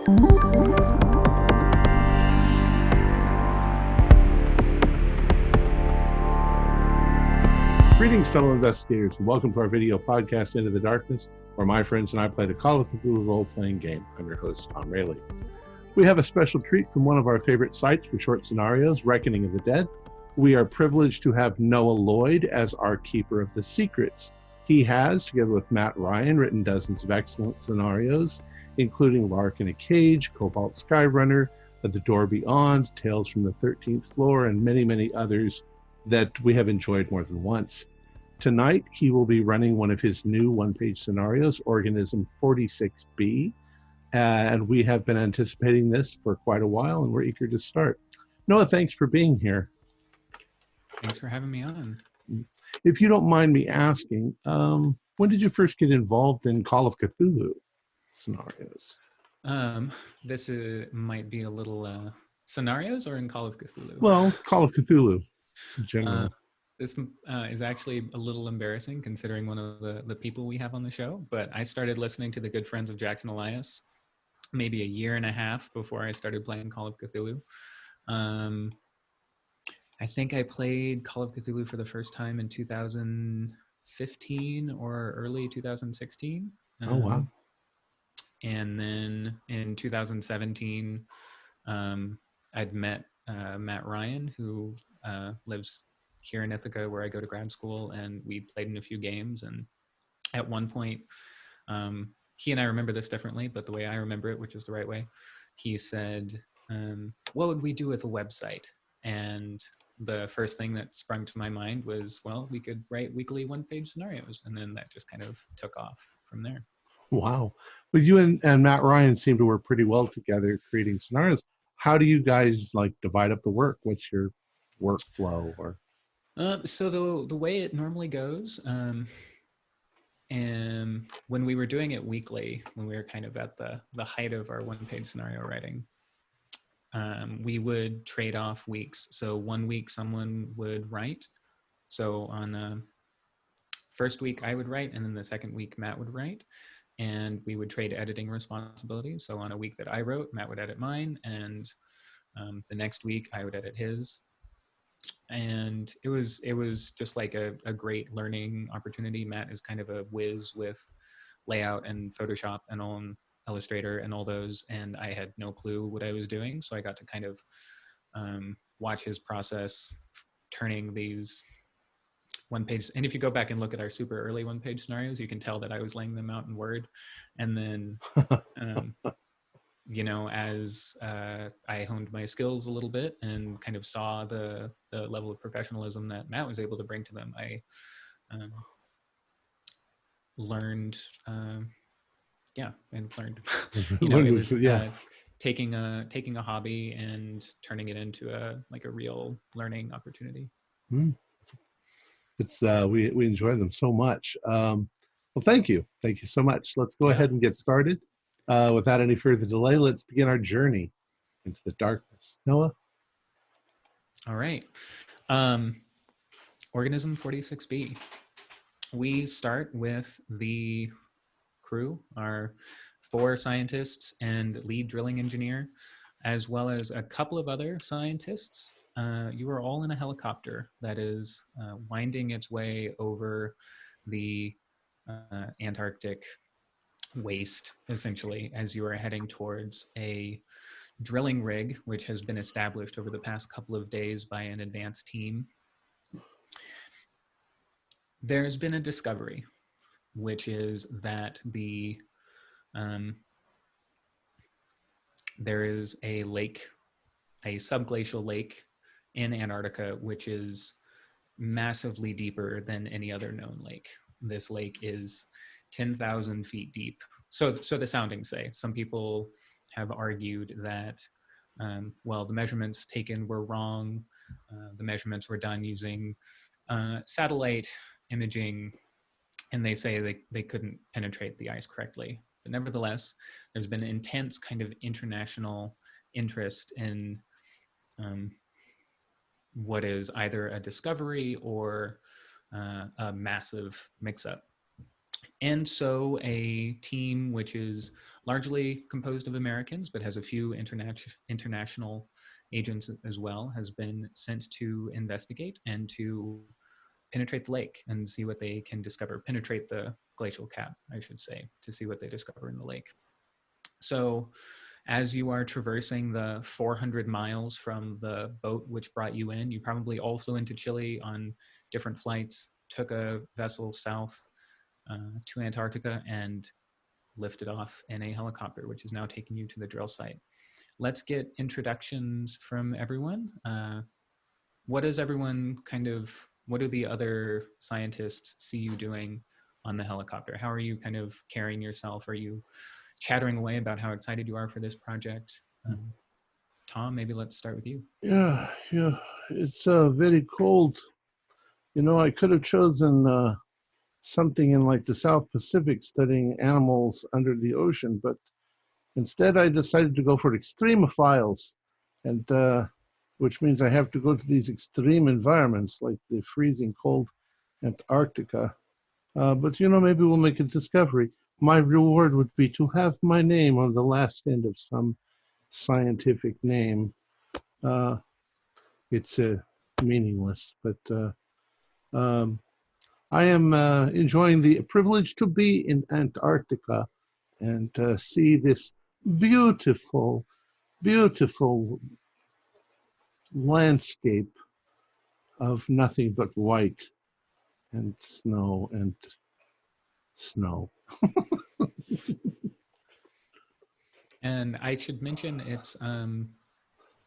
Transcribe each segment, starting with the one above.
Greetings, fellow investigators, and welcome to our video podcast, Into the Darkness, where my friends and I play the Call of Cthulhu role-playing game. I'm your host, Tom Rayleigh. We have a special treat from one of our favorite sites for short scenarios, Reckoning of the Dead. We are privileged to have Noah Lloyd as our keeper of the secrets. He has, together with Matt Ryan, written dozens of excellent scenarios, including Lark in a Cage, Cobalt Skyrunner, The Door Beyond, Tales from the 13th Floor, and many, many others that we have enjoyed more than once. Tonight, he will be running one of his new one-page scenarios, Organism 46b, and we have been anticipating this for quite a while, and we're eager to start. Noah, thanks for being here. Thanks for having me on. If you don't mind me asking, when did you first get involved in Call of Cthulhu scenarios? This might be a little scenarios or in Call of Cthulhu? Well, Call of Cthulhu in general. This is actually a little embarrassing considering one of the people we have on the show, but I started listening to the good friends of Jackson Elias maybe a year and a half before I started playing Call of Cthulhu. I think I played Call of Cthulhu for the first time in 2015 or early 2016. Oh, wow. And then in 2017, I'd met Matt Ryan, who lives here in Ithaca, where I go to grad school, and we played in a few games. And at one point, he and I remember this differently, but the way I remember it, which is the right way, he said, what would we do with a website? And the first thing that sprung to my mind was, well, we could write weekly one-page scenarios. And then that just kind of took off from there. Wow. Well, you and Matt Ryan seem to work pretty well together creating scenarios. How do you guys divide up the work? What's your workflow? Or so the way it normally goes, and when we were doing it weekly, when we were kind of at the height of our one-page scenario writing, we would trade off weeks. So one week someone would write. So on the first week I would write, and then the second week Matt would write, and we would trade editing responsibilities. So on a week that I wrote, Matt would edit mine, and the next week I would edit his. And it was just like a great learning opportunity. Matt is kind of a whiz with layout and Photoshop and on Illustrator and all those, and I had no clue what I was doing. So I got to kind of watch his process turning these one-page. And if you go back and look at our super early one-page scenarios, you can tell that I was laying them out in Word. And then, as I honed my skills a little bit and kind of saw the level of professionalism that Matt was able to bring to them, I learned. It was taking a hobby and turning it into a real learning opportunity. It's we enjoy them so much. Well, thank you so much. Let's go ahead and get started. Without any further delay, let's begin our journey into the darkness. Noah? All right. Organism 46b. We start with the crew, our 4 scientists and lead drilling engineer, as well as a couple of other scientists. You are all in a helicopter that is winding its way over the Antarctic waste, essentially, as you are heading towards a drilling rig, which has been established over the past couple of days by an advanced team. There's been a discovery, which is that there is a lake, a subglacial lake in Antarctica, which is massively deeper than any other known lake. This lake is 10,000 feet deep. So the soundings say. Some people have argued that, the measurements taken were wrong. The measurements were done using satellite imaging, and they say they couldn't penetrate the ice correctly. But nevertheless, there's been intense kind of international interest in what is either a discovery or a massive mix-up. And so a team which is largely composed of Americans, but has a few international agents as well, has been sent to investigate and to penetrate the lake and see what they can discover. Penetrate the glacial cap, I should say, to see what they discover in the lake. So as you are traversing the 400 miles from the boat which brought you in, you probably all flew into Chile on different flights, took a vessel south to Antarctica, and lifted off in a helicopter, which is now taking you to the drill site. Let's get introductions from everyone. What do the other scientists see you doing on the helicopter? How are you kind of carrying yourself? Are you chattering away about how excited you are for this project? Tom, maybe let's start with you. Yeah, it's very cold. You know, I could have chosen something in like the South Pacific studying animals under the ocean, but instead I decided to go for extremophiles, and which means I have to go to these extreme environments like the freezing cold Antarctica. But you know, maybe we'll make a discovery. My reward would be to have my name on the last end of some scientific name. It's meaningless, but I am enjoying the privilege to be in Antarctica and see this beautiful, beautiful landscape of nothing but white and snow and snow. And I should mention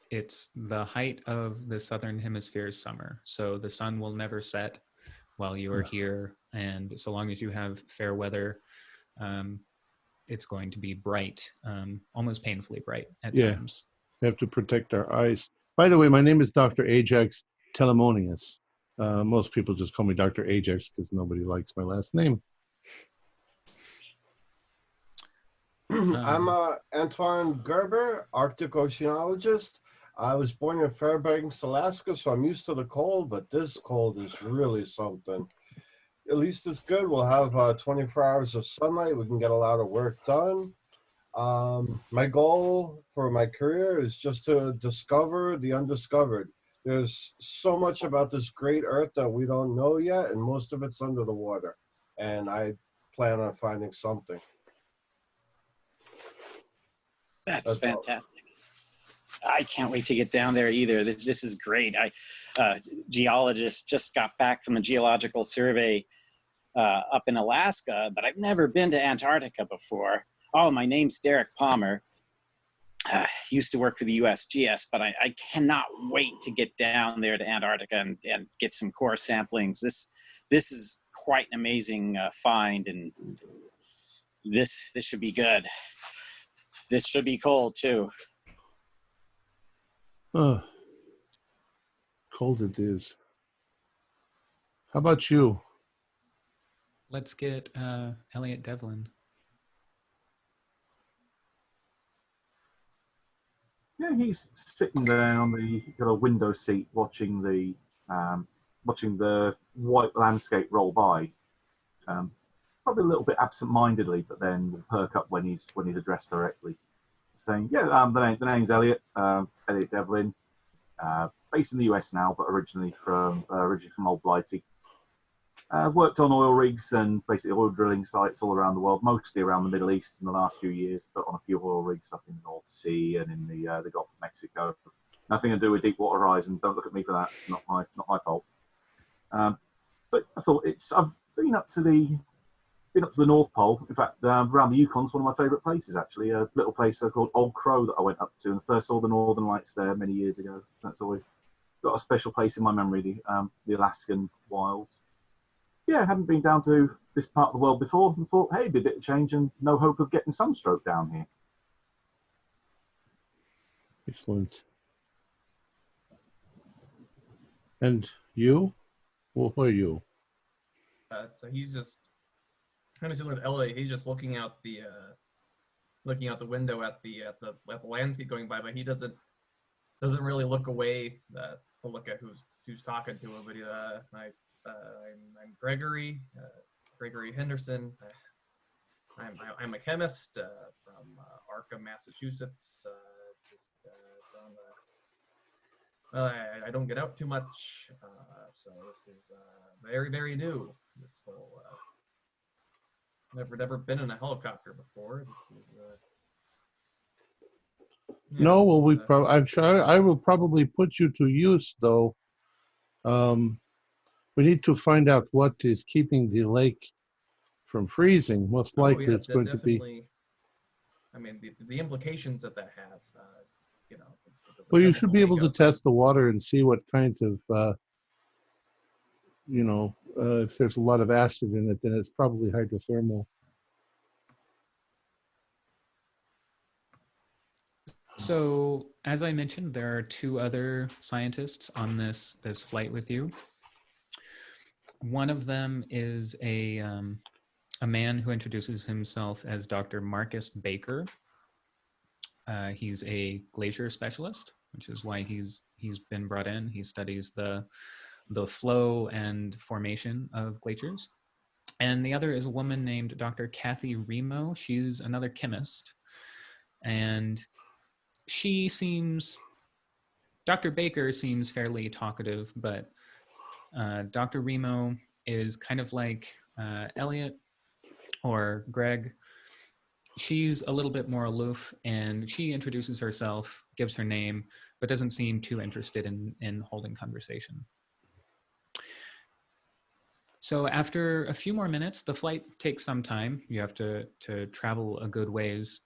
it's the height of the southern hemisphere's summer, so the sun will never set while you are here, and so long as you have fair weather, it's going to be bright, almost painfully bright at times. We have to protect our eyes. By the way, my name is Dr. Ajax Telemonius. Most people just call me Dr. Ajax because nobody likes my last name. I'm Antoine Gerber, Arctic oceanologist. I was born in Fairbanks, Alaska, so I'm used to the cold, but this cold is really something. At least it's good. We'll have 24 hours of sunlight. We can get a lot of work done. My goal for my career is just to discover the undiscovered. There's so much about this great Earth that we don't know yet, and most of it's under the water. And I plan on finding something. That's fantastic. I can't wait to get down there either. This is great. Geologist, just got back from the geological survey up in Alaska, but I've never been to Antarctica before. Oh, my name's Derek Palmer. Used to work for the USGS, but I cannot wait to get down there to Antarctica and get some core samplings. This is quite an amazing find, and this should be good. This should be cold too. Cold it is. How about you? Let's get Elliot Devlin. Yeah, he's sitting there on the window seat, watching the white landscape roll by. Probably a little bit absent-mindedly, but then will perk up when he's addressed directly, saying, "Yeah, the name's Elliot. Elliot Devlin. Based in the US now, but originally from Old Blighty. Worked on oil rigs and basically oil drilling sites all around the world, mostly around the Middle East in the last few years, but on a few oil rigs up in the North Sea and in the Gulf of Mexico. Nothing to do with Deepwater Horizon. Don't look at me for that. Not my fault. But I thought I've been up to the North Pole. In fact, around the Yukon's one of my favourite places, actually. A little place called Old Crow that I went up to and first saw the Northern Lights there many years ago. So that's always got a special place in my memory, the Alaskan wilds. Yeah, hadn't been down to this part of the world before and thought, hey, it'd be a bit of change and no hope of getting sunstroke down here. Excellent. And you? Who are you? So he's just kind of similar to Elliot. He's just looking out the window at the landscape going by, but he doesn't really look away to look at who's talking to him. But I'm Gregory Henderson. I'm a chemist from Arkham, Massachusetts. Just down I don't get out too much, so this is very, very new. This whole never been in a helicopter before. This is No, well, I'm sure I will probably put you to use, though. We need to find out what is keeping the lake from freezing. Most likely, it's going to be. I mean, the implications that has, you know. Well, you should be able to test the water and see what kinds of, if there's a lot of acid in it, then it's probably hydrothermal. So, as I mentioned, there are 2 other scientists on this flight with you. One of them is a man who introduces himself as Dr. Marcus Baker. He's a glacier specialist, which is why he's been brought in. He studies the flow and formation of glaciers. And the other is a woman named Dr. Kathy Remo. She's another chemist. And Dr. Baker seems fairly talkative, but Dr. Remo is kind of like Elliot or Greg. She's a little bit more aloof, and she introduces herself, gives her name, but doesn't seem too interested in holding conversation. So after a few more minutes, the flight takes some time. You have to travel a good ways.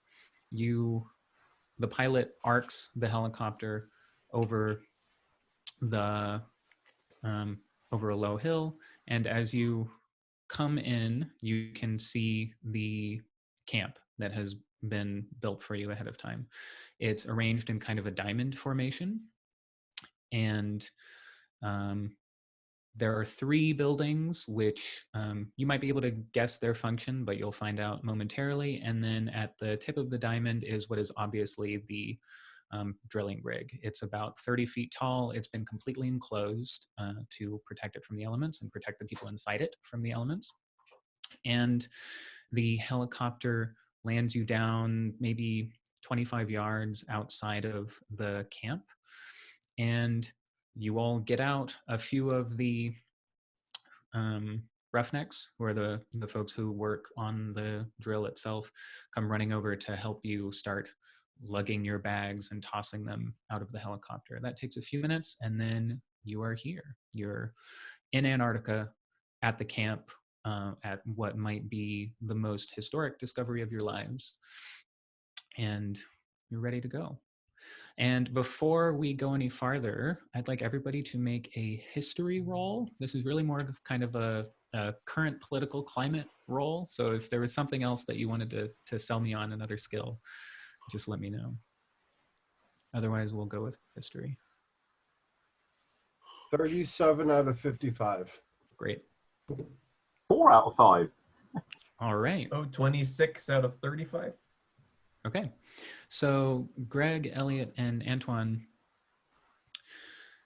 The pilot arcs the helicopter over over a low hill, and as you come in, you can see the camp that has been built for you ahead of time. It's arranged in kind of a diamond formation, and there are 3 buildings, which you might be able to guess their function, but you'll find out momentarily. And then at the tip of the diamond is what is obviously the drilling rig. It's about 30 feet tall. It's been completely enclosed to protect it from the elements and protect the people inside it from the elements. And the helicopter lands you down maybe 25 yards outside of the camp. And you all get out. A few of the roughnecks, who are the folks who work on the drill itself, come running over to help you start lugging your bags and tossing them out of the helicopter. That takes a few minutes, and then you are here. You're in Antarctica at the camp, at what might be the most historic discovery of your lives, and you're ready to go. And before we go any farther, I'd like everybody to make a history roll. This is really more of kind of a current political climate roll. So if there was something else that you wanted to sell me on, another skill, just let me know. Otherwise, we'll go with history. 37 out of 55. Great. 4 out of 5. All right. 26 out of 35. Okay. So Greg, Elliot, and Antoine,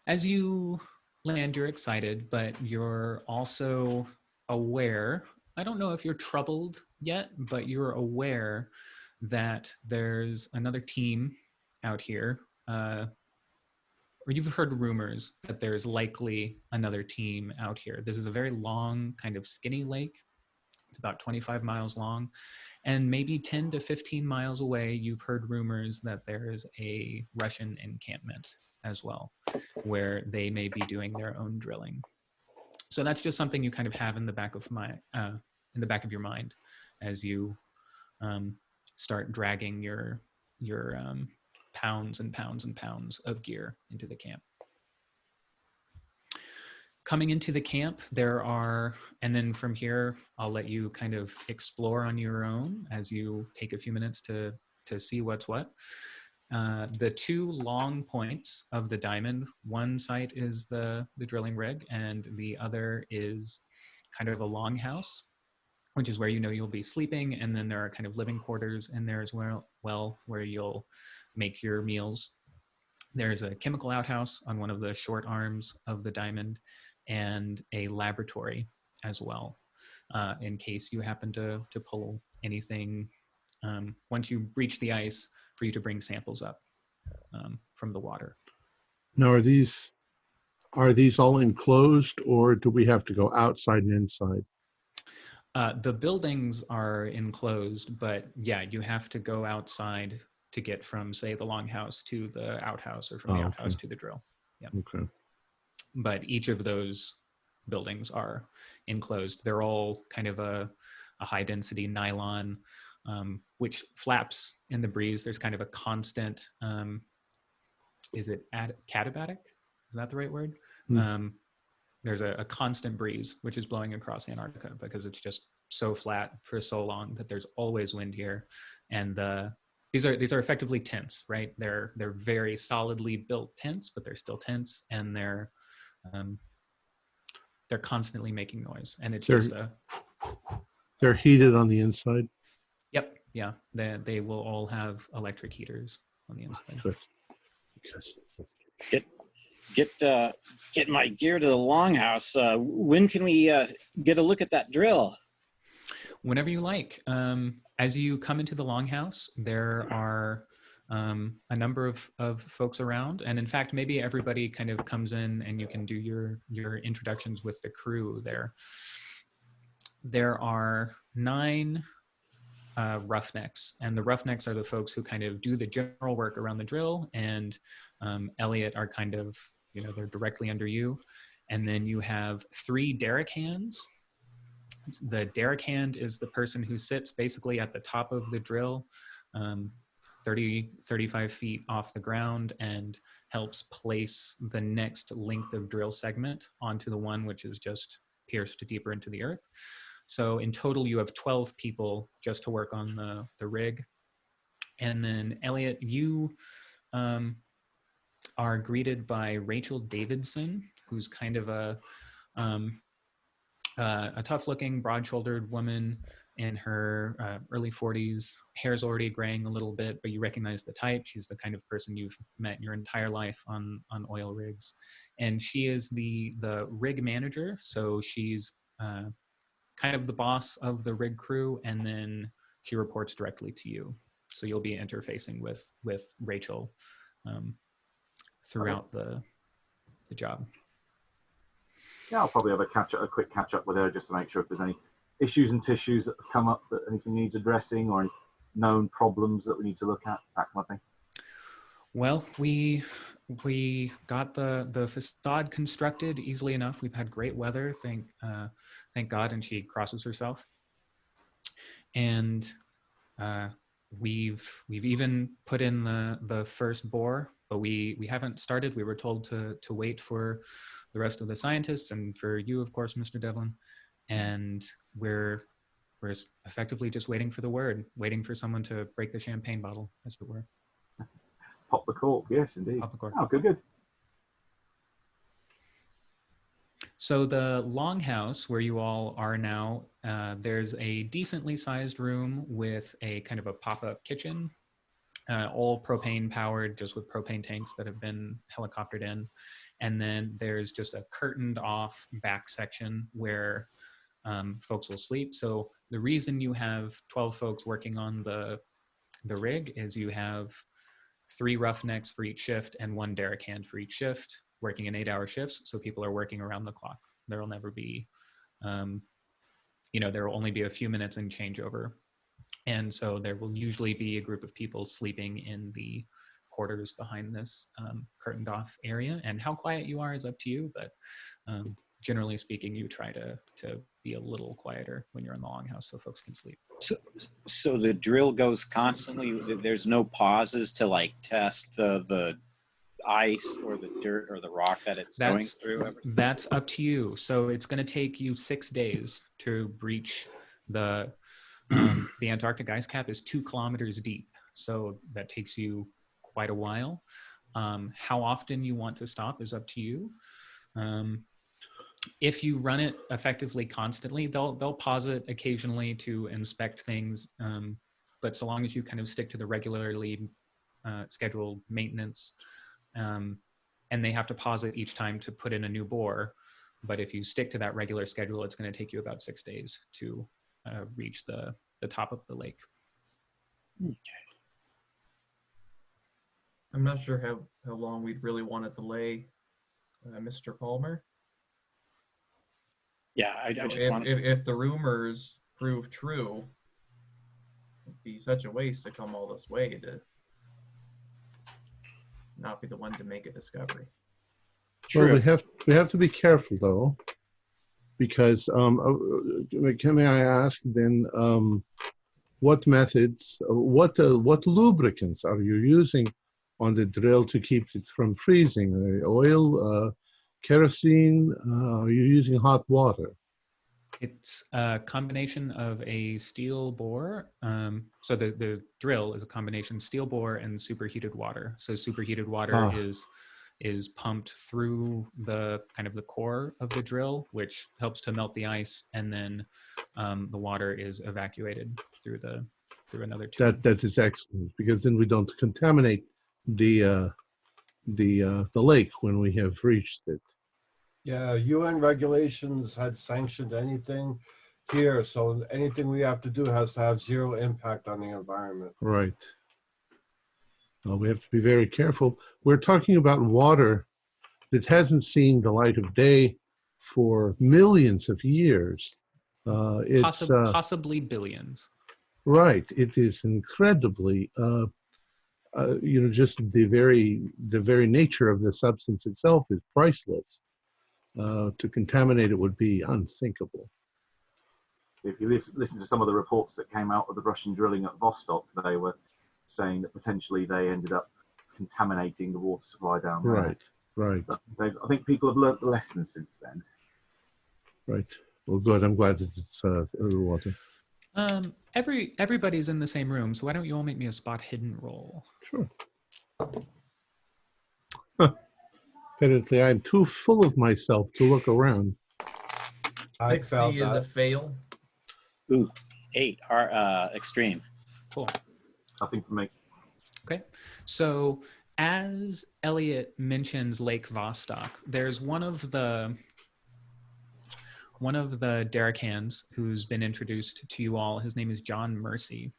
as you land, you're excited, but you're also aware. I don't know if you're troubled yet, but you're aware that there's another team out here, or you've heard rumors that there's likely another team out here. This is a very long, kind of skinny lake. It's about 25 miles long. And maybe 10 to 15 miles away, you've heard rumors that there is a Russian encampment as well, where they may be doing their own drilling. So that's just something you kind of have in the back of your mind as you start dragging your pounds and pounds and pounds of gear into the camp. Coming into the camp, and then from here, I'll let you kind of explore on your own as you take a few minutes to see what's what. The 2 long points of the diamond, one site is the drilling rig, and the other is kind of a longhouse, which is where you'll be sleeping, and then there are kind of living quarters in there as well, where you'll make your meals. There's a chemical outhouse on one of the short arms of the diamond, and a laboratory as well, in case you happen to pull anything, once you breach the ice, for you to bring samples up from the water. Now, are these all enclosed, or do we have to go outside and inside? The buildings are enclosed, but yeah, you have to go outside to get from, say, the longhouse to the outhouse, or from the outhouse to the drill. Yeah. Okay. But each of those buildings are enclosed. They're all kind of a high density nylon, which flaps in the breeze. There's kind of a constant, is it katabatic? Is that the right word? There's a constant breeze which is blowing across Antarctica because it's just so flat for so long that there's always wind here. And these are effectively tents, right? They're very solidly built tents, but they're still tents, and they're constantly making noise, and it's they're heated on the inside. Yep, yeah. They will all have electric heaters on the inside. Get my gear to the longhouse. When can we get a look at that drill? Whenever you like. As you come into the longhouse, there are a number of folks around, and in fact, maybe everybody kind of comes in, and you can do your introductions with the crew there. There are 9 roughnecks, and the roughnecks are the folks who kind of do the general work around the drill, and Elliot are kind of, they're directly under you. And then you have 3 derrick hands. The derrick hand is the person who sits basically at the top of the drill, 35 feet off the ground, and helps place the next length of drill segment onto the one which is just pierced deeper into the earth. So in total, you have 12 people just to work on the rig. And then Elliot, you are greeted by Rachel Davidson, who's kind of a tough-looking, broad-shouldered woman in her early 40s. Hair's already graying a little bit, but you recognize the type. She's the kind of person you've met in your entire life on oil rigs. And she is the rig manager, so she's kind of the boss of the rig crew, and then she reports directly to you. So you'll be interfacing with Rachel throughout the job. Yeah, I'll probably have a quick catch up with her just to make sure if there's any issues and tissues that have come up, that anything needs addressing, or any known problems that we need to look at, that kind of thing. Well, we got the facade constructed easily enough. We've had great weather, thank God. And she crosses herself. And we've even put in the first bore, but we haven't started. We were told to wait for the rest of the scientists and for you, of course, Mr. Devlin. And we're effectively just waiting for the word, waiting for someone to break the champagne bottle, as it were. Pop the cork, yes, indeed. Pop the cork. Oh, good. So the longhouse where you all are now, there's a decently sized room with a kind of a pop-up kitchen, all propane powered, just with propane tanks that have been helicoptered in. And then there's just a curtained off back section where folks will sleep. So the reason you have 12 folks working on the rig is you have 3 roughnecks for each shift and 1 derrick hand for each shift, working in 8-hour shifts. So people are working around the clock. There will never be, there will only be a few minutes in changeover. And so there will usually be a group of people sleeping in the quarters behind this curtained off area. And how quiet you are is up to you, but generally speaking, you try to be a little quieter when you're in the longhouse so folks can sleep. So the drill goes constantly. There's no pauses to like test the ice or the dirt or the rock that it's going through. That's up to you. So it's going to take you 6 days to breach the Antarctic ice cap is 2 kilometers deep. So that takes you quite a while. How often you want to stop is up to you. If you run it effectively constantly, they'll pause it occasionally to inspect things. But so long as you kind of stick to the regularly scheduled maintenance, and they have to pause it each time to put in a new bore. But if you stick to that regular schedule, it's going to take you about 6 days to reach the top of the lake. I'm not sure how long we'd really want to delay Mr. Palmer. Yeah, I just If, want if the rumors prove true, it'd be such a waste to come all this way to not be the one to make a discovery. Well, true. we have to be careful though, because may I ask then, what methods, what lubricants are you using on the drill to keep it from freezing? Oil, kerosene? Are you using hot water? It's a combination of a steel bore. So the drill is a combination steel bore and superheated water. So superheated water is pumped through the kind of the core of the drill, which helps to melt the ice, and then the water is evacuated through another tube. That is excellent, because then we don't contaminate the lake when we have reached it. Yeah, UN regulations had sanctioned anything here, so anything we have to do has to have zero impact on the environment. Right. We have to be very careful. We're talking about water that hasn't seen the light of day for millions of years. It's Possibly billions. right. It is incredibly, just the very nature of the substance itself is priceless. To contaminate it would be unthinkable. If you listen to some of the reports that came out of the Russian drilling at Vostok, they were saying that potentially they ended up contaminating the water supply down there. Right. So I think people have learnt the lesson since then. Right. Well, good. I'm glad that it's water. Everybody's in the same room, so why don't you all make me a spot hidden roll? Sure. Apparently, I'm too full of myself to look around. I 60 felt is that. a fail. Ooh, 8 are extreme. Cool. Nothing for me. Okay. So as Elliot mentions Lake Vostok, there's one of the Derek Hands who's been introduced to you all. His name is John Mercy.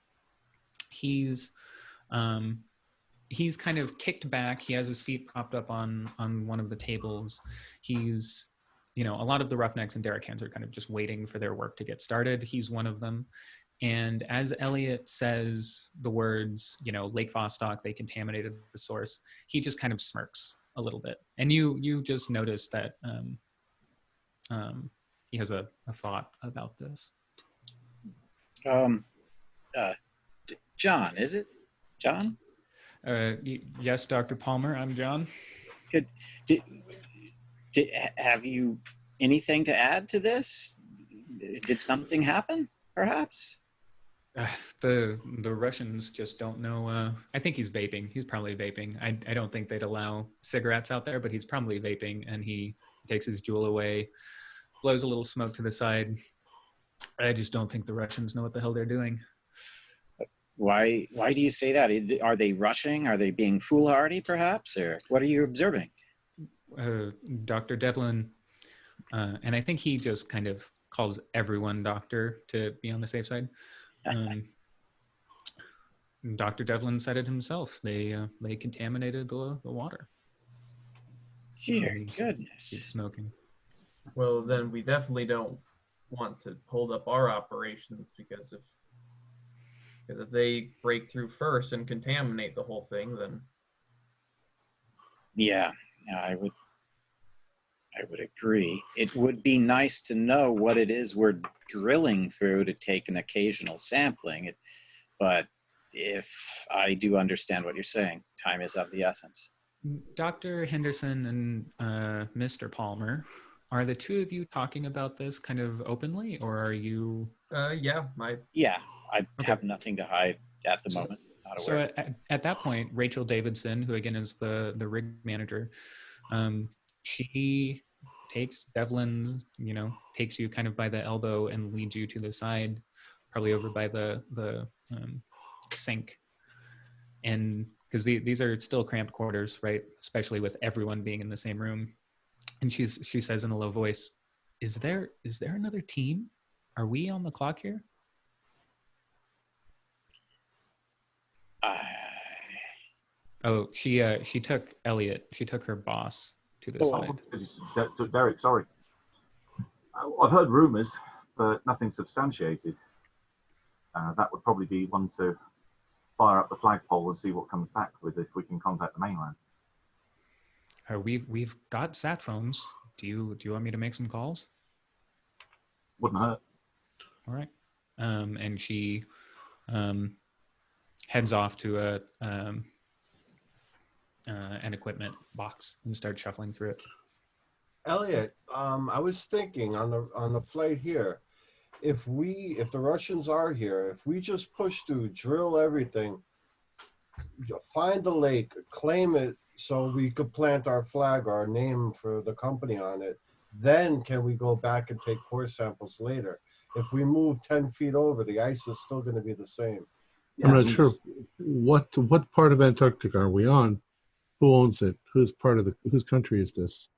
He's kind of kicked back. He has his feet propped up on one of the tables. He's, a lot of the Roughnecks and Derek Hands are kind of just waiting for their work to get started. He's one of them. And as Elliot says the words, Lake Vostok, they contaminated the source, he just kind of smirks a little bit. And you just notice that he has a thought about this. John, is it? John? Yes, Dr. Palmer, I'm John. Have you anything to add to this? Did something happen, perhaps? The Russians just don't know. I think he's vaping. He's probably vaping. I don't think they'd allow cigarettes out there, but he's probably vaping, and he takes his jewel away, blows a little smoke to the side. I just don't think the Russians know what the hell they're doing. Why do you say that? Are they rushing? Are they being foolhardy, perhaps? Or what are you observing? Dr. Devlin, and I think he just kind of calls everyone doctor to be on the safe side. Dr. Devlin said it himself. They contaminated the water. Dear He's goodness. smoking. Well, then we definitely don't want to hold up our operations, because if they break through first and contaminate the whole thing, then Yeah, I would agree. It would be nice to know what it is we're drilling through to take an occasional sampling. But if I do understand what you're saying, time is of the essence. Dr. Henderson and Mr. Palmer, are the two of you talking about this kind of openly, or are you? yeah, I have nothing to hide at the moment. Not aware. So at that point, Rachel Davidson, who again is the rig manager, she takes Devlin's, takes you kind of by the elbow and leads you to the side, probably over by the sink. And because these are still cramped quarters, right? Especially with everyone being in the same room. And she says in a low voice, is there another team? Are we on the clock here? Oh, she took Elliot. She took her boss to the Oh, side. Took Derek, sorry. I've heard rumours, but nothing substantiated. That would probably be one to fire up the flagpole and see what comes back with if we can contact the mainland. We've got sat phones. Do you want me to make some calls? Wouldn't hurt. All right. And she heads off to an equipment box and starts shuffling through it. Elliot, I was thinking on the flight here, if the Russians are here, if we just push through, drill everything, find the lake, claim it so we could plant our flag or our name for the company on it, then can we go back and take core samples later? If we move 10 feet over, the ice is still going to be the same. I'm not sure what part of Antarctica are we on? Who owns it? Whose country is this?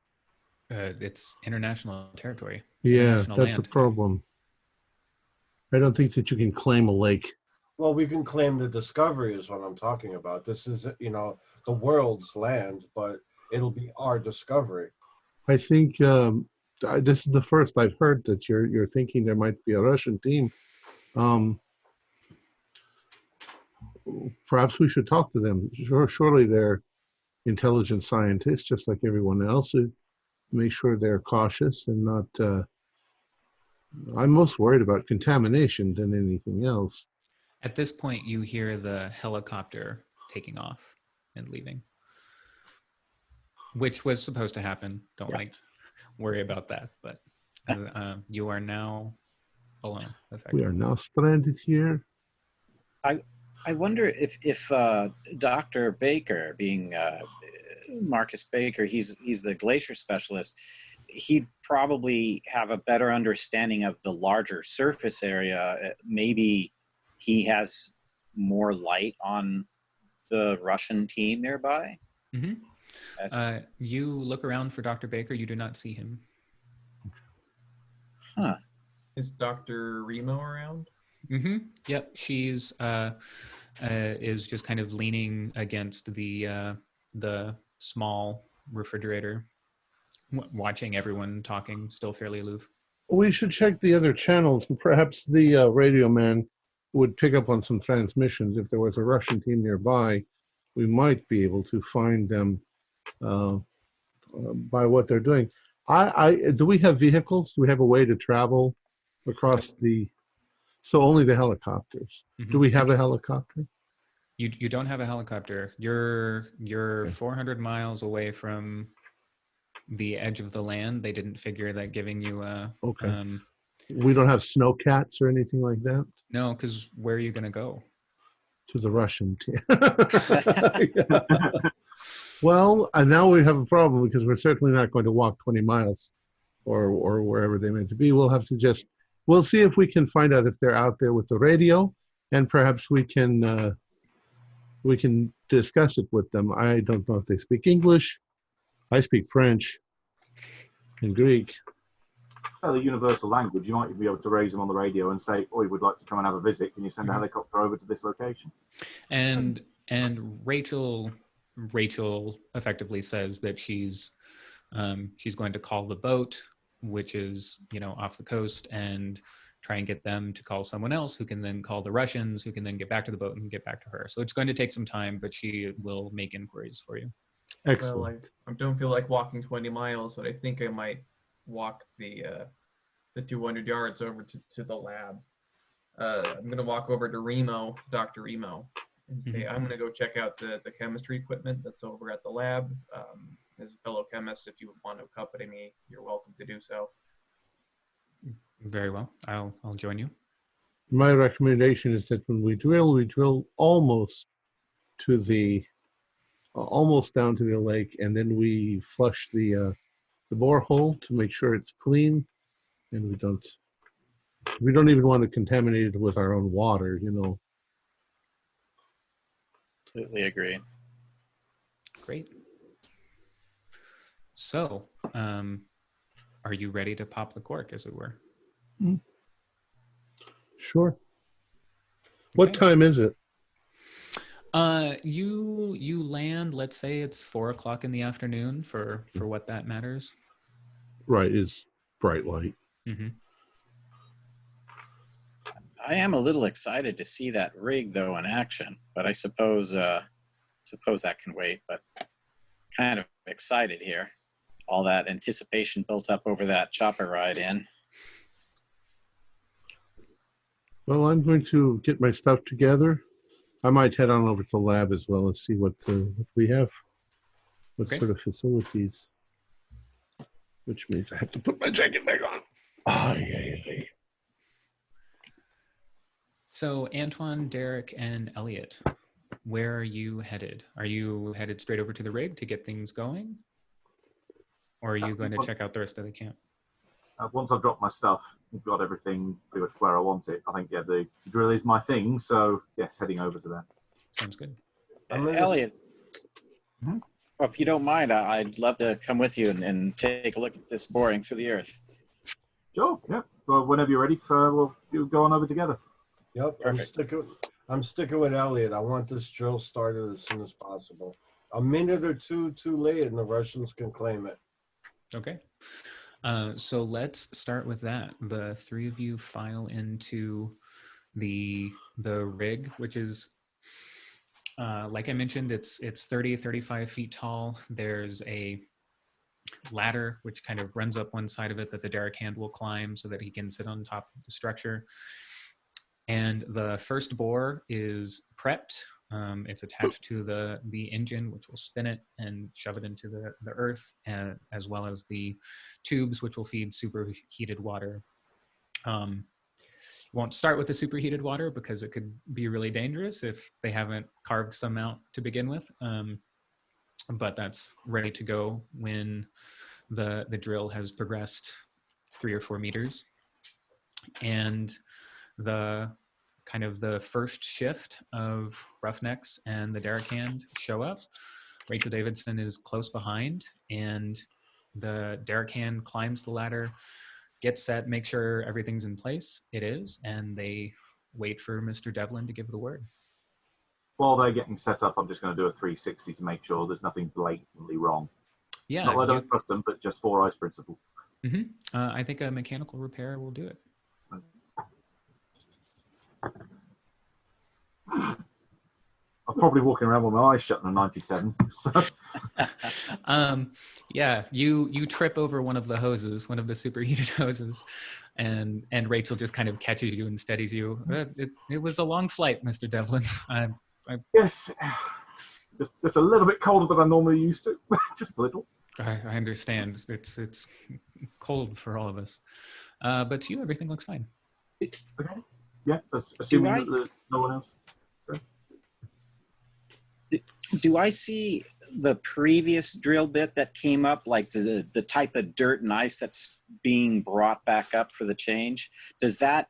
It's international territory. Yeah, that's a problem. I don't think that you can claim a lake. Well, we can claim the discovery is what I'm talking about. This is, the world's land, but it'll be our discovery. I think this is the first I've heard that you're thinking there might be a Russian team. Perhaps we should talk to them. Surely they're intelligent scientists, just like everyone else. Who make sure they're cautious and not. I'm most worried about contamination than anything else. At this point, you hear the helicopter taking off and leaving, which was supposed to happen. Don't worry about that. But you are now alone. We are now stranded here. I wonder if Dr. Baker, being Marcus Baker, he's the glacier specialist, he'd probably have a better understanding of the larger surface area. Maybe he has more light on the Russian team nearby. Mm-hmm. You look around for Dr. Baker. You do not see him. Huh. Is Dr. Remo around? Mm-hmm. Yep. She's is just kind of leaning against the small refrigerator, watching everyone talking, still fairly aloof. We should check the other channels. Perhaps the radio man would pick up on some transmissions. If there was a Russian team nearby, we might be able to find them by what they're doing. Do we have vehicles? Do we have a way to travel across the... So only the helicopters. Mm-hmm. Do we have a helicopter? You don't have a helicopter. You're 400 miles away from the edge of the land. They didn't figure that giving you a... Okay. We don't have snowcats or anything like that? No, because where are you going to go? To the Russian team. Well, and now we have a problem because we're certainly not going to walk 20 miles or wherever they meant to be. We'll have to we'll see if we can find out if they're out there with the radio, and perhaps we can discuss it with them. I don't know if they speak English. I speak French and Greek. The universal language, you might be able to raise them on the radio and say, "Oh, we'd like to come and have a visit. Can you send a helicopter over to this location?" And Rachel effectively says that she's going to call the boat, which is off the coast, and try and get them to call someone else who can then call the Russians, who can then get back to the boat and get back to her. So it's going to take some time, but she will make inquiries for you. Excellent. Well, I don't feel like walking 20 miles, but I think I might walk the 200 yards over to the lab. I'm going to walk over to Dr. Remo, and say, I'm going to go check out the chemistry equipment that's over at the lab. As a fellow chemist, if you want to accompany me, you're welcome to do so. Very well. I'll join you. My recommendation is that when we drill almost down to the lake, and then we flush the borehole to make sure it's clean, and we don't even want to contaminate it with our own water, Completely agree. Great. So, are you ready to pop the cork, as it were? Sure. What time is it? You land. Let's say it's 4 o'clock in the afternoon for what that matters. Right, it's bright light. Mm-hmm. I am a little excited to see that rig though in action, but I suppose that can wait. But kind of excited here. All that anticipation built up over that chopper ride in. Well, I'm going to get my stuff together. I might head on over to the lab as well and see what we have. What Okay. sort of facilities. Which means I have to put my jacket back on. Ah, yeah. So Antoine, Derek, and Elliot, where are you headed? Are you headed straight over to the rig to get things going? Or are you going to check out the rest of the camp? Once I've dropped my stuff, I've got everything pretty much where I want it. I think, yeah, the drill is my thing, so yes, heading over to that. Sounds good. Elliot, Mhm. well, if you don't mind, I'd love to come with you and take a look at this boring through the earth. Sure, yeah. Well, whenever you're ready, we'll go on over together. Yep, I'm sticking with Elliot. I want this drill started as soon as possible. A minute or two too late, and the Russians can claim it. Okay. So let's start with that. The three of you file into the rig, which is, like I mentioned, it's 35 feet tall. There's a ladder which kind of runs up one side of it that the derrick hand will climb so that he can sit on top of the structure. And the first bore is prepped. It's attached to the engine, which will spin it and shove it into the earth, as well as the tubes, which will feed superheated water. Won't start with the superheated water because it could be really dangerous if they haven't carved some out to begin with. But that's ready to go when the drill has progressed 3 or 4 meters. And the kind of the first shift of Roughnecks and the derrick hand show up. Rachel Davidson is close behind, and the derrick hand climbs the ladder, gets set, make sure everything's in place. It is, and they wait for Mr. Devlin to give the word. While they're getting set up, I'm just going to do a 360 to make sure there's nothing blatantly wrong. Yeah. Not that I don't trust them, but just 4 eyes principle. Mm-hmm. I think a mechanical repair will do it. I'm probably walking around with my eyes shut in a 97. So. Yeah, you trip over one of the hoses, one of the superheated hoses, and Rachel just kind of catches you and steadies you. It was a long flight, Mr. Devlin. Yes, just a little bit colder than I'm normally used to. Just a little. I understand. It's cold for all of us, but to you, everything looks fine. Okay. Yeah, assuming that there's no one else. Okay. Do I see the previous drill bit that came up, like the type of dirt and ice that's being brought back up for the change? Does that,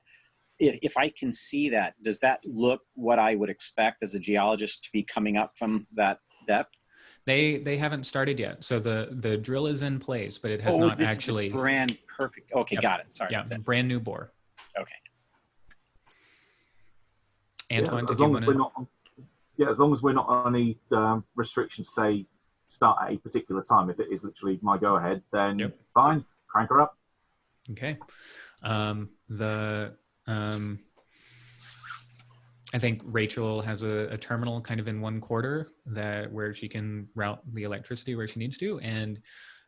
if I can see that, does that look what I would expect as a geologist to be coming up from that depth? They haven't started yet, so the drill is in place, but it has not this actually. Is the brand perfect. Okay, Yep. Got it. Sorry. Yeah, brand new bore. Okay. Antoine, as long as we're not on any restrictions, say start at a particular time. If it is literally my go ahead, then fine, crank her up. Okay. I think Rachel has a terminal kind of in one quarter where she can route the electricity where she needs to, and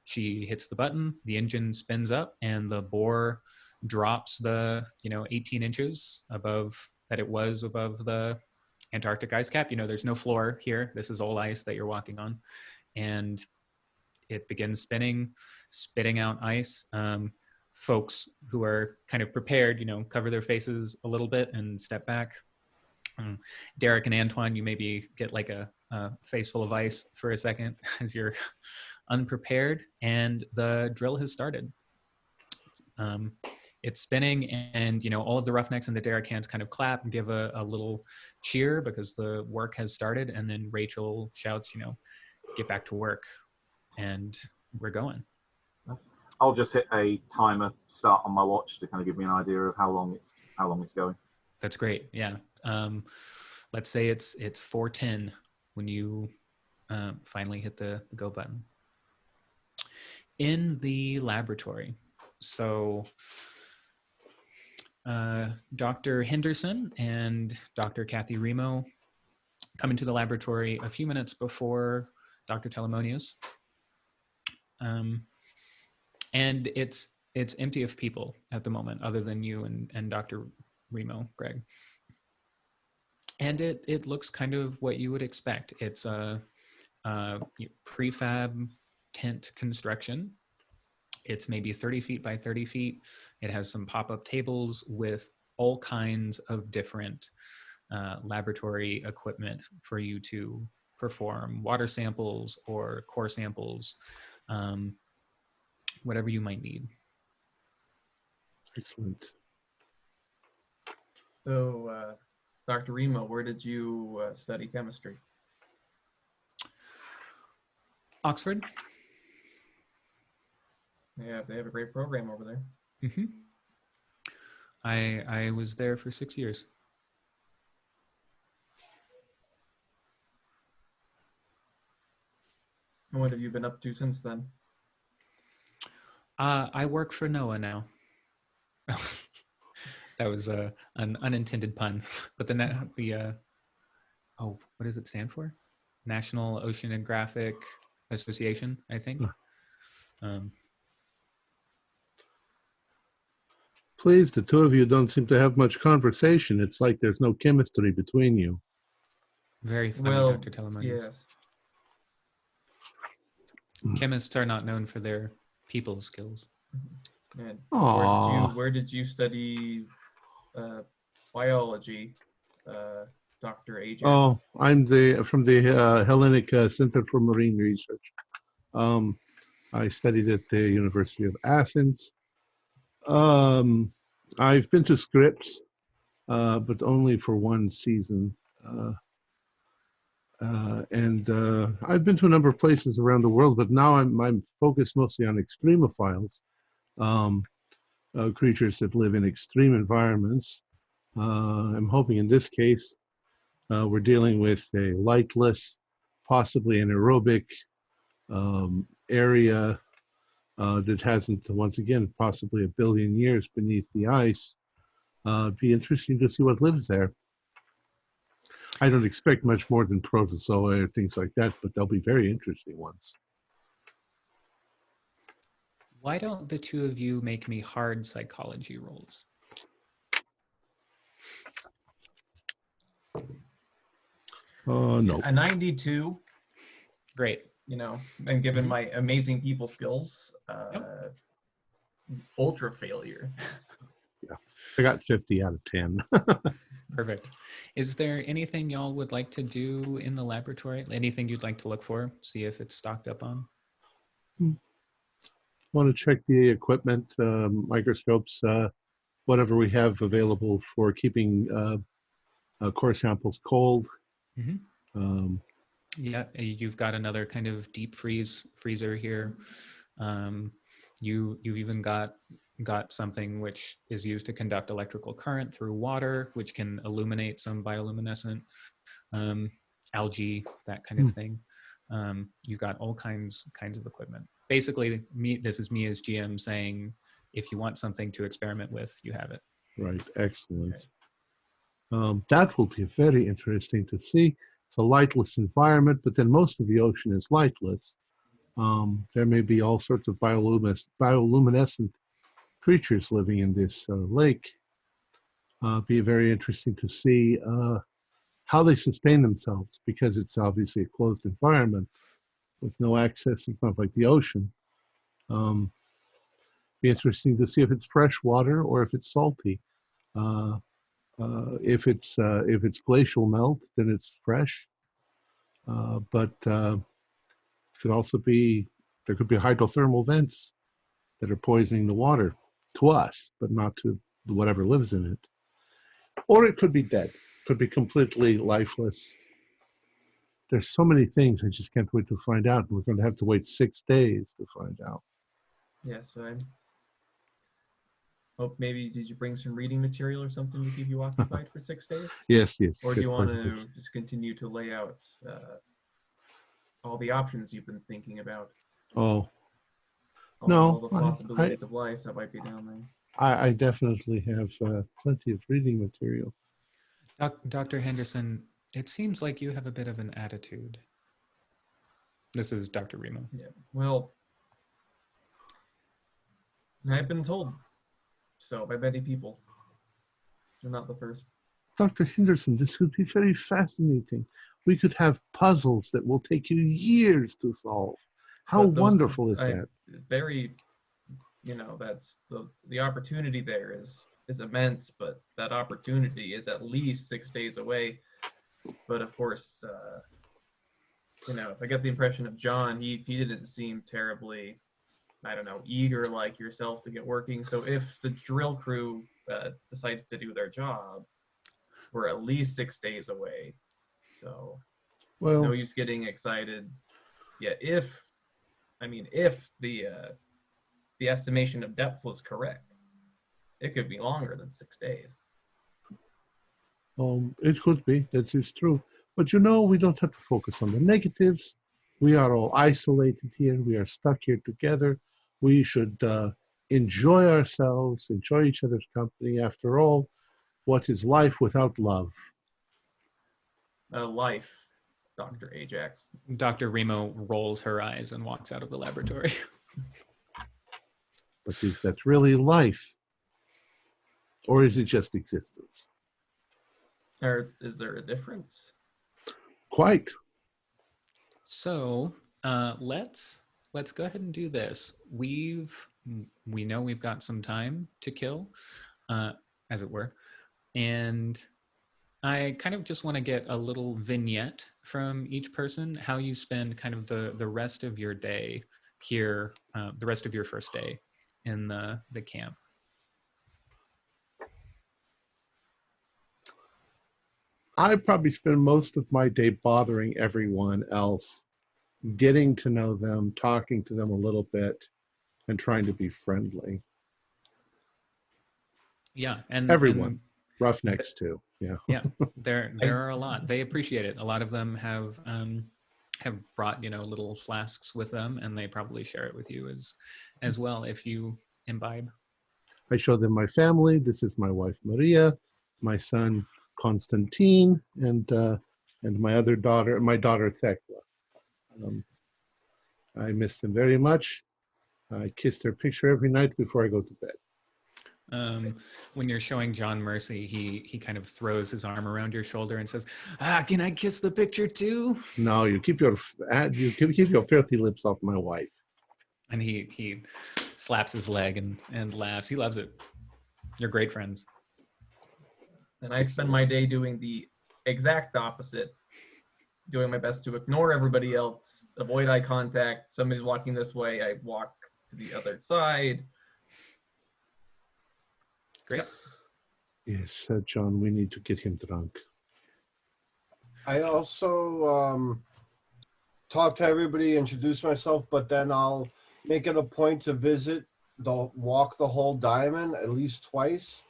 she hits the button, the engine spins up, and the bore drops the 18 inches above that it was above the Antarctic ice cap. There's no floor here. This is all ice that you're walking on, and it begins spinning, spitting out ice. Folks who are kind of prepared, cover their faces a little bit and step back. Derek and Antoine, you maybe get like a face full of ice for a second as you're unprepared, and the drill has started. It's spinning, and all of the Roughnecks and the derrick hands kind of clap and give a little cheer because the work has started, and then Rachel shouts, get back to work, and we're going. I'll just hit a timer start on my watch to kind of give me an idea of how long it's going. That's great. Yeah. let's say it's 4:10 when you finally hit the go button. In the laboratory, so Dr. Henderson and Dr. Kathy Remo come into the laboratory a few minutes before Dr. Telemonius. And it's empty of people at the moment, other than you and Dr. Remo, Greg. And it looks kind of what you would expect. It's a prefab tent construction. It's maybe 30 feet by 30 feet. It has some pop-up tables with all kinds of different laboratory equipment for you to perform water samples or core samples, whatever you might need. Excellent. So, Dr. Remo, where did you study chemistry? Oxford. Yeah, they have a great program over there. Mm-hmm. I was there for 6 years. And what have you been up to since then? I work for NOAA now. That was an unintended pun, but what does it stand for? National Oceanographic Association, I think. Please, the two of you don't seem to have much conversation. It's like there's no chemistry between you. Very funny, Well, Dr. Telemonius. yes. Chemists are not known for their people skills. And Aww. where did you study biology, Dr. AJ? Oh, I'm from the Hellenic Center for Marine Research. I studied at the University of Athens. I've been to Scripps, but only for one season. And I've been to a number of places around the world, but now I'm focused mostly on extremophiles, creatures that live in extreme environments. I'm hoping in this case we're dealing with a lightless, possibly an aerobic area that hasn't, once again, possibly a billion years beneath the ice. It'd be interesting to see what lives there. I don't expect much more than protozoa or things like that, but they'll be very interesting ones. Why don't the two of you make me hard psychology rolls? No. A 92. Great. You know, and given my amazing people skills, ultra failure. Yeah, I got 50 out of 10. Perfect. Is there anything y'all would like to do in the laboratory? Anything you'd like to look for? See if it's stocked up on? Want to check the equipment, microscopes, whatever we have available for keeping core samples cold. Mm-hmm. Yeah, you've got another kind of deep freezer here. You've even got something which is used to conduct electrical current through water, which can illuminate some bioluminescent algae, that kind of thing. You've got all kinds of equipment. Basically, this is me as GM saying, if you want something to experiment with, you have it. Right, excellent. That will be very interesting to see. It's a lightless environment, but then most of the ocean is lightless. There may be all sorts of bioluminescent creatures living in this lake. Be very interesting to see how they sustain themselves, because it's obviously a closed environment with no access. It's not like the ocean. Be interesting to see if it's fresh water or if it's salty. If it's glacial melt, then it's fresh. But could also be, there could be hydrothermal vents that are poisoning the water to us, but not to whatever lives in it. Or it could be dead, could be completely lifeless. There's so many things I just can't wait to find out. We're going to have to wait 6 days to find out. Yes, Hope maybe did you bring some reading material or something to keep you occupied for 6 days? Yes, yes. Or do good you want point. to just continue to lay out all the options you've been thinking about? Oh, All, No, all the possibilities of life that might be down there. I definitely have plenty of reading material. Dr. Henderson, it seems like you have a bit of an attitude. This is Dr. Remo. Yeah. Well, I've been told so by many people. You're not the first. Dr. Henderson, this would be very fascinating. We could have puzzles that will take you years to solve. How But those- wonderful is that? Very, that's the opportunity there is immense, but that opportunity is at least 6 days away. But of course, if I get the impression of John, he didn't seem terribly, I don't know, eager like yourself to get working. So if the drill crew decides to do their job, we're at least 6 days away. So no Well, use getting excited. Yeah, if the estimation of depth was correct, it could be longer than 6 days. it could be. That is true. But we don't have to focus on the negatives. We are all isolated here. We are stuck here together. We should enjoy ourselves, enjoy each other's company. After all, what is life without love? Life, Dr. Ajax. Dr. Remo rolls her eyes and walks out of the laboratory. But is that really life? Or is it just existence? Or is there a difference? Quite. So let's go ahead and do this. We know we've got some time to kill, as it were, and I kind of just want to get a little vignette from each person, how you spend kind of the rest of your day here, the rest of your first day in the camp. I probably spend most of my day bothering everyone else, getting to know them, talking to them a little bit, and trying to be friendly. Yeah, and everyone, roughnecks too. Yeah. Yeah, there are a lot. They appreciate it. A lot of them have brought little flasks with them, and they probably share it with you as well if you imbibe. I show them my family. This is my wife Maria, my son Constantine, and my other daughter, Thecla. I miss them very much. I kiss their picture every night before I go to bed. When you're showing John Mercy, he kind of throws his arm around your shoulder and says, "Can I kiss the picture too?" No, you keep your filthy lips off my wife. And he slaps his leg and laughs. He loves it. You're great friends. And I spend my day doing the exact opposite, doing my best to ignore everybody else, avoid eye contact. Somebody's walking this way, I walk to the other side. Great. Yes, John, we need to get him drunk. I also talk to everybody, introduce myself, but then I'll make it a point to walk the whole diamond at least twice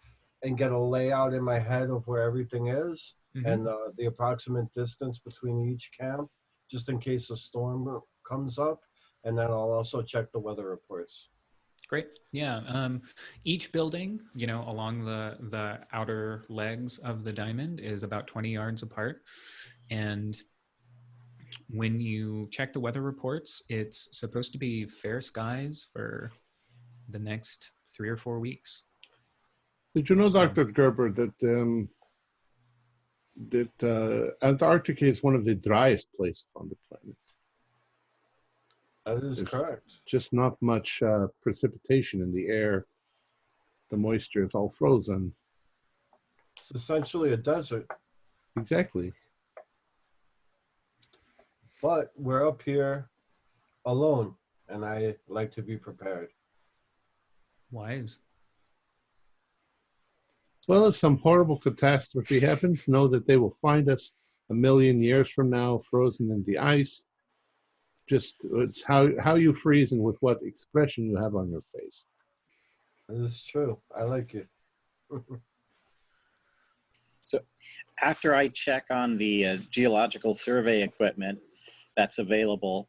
and get a layout in my head of where everything is and the approximate distance between each camp, just in case a storm comes up. And then I'll also check the weather reports. Great. Yeah. Each building, along the outer legs of the diamond is about 20 yards apart. And when you check the weather reports, it's supposed to be fair skies for the next 3 or 4 weeks. Did you know, Dr. Gerber, that Antarctica is one of the driest places on the planet? That is correct. Just not much precipitation in the air. The moisture is all frozen. It's essentially a desert. Exactly. But we're up here alone, and I like to be prepared. Wise. Well, if some horrible catastrophe happens, know that they will find us 1,000,000 years from now, frozen in the ice. Just it's how you freeze and with what expression you have on your face. It's true. I like it. So after I check on the geological survey equipment that's available,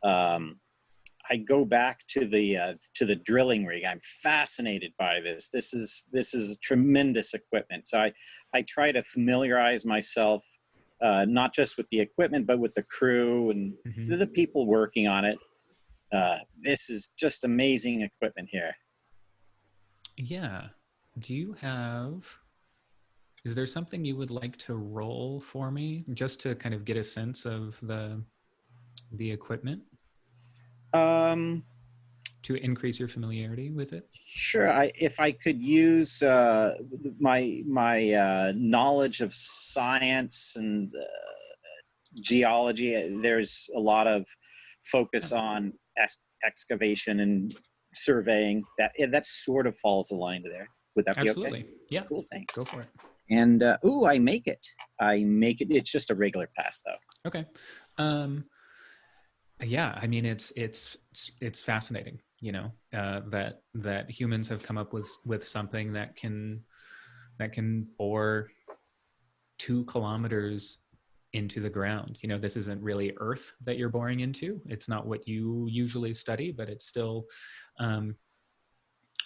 I go back to the drilling rig. I'm fascinated by this. This is tremendous equipment. So I try to familiarize myself not just with the equipment, but with the crew and the people working on it. This is just amazing equipment here. Yeah. Is there something you would like to roll for me just to kind of get a sense of the equipment? To increase your familiarity with it? Sure. If I could use my knowledge of science and geology, there's a lot of focus on excavation and surveying. That sort of falls aligned there. Would that be Absolutely. okay? Yeah. Cool. Thanks. Go for it. And I make it. It's just a regular pass though. Okay. Yeah, I mean it's fascinating, you know, that humans have come up with something that can bore 2 kilometers into the ground. You know, this isn't really Earth that you're boring into. It's not what you usually study, but it's still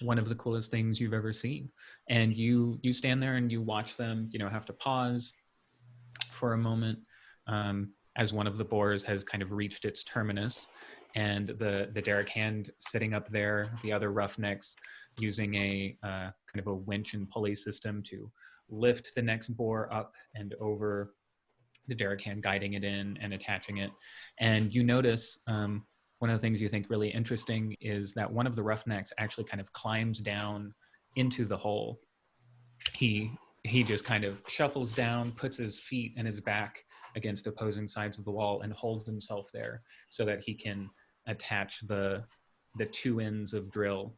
one of the coolest things you've ever seen. And you stand there and you watch them, you know, have to pause for a moment as one of the bores has kind of reached its terminus, and the derrick hand sitting up there, the other roughnecks using a kind of a winch and pulley system to lift the next bore up and over, the derrick hand guiding it in and attaching it. And you notice one of the things you think really interesting is that one of the roughnecks actually kind of climbs down into the hole. He just kind of shuffles down, puts his feet and his back against opposing sides of the wall and holds himself there so that he can attach the 2 ends of drill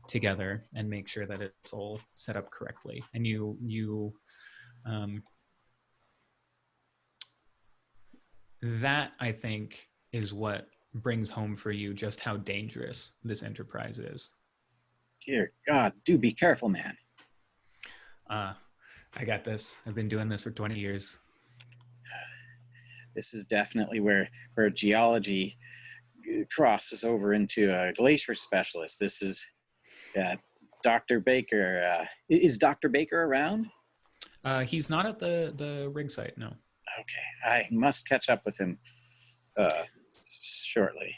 together and make sure that it's all set up correctly. And that, I think, is what brings home for you just how dangerous this enterprise is. Dear God, do be careful, man. I got this. I've been doing this for 20 years. This is definitely where geology crosses over into a glacier specialist. This is Dr. Baker. Is Dr. Baker around? He's not at the rig site, no. Okay, I must catch up with him shortly.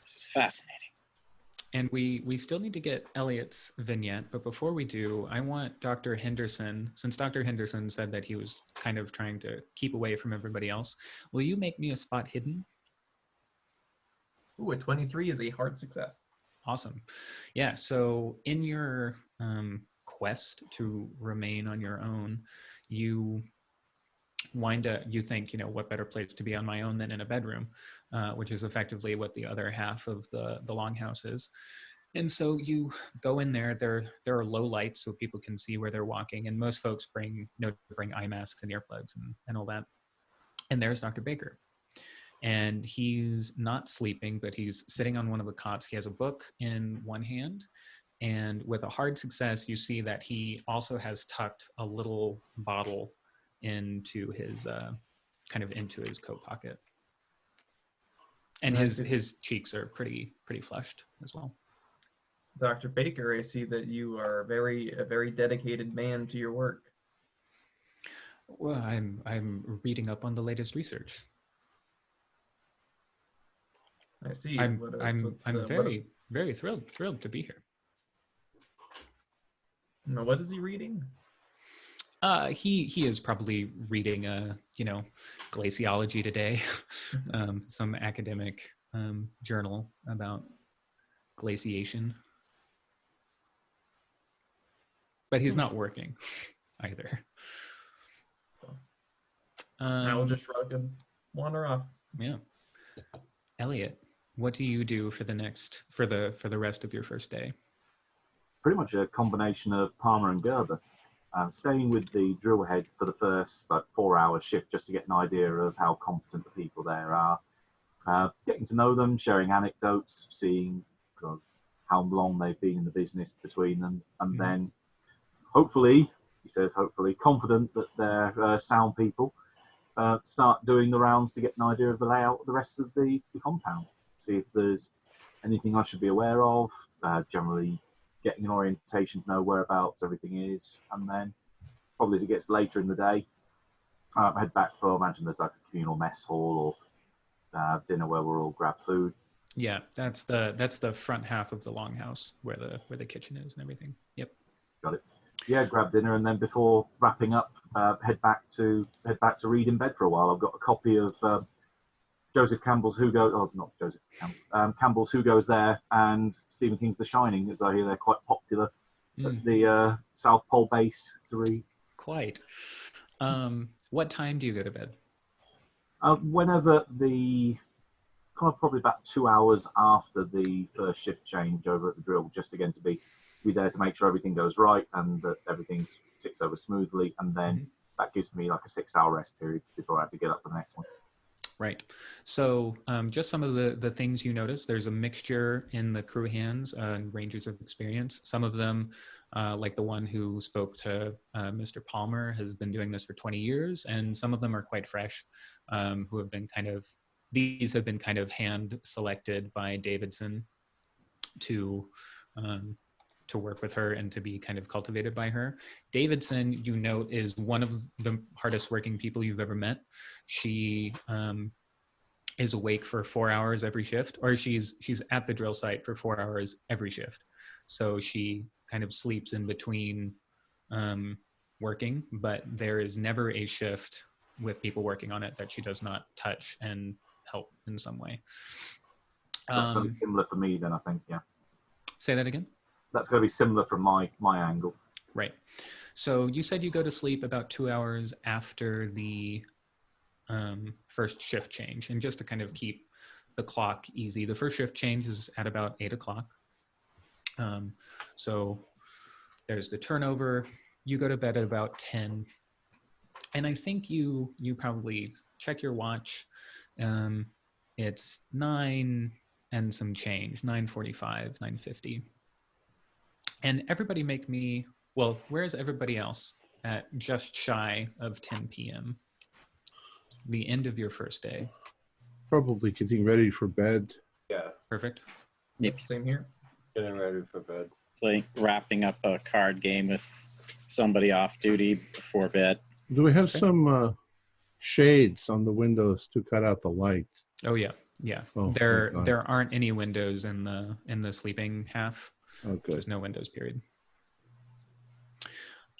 This is fascinating. And we still need to get Elliot's vignette, but before we do, I want Dr. Henderson, since Dr. Henderson said that he was kind of trying to keep away from everybody else, will you make me a spot hidden? Ooh, a 23 is a hard success. Awesome. Yeah, so in your quest to remain on your own, you think, you know, what better place to be on my own than in a bedroom, which is effectively what the other half of the longhouse is. And so you go in there. There are low lights so people can see where they're walking, and most folks bring eye masks and earplugs and all that. And there's Dr. Baker. And he's not sleeping, but he's sitting on one of the cots. He has a book in one hand, and with a hard success, you see that he also has tucked a little bottle into his into his coat pocket, and his cheeks are pretty flushed as well. Dr. Baker, I see that you are a very dedicated man to your work. Well, I'm reading up on the latest research. I see. I'm very thrilled to be here. Now, what is he reading? He is probably reading Glaciology Today, some academic journal about glaciation. But he's not working either. So I will just shrug and wander off. Yeah. Elliot, what do you do for the rest of your first day? Pretty much a combination of Palmer and Gerber. Staying with the drill head for the first 4-hour shift just to get an idea of how competent the people there are. Getting to know them, sharing anecdotes, seeing how long they've been in the business between them, and then hopefully, he says, hopefully, confident that they're sound people, start doing the rounds to get an idea of the layout of the rest of the compound. See if there's anything I should be aware of, generally getting an orientation to know whereabouts everything is, and then probably as it gets later in the day, head back for, I imagine there's like a communal mess hall or dinner where we'll all grab food. Yeah, that's the front half of the longhouse where the kitchen is and everything. Yep. Got it. Yeah, grab dinner, and then before wrapping up, head back to read in bed for a while. I've got a copy of Joseph Campbell's Campbell's Who Goes There, and Stephen King's The Shining, as I hear they're quite popular at the South Pole base to read. Quite. What time do you go to bed? Whenever probably about 2 hours after the first shift change over at the drill, just again to be there to make sure everything goes right and that everything ticks over smoothly, and then that gives me like a 6-hour rest period before I have to get up for the next one. Right. So just some of the things you notice, there's a mixture in the crew hands and ranges of experience. Some of them, like the one who spoke to Mr. Palmer, has been doing this for 20 years, and some of them are quite fresh, who have been these have been kind of hand selected by Davidson to work with her and to be kind of cultivated by her. Davidson, you note, is one of the hardest working people you've ever met. She is awake for 4 hours every shift, or she's at the drill site for 4 hours every shift. So she kind of sleeps in between working, but there is never a shift with people working on it that she does not touch and help in some way. That's going to be similar for me then, I think, yeah. Say that again? That's going to be similar from my angle. Right. So you said you go to sleep about 2 hours after the first shift change. And just to kind of keep the clock easy, the first shift change is at about 8 o'clock. So there's the turnover. You go to bed at about 10. And I think you probably check your watch. It's 9 and some change, 9:45, 9:50. And everybody make me, well, where's everybody else at just shy of 10 p.m., the end of your first day? Probably getting ready for bed. Yeah, Perfect. Yep, same here. getting ready for bed. Like wrapping up a card game with somebody off duty before bed. Do we have some shades on the windows to cut out the light? Oh, yeah. Yeah. Oh, there aren't any windows in the sleeping half. Oh, good. There's no windows, period.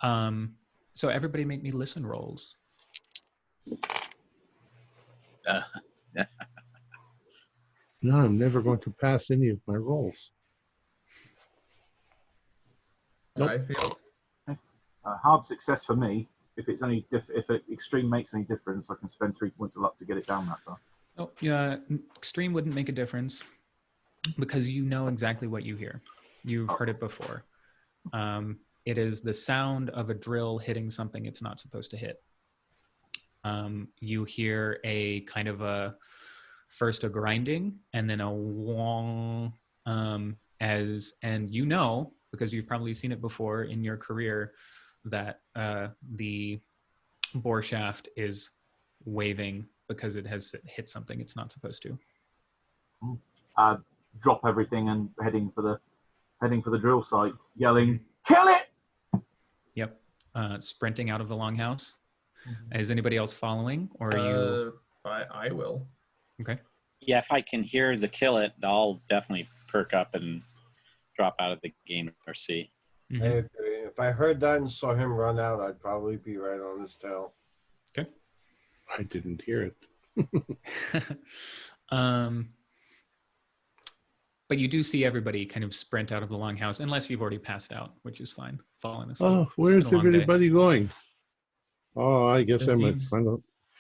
So everybody make me listen rolls. No, I'm never going to pass any of my rolls. Nope. I failed. Hard success for me. If it's only if extreme makes any difference, I can spend 3 points of luck to get it down that far. Oh, yeah. Extreme wouldn't make a difference because you know exactly what you hear. You've heard it before. It is the sound of a drill hitting something it's not supposed to hit. You hear a kind of first a grinding and then a wong, and you know, because you've probably seen it before in your career, that the bore shaft is waving because it has hit something it's not supposed to. Drop everything and heading for the drill site, yelling, "Kill it!" Yep. Sprinting out of the longhouse. Is anybody else following, or are you? I will. Okay. Yeah, if I can hear the kill it, I'll definitely perk up and drop out of the game or see. Mm-hmm. I agree. If I heard that and saw him run out, I'd probably be right on his tail. Okay. I didn't hear it. But you do see everybody kind of sprint out of the longhouse, unless you've already passed out, which is fine. Falling asleep. Oh, where's It's been a long day. everybody going? Oh, I guess It I might seems-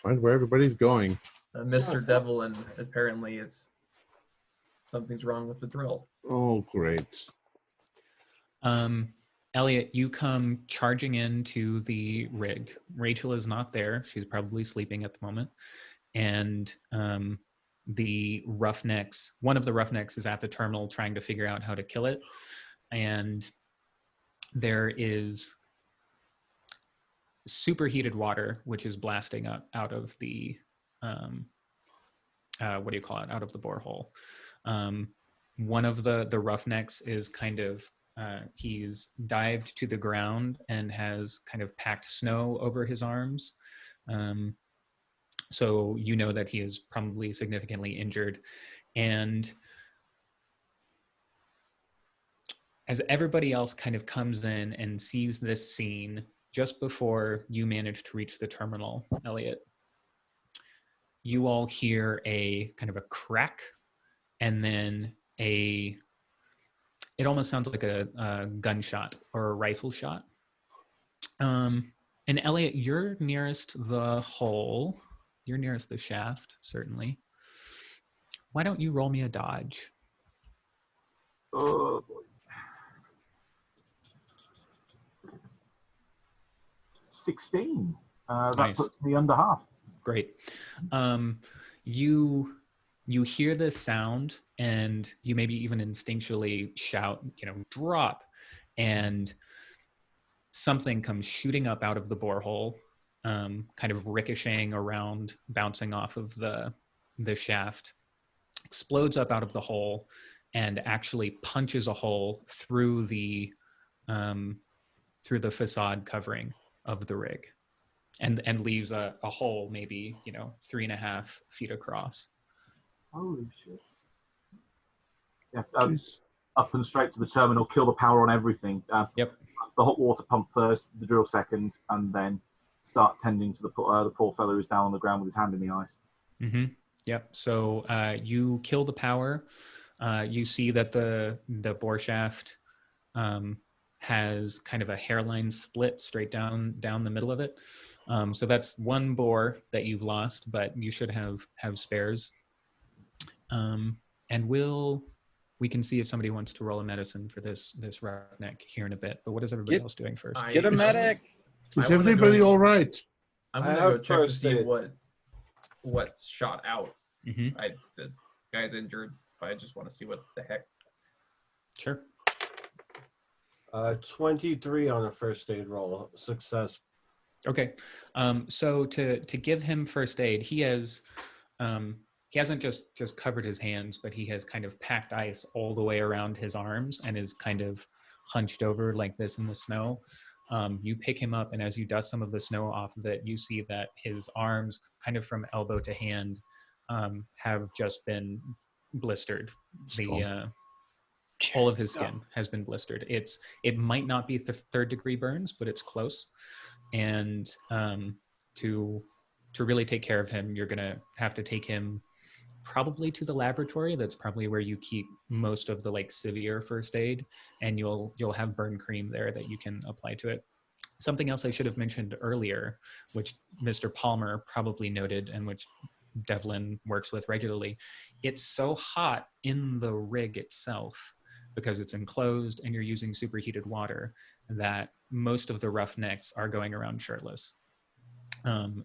find where everybody's going. Mr. Devlin apparently something's wrong with the drill. Oh, great. Elliot, you come charging into the rig. Rachel is not there. She's probably sleeping at the moment. And the roughnecks, one of the roughnecks is at the terminal trying to figure out how to kill it. And there is superheated water, which is blasting up out of the, what do you call it, out of the borehole. One of the roughnecks is kind of, he's dived to the ground and has kind of packed snow over his arms. So you know that he is probably significantly injured. And as everybody else kind of comes in and sees this scene just before you manage to reach the terminal, Elliot, you all hear a kind of a crack, and then it almost sounds like a gunshot or a rifle shot. And Elliot, you're nearest the hole. You're nearest the shaft, certainly. Why don't you roll me a dodge? Oh boy. 16. That Nice. puts me under half. Great. You hear this sound, and you maybe even instinctually shout, drop, and something comes shooting up out of the borehole, kind of ricocheting around, bouncing off of the shaft, explodes up out of the hole, and actually punches a hole through the facade covering of the rig, and leaves a hole maybe 3.5 feet across. Holy shit. Yeah, up and straight to the terminal, kill the power on everything. Yep. The hot water pump first, the drill second, and then start tending to the poor fellow who's down on the ground with his hand in the ice. Mm-hmm. Yep. So you kill the power. You see that the bore shaft has kind of a hairline split straight down the middle of it. So that's one bore that you've lost, but you should have spares. And we can see if somebody wants to roll a medicine for this roughneck here in a bit. But what is everybody else doing first? Get a medic. Is everybody all right? I'm gonna go check to see what's shot out. Mm-hmm. The guy's injured, but I just want to see what the heck. Sure. 23 on a first aid roll. Success. Okay. So to give him first aid, he has he hasn't just covered his hands, but he has kind of packed ice all the way around his arms and is kind of hunched over like this in the snow. You pick him up, and as you dust some of the snow off of it, you see that his arms, kind of from elbow to hand, have just been blistered. All of his skin has been blistered. It might not be third degree burns, but it's close. And to really take care of him, you're gonna have to take him probably to the laboratory. That's probably where you keep most of the severe first aid, and you'll have burn cream there that you can apply to it. Something else I should have mentioned earlier, which Mr. Palmer probably noted and which Devlin works with regularly, it's so hot in the rig itself because it's enclosed and you're using superheated water that most of the roughnecks are going around shirtless.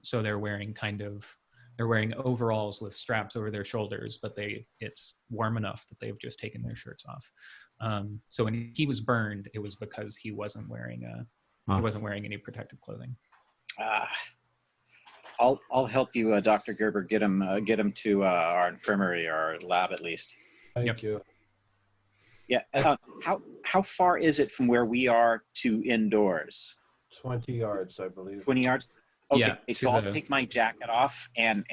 So they're wearing overalls with straps over their shoulders, but it's warm enough that they've just taken their shirts off. So when he was burned, it was because he wasn't wearing any protective clothing. I'll help you, Dr. Gerber, get him to our infirmary or our lab at least. Thank you. Yeah. How far is it from where we are to indoors? 20 yards, I believe. 20 yards. Okay, Yeah, so I'll take my jacket off and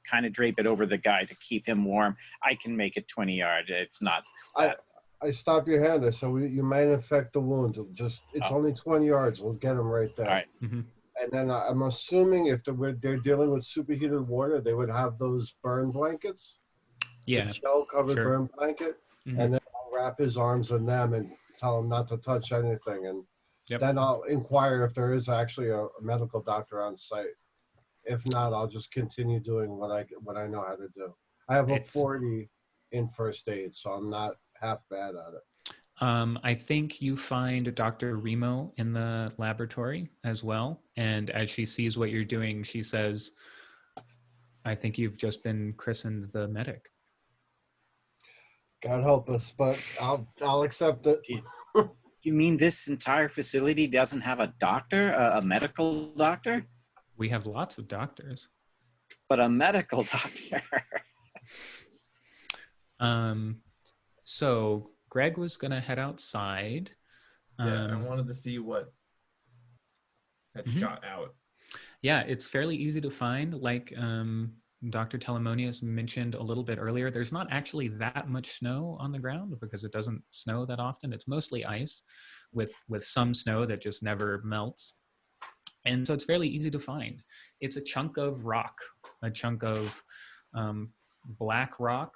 kind of drape it over the guy to keep him warm. I can make it 20 yards. It's not bad. I stopped your hand there, so you might infect the wound. It's only 20 yards. We'll get him right there. All right. Mm-hmm. And then I'm assuming if they're dealing with superheated water, they would have those burn blankets. Yeah. The gel-covered burn blanket. Mm-hmm. And then I'll wrap his arms in them and tell him not to touch anything. And then I'll inquire if there is actually a medical doctor on site. If not, I'll just continue doing what I know how to do. I have a 40 in first aid, so I'm not half bad at it. I think you find Dr. Remo in the laboratory as well. And as she sees what you're doing, she says, I think you've just been christened the medic. God help us, but I'll accept it. You mean this entire facility doesn't have a doctor, a medical doctor? We have lots of doctors. But a medical doctor. So Greg was gonna head outside. Yeah, I wanted to see what had shot out. Yeah, it's fairly easy to find. Like Dr. Telemonius mentioned a little bit earlier, there's not actually that much snow on the ground because it doesn't snow that often. It's mostly ice with some snow that just never melts. And so it's fairly easy to find. It's a chunk of rock, a chunk of black rock,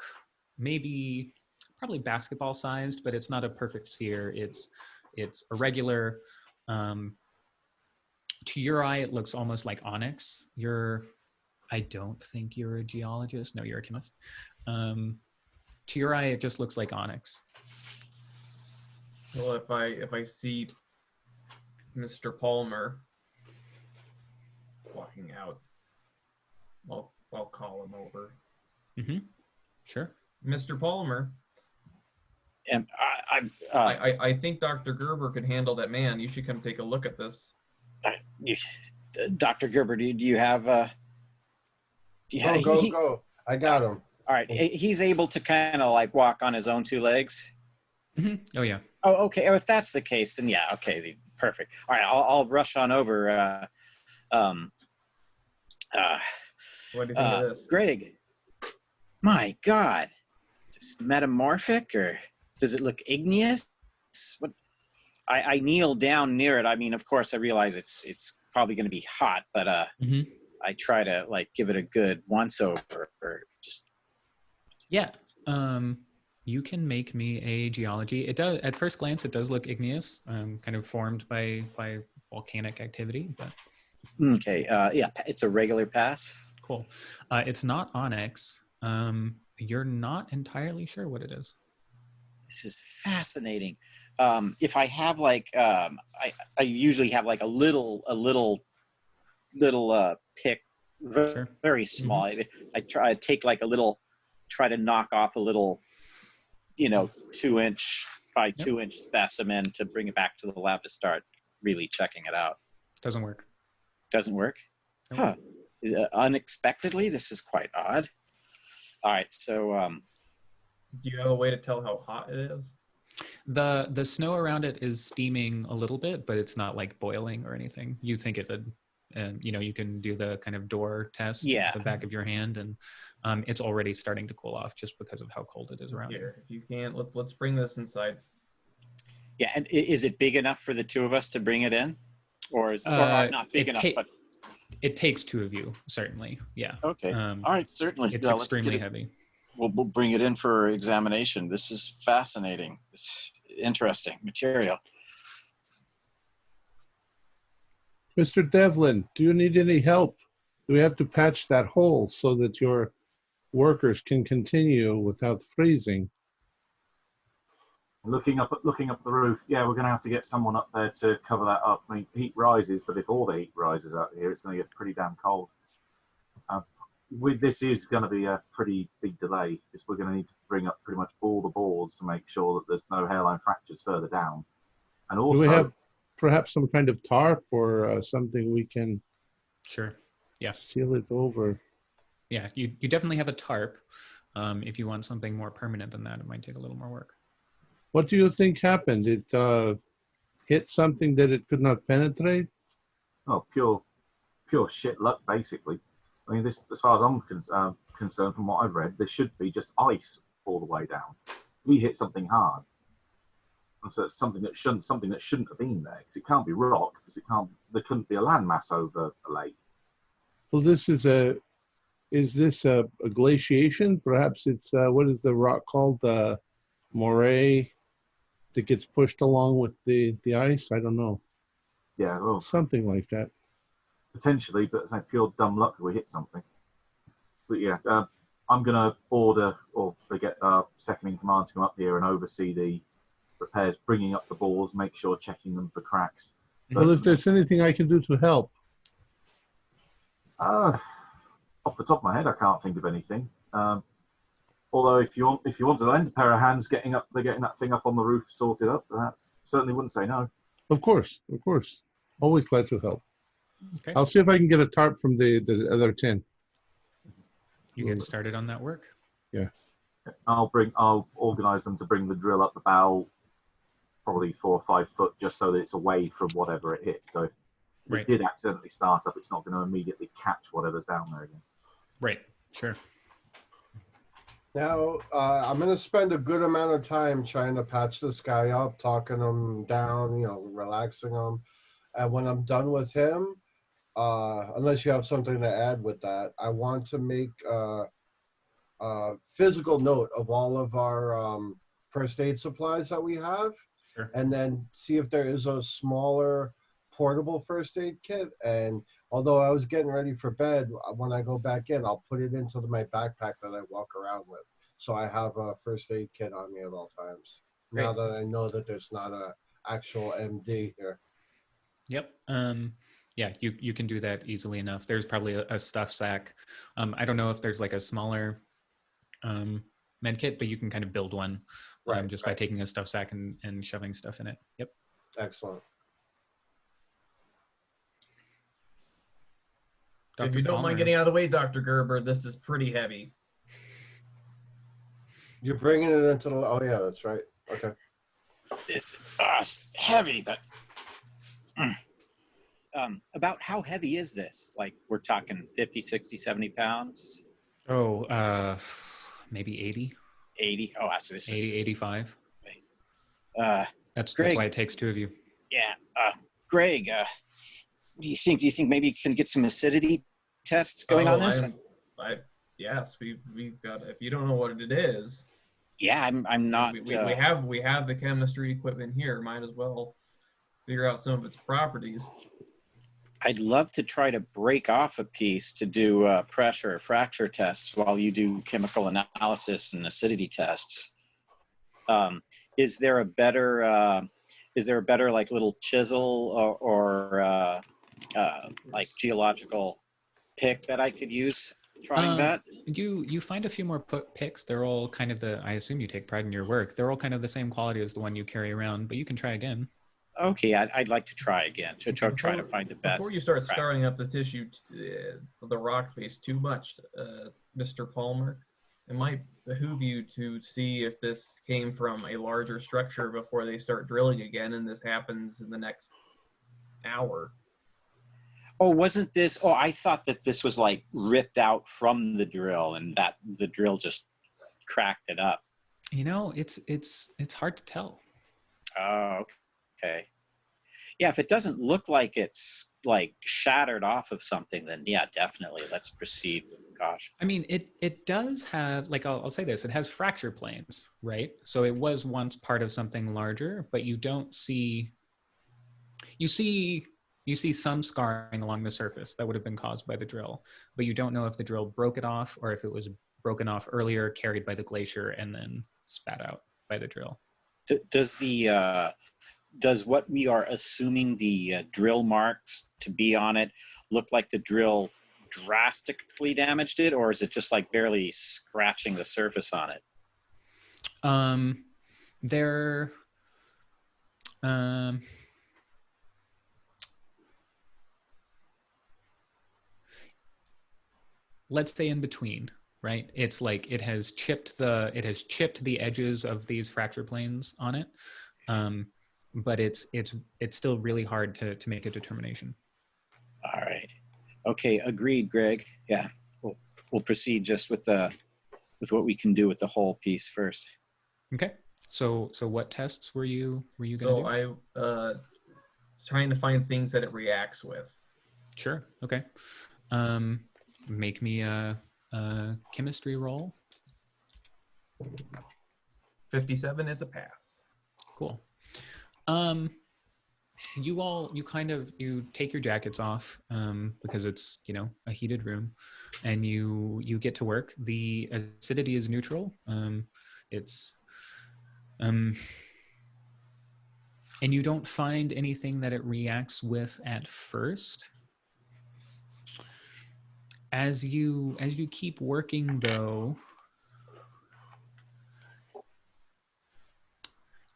probably basketball sized, but it's not a perfect sphere. It's irregular. To your eye, it looks almost like onyx. I don't think you're a geologist. No, you're a chemist. To your eye, it just looks like onyx. Well, if I see Mr. Palmer walking out, I'll call him over. Sure. Mr. Palmer. And I think Dr. Gerber could handle that man. You should come take a look at this. Dr. Gerber, do you have Go. I got him. All right. He's able to kind of like walk on his own two legs. Oh, yeah. Oh, okay. Oh, if that's the case, then yeah. Okay. Perfect. All right. I'll rush on over. What do you think of this? Greg, my God. Is this metamorphic or does it look igneous? What? I kneel down near it. I mean, of course, I realize it's probably going to be hot, but I try to like give it a good once over or just. Yeah. You can make me a geology. It does. At first glance, it does look igneous, kind of formed by volcanic activity. But okay. Yeah, it's a regular pass. Cool. It's not onyx. You're not entirely sure what it is. This is fascinating. If I have like, I usually have like a little pick, very small. I try to take like try to knock off a little, 2-inch by 2-inch specimen to bring it back to the lab to start really checking it out. Doesn't work. Doesn't work? Nope. Huh. Unexpectedly, this is quite odd. All right, so do you have a way to tell how hot it is? The snow around it is steaming a little bit, but it's not like boiling or anything. You think it would, you can do the kind of door test at the back of your hand, and it's already starting to cool off just because of how cold it is around here. If you can, let's bring this inside. Yeah, and is it big enough for the two of us to bring it in, or not big enough? But it takes two of you, certainly. Yeah. Okay. All right, certainly. It's extremely heavy. We'll bring it in for examination. This is fascinating. It's interesting material. Mr. Devlin, do you need any help? Do we have to patch that hole so that your workers can continue without freezing? Looking up the roof, yeah, we're going to have to get someone up there to cover that up. I mean, heat rises, but if all the heat rises out here, it's going to get pretty damn cold. This is going to be a pretty big delay because we're going to need to bring up pretty much all the boards to make sure that there's no hairline fractures further down. And also, do we have perhaps some kind of tarp or something we can seal it over? Yeah, you definitely have a tarp. If you want something more permanent than that, it might take a little more work. What do you think happened? It hit something that it could not penetrate? Oh, pure shit luck, basically. I mean, this, as far as I'm concerned, from what I've read, there should be just ice all the way down. We hit something hard, and so it's something that shouldn't have been there, because it can't be rock, because there couldn't be a landmass over a lake. Well, is this a glaciation? Perhaps it's what is the rock called? Moray that gets pushed along with the ice? I don't know. Yeah, well, something like that. Potentially, but it's like pure dumb luck that we hit something. But yeah, I'm going to order, or they get our second in command to come up here and oversee the repairs, bringing up the boards, make sure checking them for cracks. Well, if there's anything I can do to help. Off the top of my head, I can't think of anything. Although if you want to lend a pair of hands getting that thing up on the roof sorted up, that certainly wouldn't say no. Of course. Always glad to help. Okay. I'll see if I can get a tarp from the other 10. You get started on that work. Yeah. I'll organise them to bring the drill up the bow, probably 4 or 5 foot, just so that it's away from whatever it hit. So if it did accidentally start up, it's not going to immediately catch whatever's down there again. Right. Sure. Now, I'm going to spend a good amount of time trying to patch this guy up, talking him down, relaxing him. And when I'm done with him, unless you have something to add with that, I want to make a physical note of all of our first aid supplies that we have, sure. And then see if there is a smaller portable first aid kit. And although I was getting ready for bed, when I go back in, I'll put it into my backpack that I walk around with. So I have a first aid kit on me at all times. Great. Now that I know that there's not an actual MD here. Yep. Yeah, you can do that easily enough. There's probably a stuff sack. I don't know if there's like a smaller med kit, but you can kind of build one just by taking a stuff sack and shoving stuff in it. Yep. Excellent. Dr. If you don't mind getting out of the way, Dr. Gerber, this is pretty heavy. You're bringing it into the... Oh, yeah, that's right. Okay. This is heavy, but... about how heavy is this? Like, we're talking 50, 60, 70 pounds? Oh, maybe 80. 80? Oh, so this 80, is... 85. That's why it takes 2 of you. Yeah. Greg, do you think maybe you can get some acidity tests going on this? Yes, we've got. If you don't know what it is, yeah, I'm not. We have the chemistry equipment here. Might as well figure out some of its properties. I'd love to try to break off a piece to do pressure or fracture tests while you do chemical analysis and acidity tests. Is there a better like little chisel or like geological pick that I could use trying that? You find a few more picks. They're all kind of I assume you take pride in your work. They're all kind of the same quality as the one you carry around, but you can try again. Okay, I'd like to try again to try to find the best. Before you start scarring up the tissue, the rock face too much, Mr. Palmer, it might behoove you to see if this came from a larger structure before they start drilling again, and this happens in the next hour. Oh, wasn't this? Oh, I thought that this was like ripped out from the drill, and that the drill just cracked it up. It's hard to tell. Oh, okay. Yeah, if it doesn't look like it's like shattered off of something, then yeah, definitely let's proceed. Gosh. I mean, it does have, like, I'll say this, it has fracture planes, right? So it was once part of something larger, but you don't see, you see some scarring along the surface that would have been caused by the drill, but you don't know if the drill broke it off or if it was broken off earlier, carried by the glacier, and then spat out by the drill. Does what we are assuming the drill marks to be on it look like the drill drastically damaged it, or is it just like barely scratching the surface on it? They're let's say in between, right? It's like it has chipped the edges of these fracture planes on it. But it's still really hard to make a determination. All right. Okay, agreed, Greg. Yeah, we'll proceed just with what we can do with the whole piece first. Okay. So what tests were you going to do? So I was trying to find things that it reacts with. Sure. Okay. Make me a chemistry roll. 57 is a pass. Cool. You take your jackets off because it's a heated room, and you get to work. The acidity is neutral. And you don't find anything that it reacts with at first. As you keep working, though,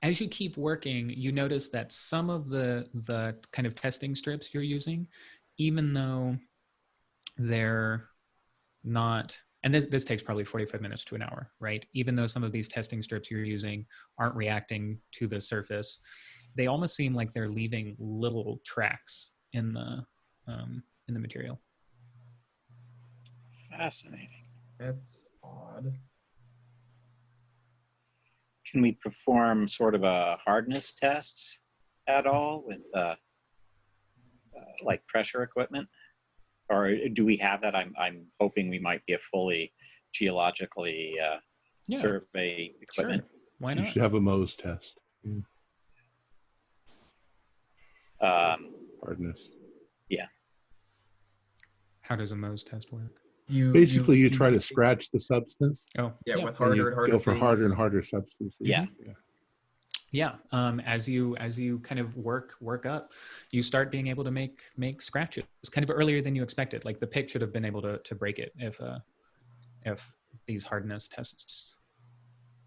you notice that some of the kind of testing strips you're using, even though they're not, and this takes probably 45 minutes to an hour, right? Even though some of these testing strips you're using aren't reacting to the surface, they almost seem like they're leaving little tracks in the material. Fascinating. That's odd. Can we perform sort of a hardness test at all with like pressure equipment? Or do we have that? I'm hoping we might be a fully geologically survey equipment. Sure. Why You not? should have a Mohs test. Hardness. Yeah. How does a Mohs test work? Basically, you try to scratch the substance. Oh, Yeah, with And harder you and harder go for things. harder and harder substances. Yeah. Yeah. As you kind of work up, you start being able to make scratches. It's kind of earlier than you expected. Like the pick should have been able to break it if these hardness tests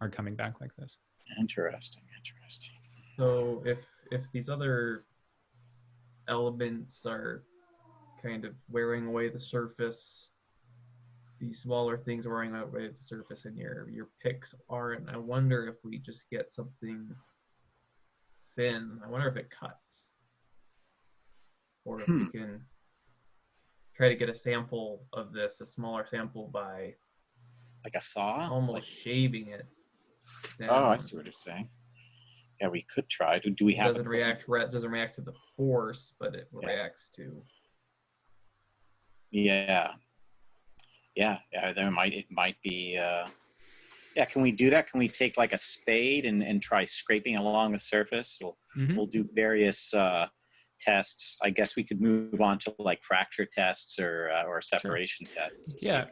are coming back like this. Interesting. So if these other elements are kind of wearing away the surface, these smaller things are wearing away the surface, and your picks aren't, I wonder if we just get something thin. I wonder if it cuts, or if we can try to get a sample of this, a smaller sample, by Like a saw? almost shaving it. Oh, I see what you're saying. Yeah, we could try. Do we It have doesn't react to the force, but it reacts to. Yeah. It might be. Yeah, can we do that? Can we take like a spade and try scraping along the surface? We'll do various tests. I guess we could move on to like fracture tests or separation tests. Yeah.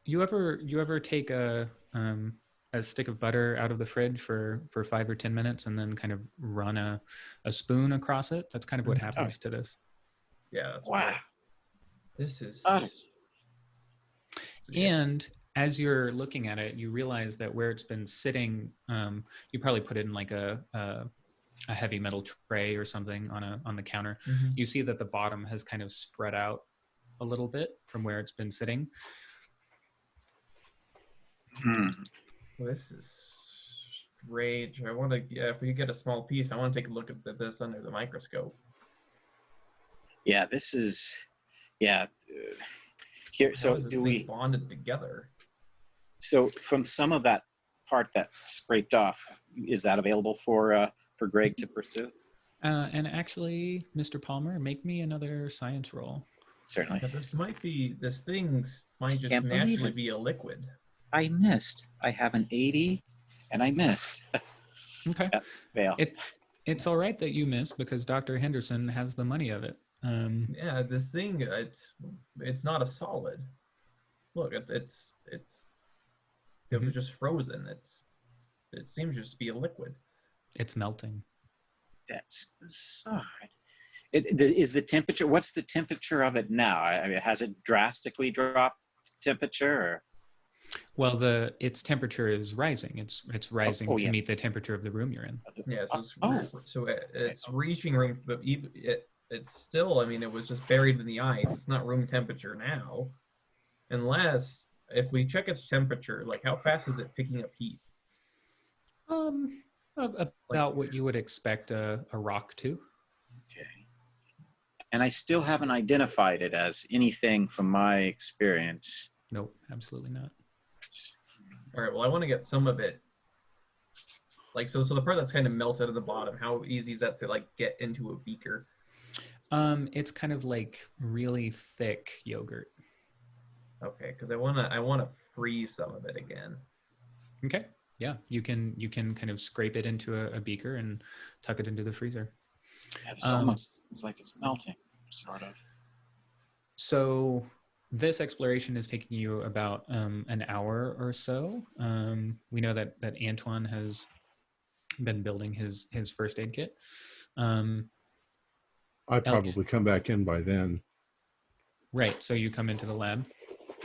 You ever take a stick of butter out of the fridge for 5 or 10 minutes and then kind of run a spoon across it? That's kind of what happens to this. Yeah. That's Wow. right. This is. And as you're looking at it, you realize that where it's been sitting, you probably put it in like a heavy metal tray or something on the counter. Mm-hmm. You see that the bottom has kind of spread out a little bit from where it's been sitting. This is strange. I want to. Yeah, if we get a small piece, I want to take a look at this under the microscope. Yeah, this is. Yeah. Here, so How is this do thing we bonded together? So from some of that part that scraped off, is that available for Greg to pursue? And actually, Mr. Palmer, make me another science roll. Certainly. But this thing might just Can't believe naturally it. be a liquid. I missed. I have an 80, and I missed. Okay. Fail. It's all right that you missed because Dr. Henderson has the money of it. Yeah, this thing, it's not a solid. Look, it was just frozen. It seems just to be a liquid. It's melting. That's bizarre. Is the temperature? What's the temperature of it now? I mean, has it drastically dropped temperature? Or? Well, its temperature is rising. It's rising to meet the temperature of the room you're in. Yeah, so it's reaching room, but it's still. I mean, it was just buried in the ice. It's not room temperature now, unless if we check its temperature, like how fast is it picking up heat? About what you would expect a rock to. Okay. And I still haven't identified it as anything from my experience. Nope, absolutely not. All right. Well, I want to get some of it. Like so the part that's kind of melted at the bottom. How easy is that to like get into a beaker? It's kind of like really thick yogurt. Okay, because I wanna freeze some of it again. Okay. Yeah, you can kind of scrape it into a beaker and tuck it into the freezer. Yeah, it's like it's melting, sort of. So this exploration is taking you about an hour or so. We know that Antoine has been building his first aid kit. I probably come back in by then. Right. So you come into the lab.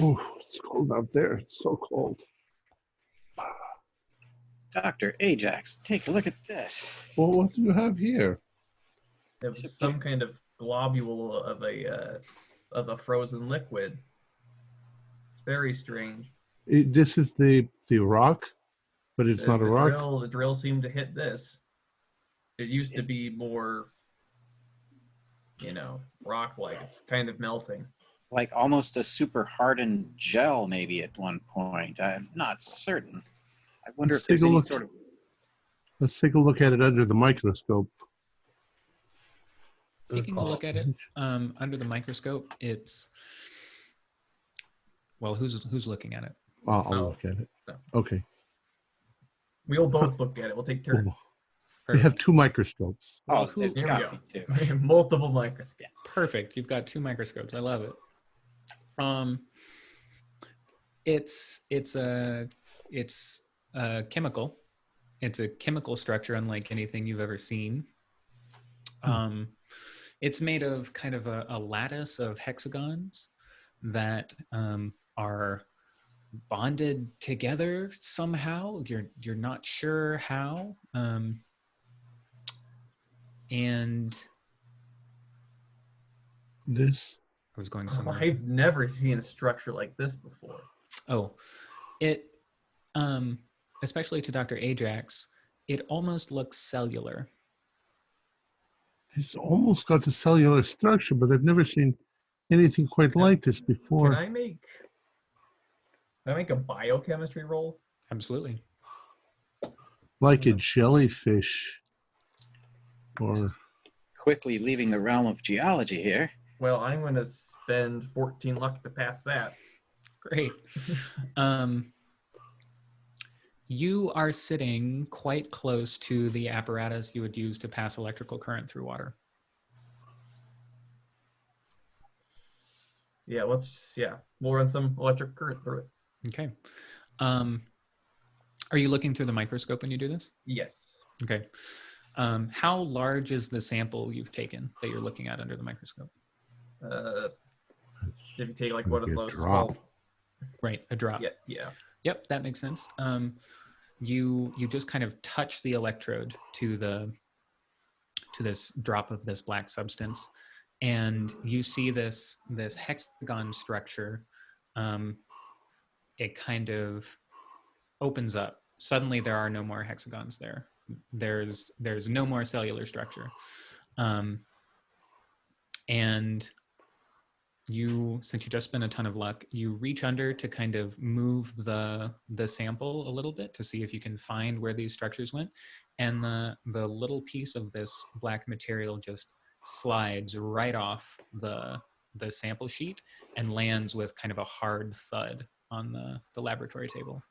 Oh, it's cold out there. It's so cold. Dr. Ajax, take a look at this. Well, what do you have here? It was some kind of globule of a frozen liquid. It's very strange. This is the rock, but it's not a rock. The drill seemed to hit this. It used to be more, rock-like. It's kind of melting. Like almost a super hardened gel, maybe at one point. I'm not certain. I wonder if there's any sort of. Let's take a look at it under the microscope. Taking a look at it under the microscope, it's. Well, who's looking at it? I'll look at it. No. Okay. We'll both look at it. We'll take turns. We have 2 microscopes. Oh, There we go. too. Multiple microscopes. Perfect. You've got 2 microscopes. I love it. It's a chemical. It's a chemical structure unlike anything you've ever seen. It's made of kind of a lattice of hexagons that are bonded together somehow. You're not sure how. And This. I was going somewhere. I've never seen a structure like this before. Oh, it, especially to Dr. Ajax, it almost looks cellular. It's almost got the cellular structure, but I've never seen anything quite like this before. Can I make a biochemistry roll? Absolutely. Like a jellyfish. Or Quickly leaving the realm of geology here. Well, I'm going to spend 14 luck to pass that. Great. You are sitting quite close to the apparatus you would use to pass electrical current through water. Yeah, we'll run some electric current through it. Okay. Are you looking through the microscope when you do this? Yes. Okay. How large is the sample you've taken that you're looking at under the microscope? If you take like one of those drop. Right, a drop. Yeah. Yep, that makes sense. You just kind of touch the electrode to this drop of this black substance, and you see this hexagon structure. It kind of opens up. Suddenly, there are no more hexagons there. There's no more cellular structure, and since you just spent a ton of luck, you reach under to kind of move the sample a little bit to see if you can find where these structures went, and the little piece of this black material just slides right off the sample sheet and lands with kind of a hard thud on the laboratory table.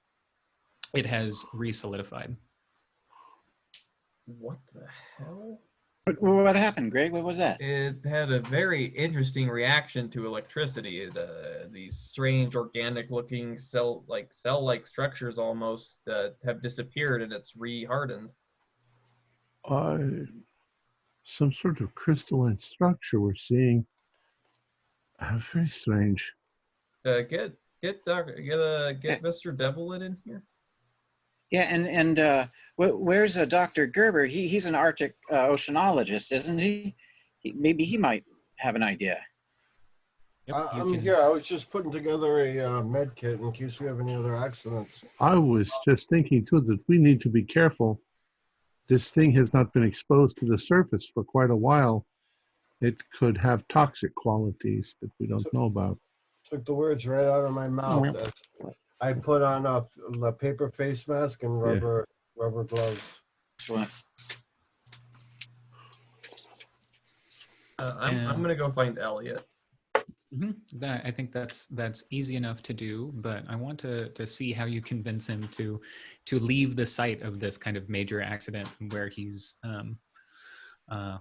It has re-solidified. What the hell? What happened, Greg? What was that? It had a very interesting reaction to electricity. These strange organic-looking cell-like structures almost have disappeared, and it's re-hardened. Some sort of crystalline structure we're seeing. Very strange. Get Mr. Devlin in here. Yeah, and where's Dr. Gerber? He's an Arctic oceanologist, isn't he? Maybe he might have an idea. Yep, I'm here. I was just putting together a med kit in case we have any other accidents. I was just thinking too that we need to be careful. This thing has not been exposed to the surface for quite a while. It could have toxic qualities that we don't know about. Took the words right out of my mouth. I put on a paper face mask and rubber gloves. Excellent. I'm gonna go find Elliot. Mm-hmm. I think that's easy enough to do, but I want to see how you convince him to leave the site of this kind of major accident where he's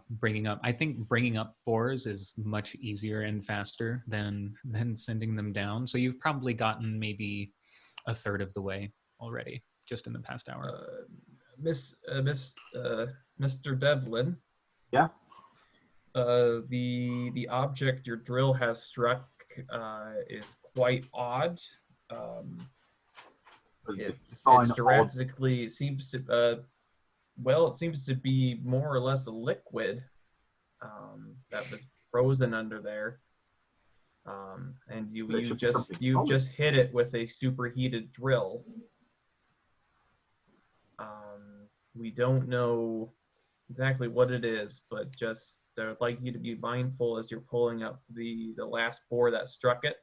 bringing up. I think bringing up boars is much easier and faster than sending them down. So you've probably gotten maybe a third of the way already, just in the past hour. Mr. Devlin. Yeah. The object your drill has struck is quite odd. It's Define odd. drastically, it seems to, it seems to be more or less a liquid that was frozen under there. And you've just hit it with a superheated drill. We don't know exactly what it is, but just I'd like you to be mindful as you're pulling up the last bore that struck it.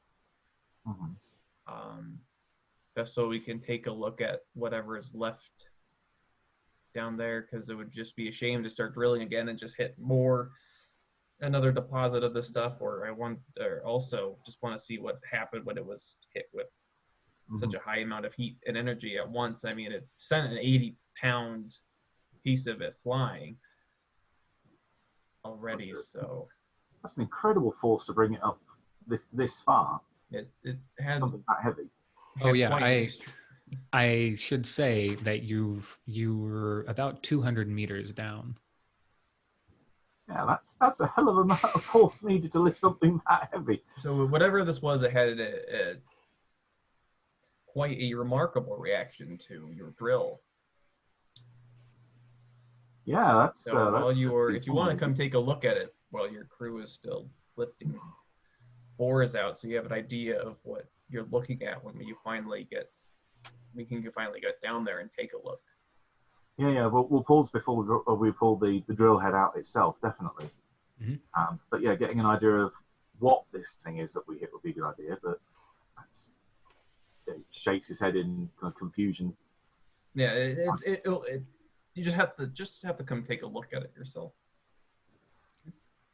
Just so we can take a look at whatever is left down there, because it would just be a shame to start drilling again and just hit another deposit of this stuff. Or also just want to see what happened when it was hit with such a high amount of heat and energy at once. I mean, it sent an 80-pound piece of it flying already. So that's an incredible force to bring it up this far. It has something that heavy. Oh yeah, I should say that you were about 200 meters down. Yeah, that's a hell of a amount of force needed to lift something that heavy. So whatever this was, it had quite a remarkable reaction to your drill. Yeah, that's. So if you want to come take a look at it while your crew is still lifting bores out, so you have an idea of what you're looking at when we can finally get down there and take a look. Yeah. We'll pause before we pull the drill head out itself, definitely. But yeah, getting an idea of what this thing is that we hit would be a good idea. But he shakes his head in kind of confusion. Yeah, you just have to come take a look at it yourself.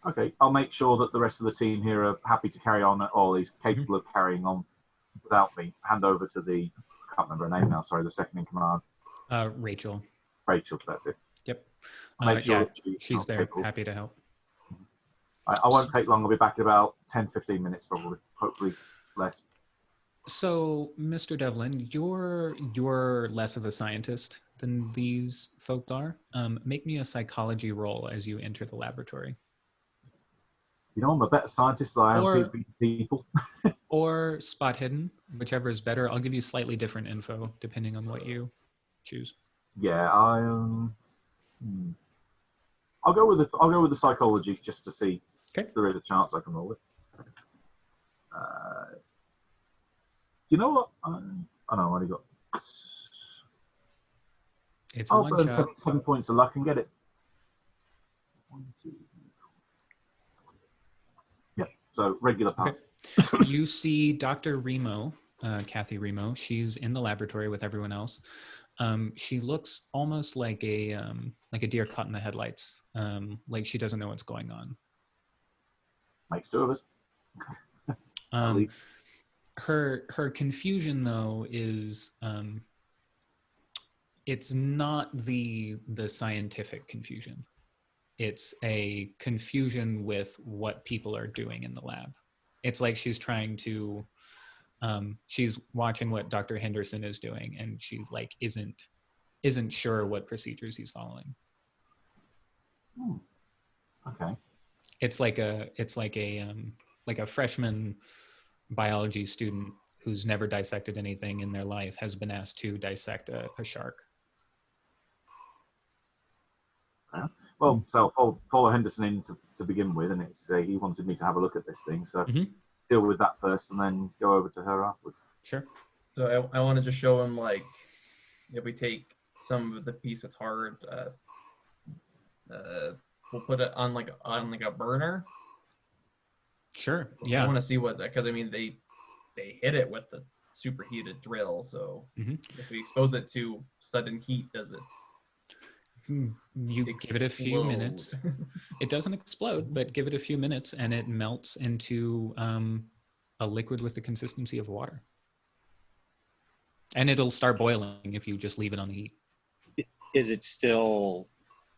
Okay, I'll make sure that the rest of the team here are happy to carry on, or at least capable of carrying on without me. Hand over to I can't remember her name now, sorry, the second in command. Rachel. Rachel, that's it. Yep. I'll make sure that she's there, happy to help. I won't take long, I'll be back in about 10-15 minutes probably, hopefully less. So, Mr. Devlin, you're less of a scientist than these folk are. Make me a psychology roll as you enter the laboratory. You know, I'm a better scientist than I am people. Or spot hidden, whichever is better. I'll give you slightly different info depending on what you choose. Yeah, I'll go with the psychology just to see if there is a chance I can roll it. You know what? I only got. I'll burn 7 points of luck and get it. 1, 2. Yeah, so regular pass. Okay. You see Dr. Remo, Kathy Remo. She's in the laboratory with everyone else. She looks almost like a deer caught in the headlights. Like she doesn't know what's going on. Makes two of us. Her confusion though is it's not the scientific confusion. It's a confusion with what people are doing in the lab. It's like she's trying to she's watching what Dr. Henderson is doing, and she like isn't sure what procedures he's following. Okay. It's like a freshman biology student who's never dissected anything in their life has been asked to dissect a shark. Yeah. Well, so I'll follow Henderson in to begin with, and it's he wanted me to have a look at this thing, so deal with that first, and then go over to her afterwards. Sure. So I want to just show him, like, if we take some of the piece that's hard, we'll put it on like a burner. Sure. Yeah. I want to see what, because I mean they hit it with the superheated drill, so if we expose it to sudden heat, does it? You give it a few minutes. It doesn't explode, but give it a few minutes and it melts into a liquid with the consistency of water. And it'll start boiling if you just leave it on the heat. Is it still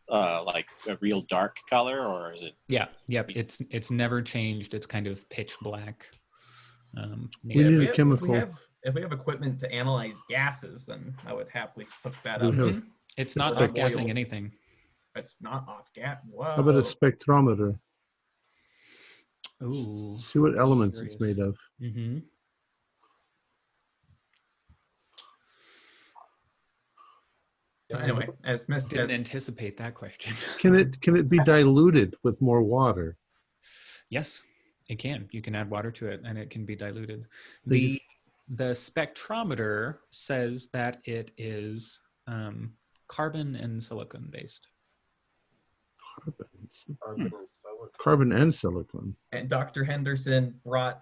like a real dark color, or is it? Yeah. It's never changed. It's kind of pitch black. We need a chemical. If we have equipment to analyze gases, then I would happily hook that up. It's not off-gassing anything. It's not off-gas. Wow. How about a spectrometer? Ooh. See what elements it's made of. Mm-hmm. Anyway, Didn't anticipate that question. Can it be diluted with more water? Yes, it can. You can add water to it, and it can be diluted. Please. The spectrometer says that it is carbon and silicon based. Carbon and silicon. And Dr. Henderson brought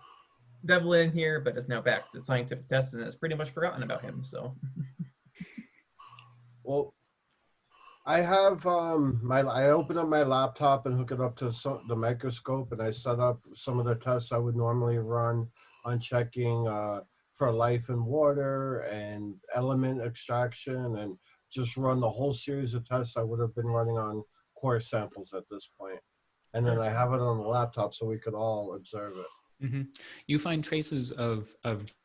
Devlin here, but is now back to scientific tests and has pretty much forgotten about him. So, well, I have I open up my laptop and hook it up to the microscope, and I set up some of the tests I would normally run on checking for life in water and element extraction, and just run the whole series of tests I would have been running on core samples at this point. And then I have it on the laptop so we could all observe it. Mm-hmm. You find traces of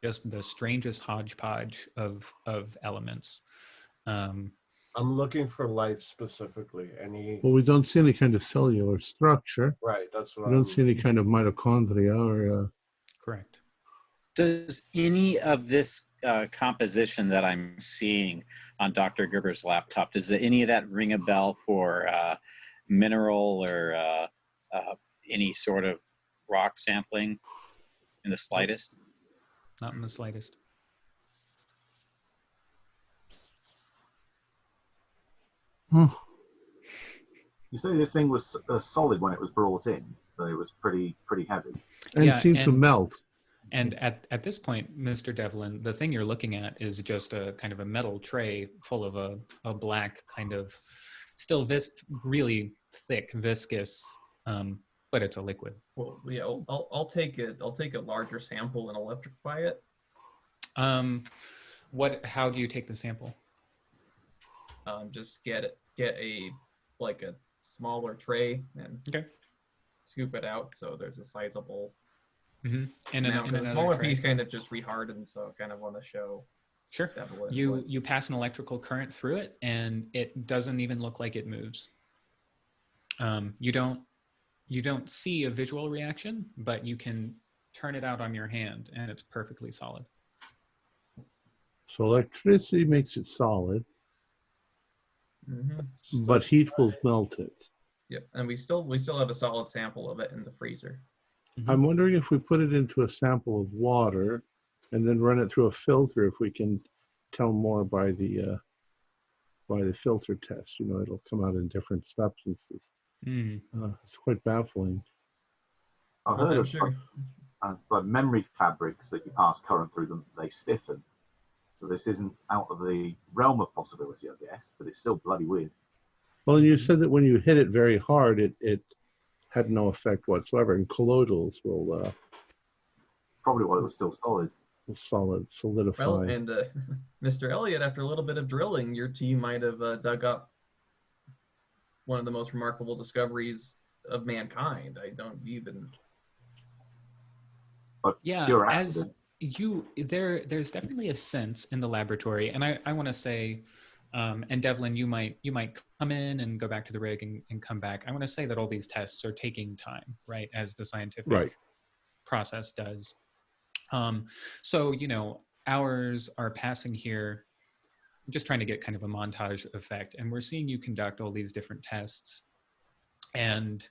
just the strangest hodgepodge of elements. I'm looking for life specifically. Well, we don't see any kind of cellular structure. Right, that's what we don't see any kind of mitochondria or. Correct. Does any of this composition that I'm seeing on Dr. Gerber's laptop, does any of that ring a bell for mineral or any sort of rock sampling in the slightest? Not in the slightest. You say this thing was solid when it was brought in, so it was pretty heavy. And seemed to melt. And at this point, Mr. Devlin, the thing you're looking at is just a kind of a metal tray full of a black kind of still really thick, viscous, but it's a liquid. Well, yeah, I'll take it. I'll take a larger sample and electrify it. How do you take the sample? Just get a smaller tray and scoop it out so there's a sizable. Mm-hmm. And a smaller piece kind of just rehardens, so I kind of want to show. Sure. You pass an electrical current through it, and it doesn't even look like it moves. You don't see a visual reaction, but you can turn it out on your hand, and it's perfectly solid. So electricity makes it solid, but heat will melt it. Yep, and we still have a solid sample of it in the freezer. I'm wondering if we put it into a sample of water and then run it through a filter, if we can tell more by the filter test. It'll come out in different substances. It's quite baffling. I've heard of memory fabrics that you pass current through them, they stiffen. So this isn't out of the realm of possibility, I guess, but it's still bloody weird. Well, you said that when you hit it very hard, it had no effect whatsoever, and colloidals will probably while it was still solid. Solidify. Well, and Mr. Elliott, after a little bit of drilling, your team might have dug up one of the most remarkable discoveries of mankind. I don't even. But pure accident. There's definitely a sense in the laboratory, and I want to say. And Devlin, you might come in and go back to the rig and come back. I want to say that all these tests are taking time, right, as the scientific process does. So, hours are passing here. I'm just trying to get kind of a montage effect. And we're seeing you conduct all these different tests and,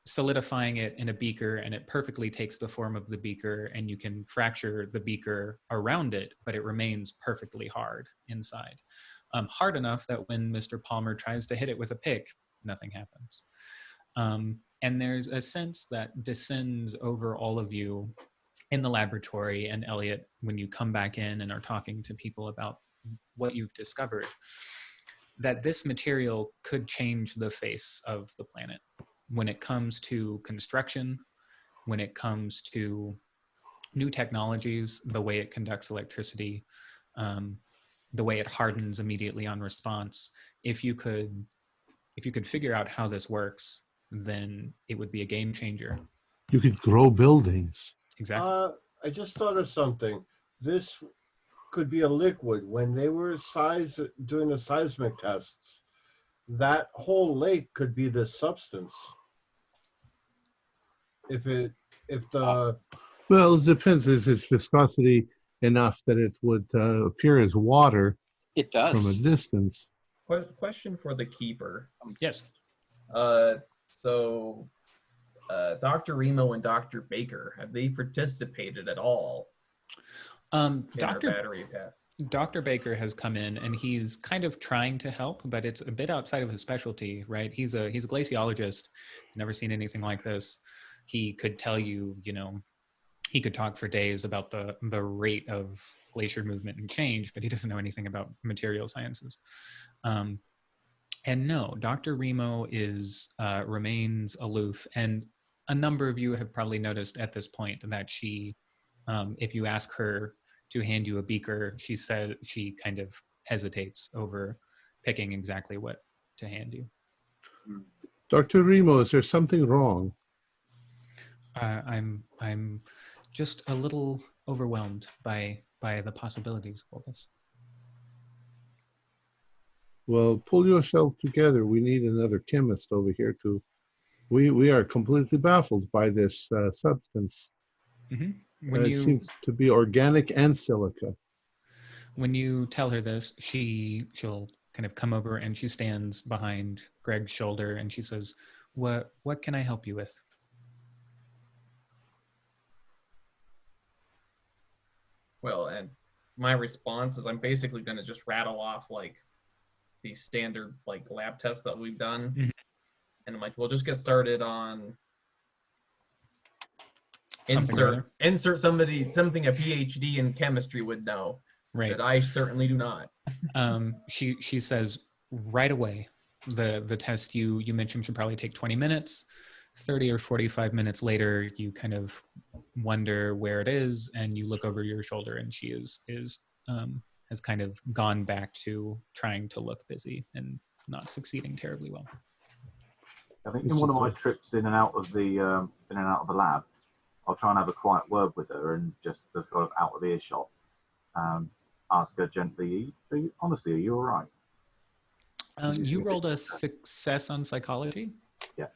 solidifying it in a beaker, and it perfectly takes the form of the beaker, and you can fracture the beaker around it, but it remains perfectly hard inside. Hard enough that when Mr. Palmer tries to hit it with a pick, nothing happens. And there's a sense that descends over all of you in the laboratory, and Elliot, when you come back in and are talking to people about what you've discovered, that this material could change the face of the planet. When it comes to construction, when it comes to new technologies, the way it conducts electricity, the way it hardens immediately on response, if you could figure out how this works, then it would be a game changer. You could grow buildings. Exactly. I just thought of something. This could be a liquid. When they were doing the seismic tests, that whole lake could be this substance. if the Well, it depends. Is its viscosity enough that it would appear as water It from a does. distance? Question for the keeper. Yes. So Dr. Remo and Dr. Baker, have they participated at all in our battery tests? Dr. Baker has come in and he's kind of trying to help, but it's a bit outside of his specialty, right? He's a glaciologist, never seen anything like this. He could tell you, he could talk for days about the rate of glacier movement and change, but he doesn't know anything about material sciences. And no, Dr. Remo remains aloof, and a number of you have probably noticed at this point that she, if you ask her to hand you a beaker, she said she kind of hesitates over picking exactly what to hand you. Dr. Remo, is there something wrong? I'm just a little overwhelmed by the possibilities of all this. Well, pull yourself together. We need another chemist over here to. We are completely baffled by this substance. Mm-hmm. It seems to be organic and silica. When you tell her this, she'll kind of come over and she stands behind Greg's shoulder and she says, "What can I help you with?" Well, and my response is I'm basically going to just rattle off like these standard like lab tests that we've done. Mm-hmm. And I'm like, we'll just get started on Something insert something a PhD in chemistry would know. Right. That I certainly do not. She says right away, the test you mentioned should probably take 20 minutes. 30 or 45 minutes later, you kind of wonder where it is, and you look over your shoulder, and she has kind of gone back to trying to look busy and not succeeding terribly well. I think in one of my trips in and out of the lab, I'll try and have a quiet word with her and just kind of out of earshot, ask her gently, honestly, are you all right? You rolled a success on psychology? Yeah.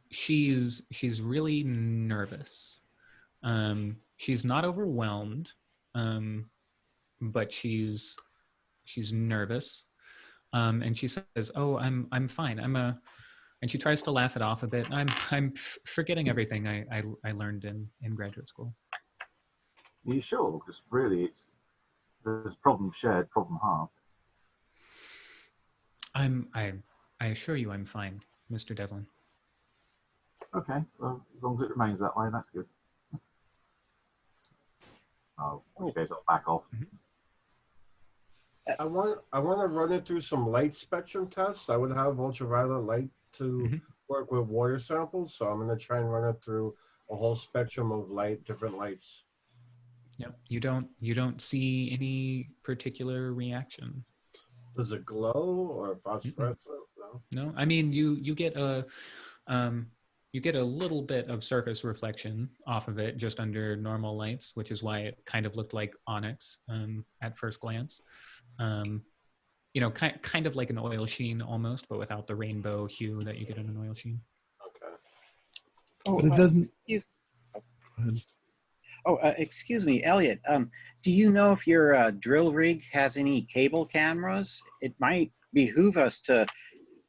She's really nervous. She's not overwhelmed, but she's nervous. And she says, "Oh, I'm fine. and she tries to laugh it off a bit. I'm forgetting everything I learned in graduate school." Are you sure? Because really, there's problem shared, problem halved. I assure you, I'm fine, Mr. Devlin. Okay, well, as long as it remains that way, that's good. Oh, in which case I'll back off. I want to run it through some light spectrum tests. I would have ultraviolet light to work with water samples, so I'm going to try and run it through a whole spectrum of light, different lights. Yep. You don't see any particular reaction. Does it glow or phosphorescent? No. I mean, you get a little bit of surface reflection off of it just under normal lights, which is why it kind of looked like onyx at first glance. Kind of like an oil sheen almost, but without the rainbow hue that you get in an oil sheen. Okay. But it doesn't. Excuse me, Elliot. Do you know if your drill rig has any cable cameras? It might behoove us to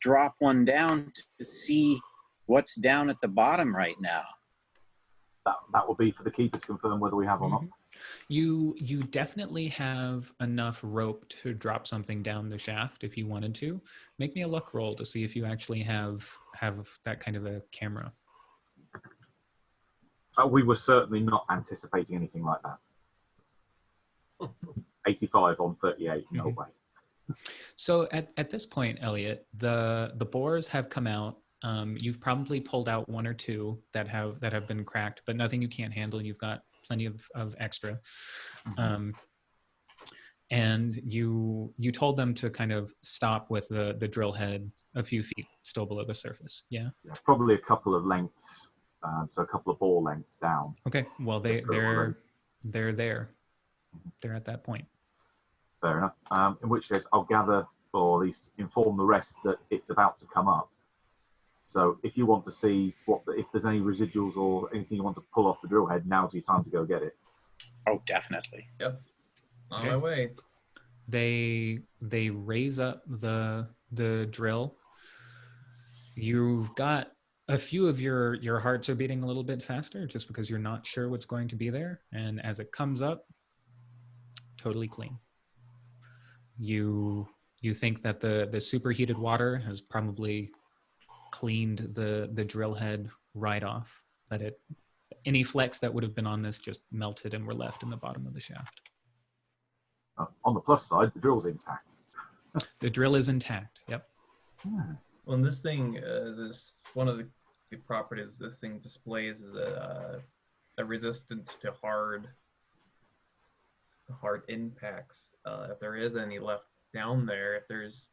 drop one down to see what's down at the bottom right now. That will be for the keeper to confirm whether we have or not. You definitely have enough rope to drop something down the shaft if you wanted to. Make me a luck roll to see if you actually have that kind of a camera. We were certainly not anticipating anything like that. 85 on 38, no way. So at this point, Elliot, the bores have come out. You've probably pulled out one or two that have been cracked, but nothing you can't handle. You've got plenty of extra. And you told them to kind of stop with the drill head a few feet still below the surface. Yeah, probably a couple of lengths, so a couple of bore lengths down. Okay, well they're there. They're at that point. Fair enough. In which case, I'll gather, or at least inform the rest that it's about to come up. So if you want to see if there's any residuals or anything you want to pull off the drill head, now's your time to go get it. Oh, definitely. Yep. On Okay. my way. They raise up the drill. You've got a few of your hearts are beating a little bit faster just because you're not sure what's going to be there. And as it comes up, totally clean. You think that the superheated water has probably cleaned the drill head right off. That any flecks that would have been on this just melted and were left in the bottom of the shaft. On the plus side, the drill's intact. The drill is intact. Yep. Yeah. Well, and this thing, this one of the properties this thing displays is a resistance to hard impacts. If there is any left down there, if there's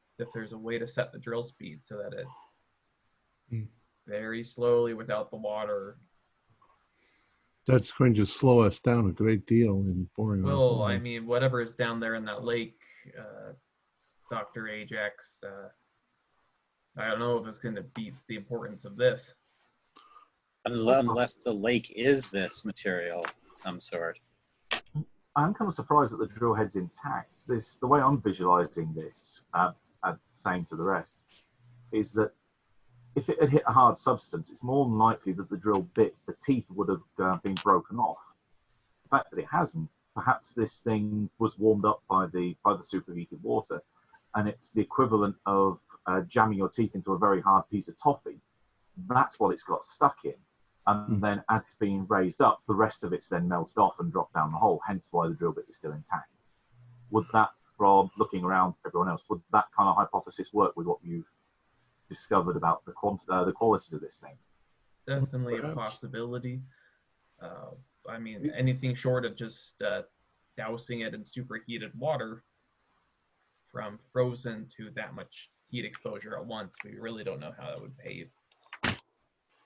a way to set the drill speed so that it very slowly without the water. That's going to slow us down a great deal in boring. Well, I mean, whatever is down there in that lake, Dr. Ajax, I don't know if it's going to beat the importance of this. Unless the lake is this material of some sort. I'm kind of surprised that the drill head's intact. The way I'm visualizing this, saying to the rest, is that if it had hit a hard substance, it's more than likely that the drill bit, the teeth would have been broken off. The fact that it hasn't, perhaps this thing was warmed up by the superheated water, and it's the equivalent of jamming your teeth into a very hard piece of toffee. That's what it's got stuck in. And then as it's being raised up, the rest of it's then melted off and dropped down the hole, hence why the drill bit is still intact. Would that, from looking around everyone else, would that kind of hypothesis work with what you discovered about the qualities of this thing? Definitely a possibility. I mean, anything short of just dousing it in superheated water, from frozen to that much heat exposure at once, we really don't know how that would behave.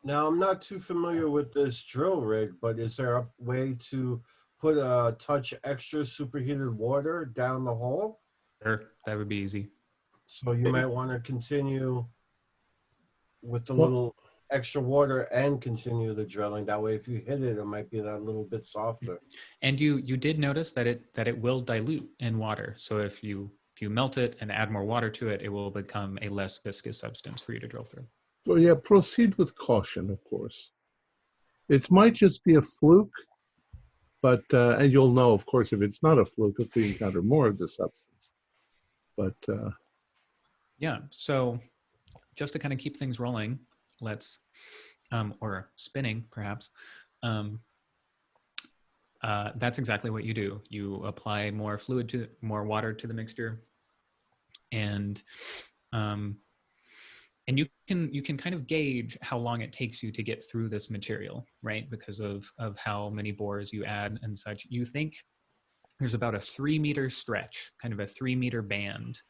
Now, I'm not too familiar with this drill rig, but is there a way to put a touch extra superheated water down the hole? Sure, that would be easy. So you might want to continue with the little extra water and continue the drilling. That way, if you hit it, it might be that little bit softer. And you did notice that it will dilute in water. So if you melt it and add more water to it, it will become a less viscous substance for you to drill through. Well, yeah, proceed with caution, of course. It might just be a fluke, but and you'll know, of course, if it's not a fluke if we encounter more of the substance. But yeah, so just to kind of keep things rolling, let's or spinning perhaps. That's exactly what you do. You apply more water to the mixture, and you can kind of gauge how long it takes you to get through this material, right? Because of how many bores you add and such. You think there's about a 3-meter stretch, kind of a 3-meter band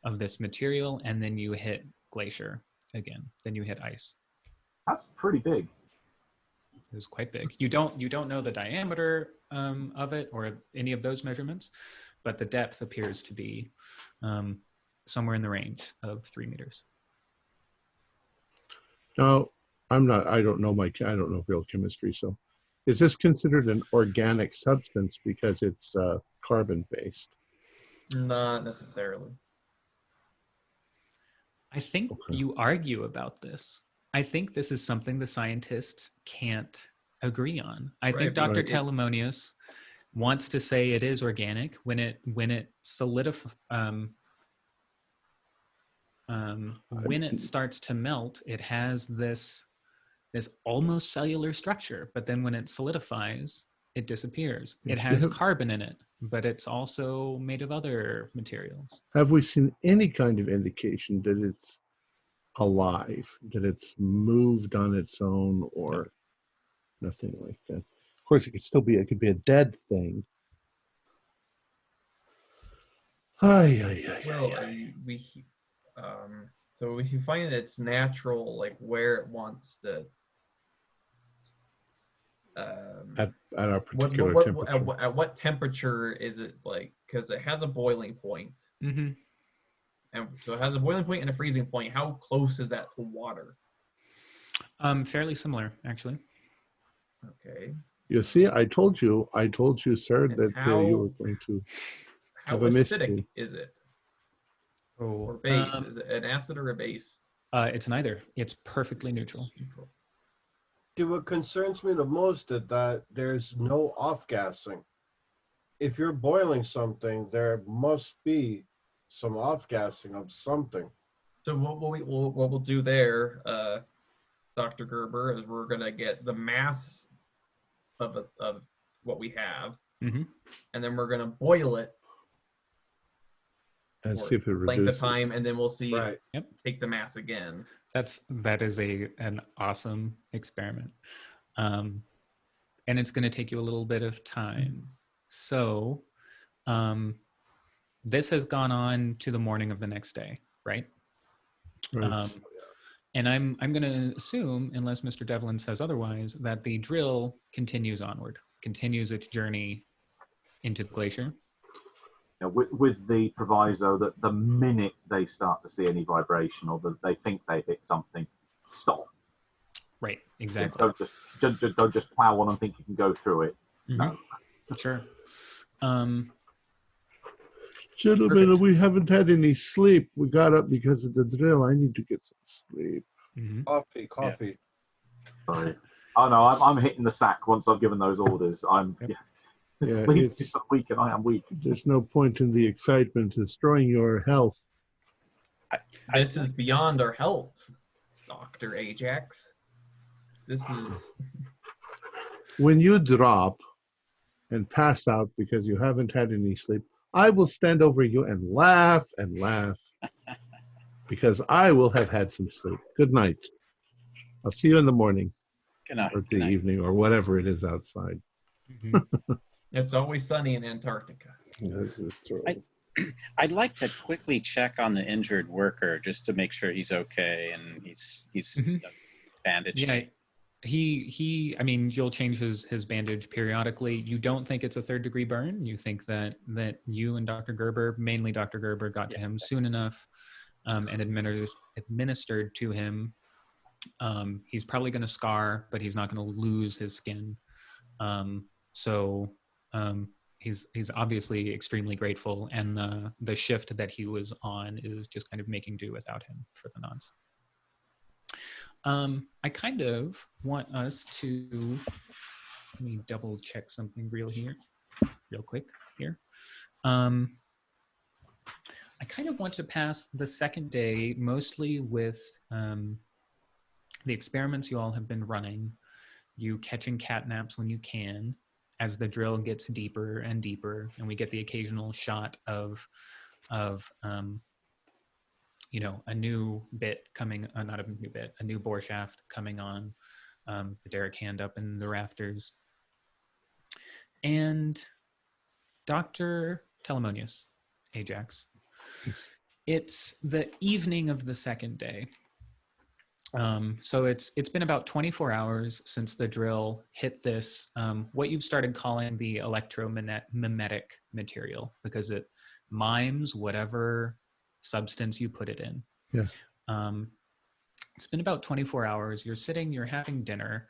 of this material, and then you hit glacier again. Then you hit ice. That's pretty big. It's quite big. You don't know the diameter of it or any of those measurements, but the depth appears to be somewhere in the range of 3 meters. now, I don't know real chemistry, so is this considered an organic substance because it's carbon-based? Not necessarily. I think you argue about this. I think this is something the scientists can't agree on. I think Dr. Telemonius wants to say it is organic when it solidifies. When it starts to melt, it has this almost cellular structure, but then when it solidifies, it disappears. It has carbon in it, but it's also made of other materials. Have we seen any kind of indication that it's alive, that it's moved on its own, or nothing like that? Of course, it could be a dead thing. So if you find that it's natural, like where it wants to, at our particular temperature. at what temperature is it, like, because it has a boiling point. Mm-hmm. And so it has a boiling point and a freezing point. How close is that to water? Fairly similar, actually. Okay. You see, I told you, sir, And that you were going to how have a acidic mystery. is it? Oh, Or base? Is it an acid or a base? It's neither. It's perfectly neutral. Neutral. See, what concerns me the most is that there's no off-gassing. If you're boiling something, there must be some off-gassing of something. So what we'll do there, Dr. Gerber, is we're gonna get the mass of what we have, Mm-hmm. and then we're gonna boil it And for see if it length reduces. of time, and then we'll see. Right. Take the mass again. That is an awesome experiment, and it's going to take you a little bit of time. So, this has gone on to the morning of the next day, right? Right. And I'm going to assume, unless Mr. Devlin says otherwise, that the drill continues onward, continues its journey into the glacier. You know, with the proviso that the minute they start to see any vibration or that they think they've hit something, stop. Right, exactly. Don't just plow on and think you can go through it. Mm-hmm. No. Sure. Gentlemen, Perfect. we haven't had any sleep. We got up because of the drill. I need to get some sleep. Mm-hmm. Coffee. Sorry. Oh no, I'm hitting the sack once I've given those orders. Sleep is weak and I am weak. There's no point in the excitement destroying your health. This is beyond our help, Dr. Ajax. This is... When you drop and pass out because you haven't had any sleep, I will stand over you and laugh because I will have had some sleep. Good night. I'll see you in the morning. Good night. Or the evening or whatever it is outside. Mm-hmm. It's always sunny in Antarctica. This is true. I'd like to quickly check on the injured worker just to make sure he's okay and he's bandaged. Yeah, I mean, you'll change his bandage periodically. You don't think it's a third-degree burn. You think that you and Dr. Gerber, mainly Dr. Gerber, got to him soon enough and administered to him. He's probably going to scar, but he's not going to lose his skin. He's obviously extremely grateful, and the shift that he was on is just kind of making do without him for the nonce. I kind of want us to, let me double check something real quick here. I kind of want to pass the second day mostly with the experiments you all have been running, you catching cat naps when you can, as the drill gets deeper and deeper, and we get the occasional shot of a new bit coming, not a new bit, a new bore shaft coming on, the derrick hand up in the rafters. And Dr. Telemonius, Ajax, it's the evening of the second day. So it's been about 24 hours since the drill hit this, what you've started calling the electromimetic material, because it mimes whatever substance you put it in. Yeah. It's been about 24 hours. You're having dinner,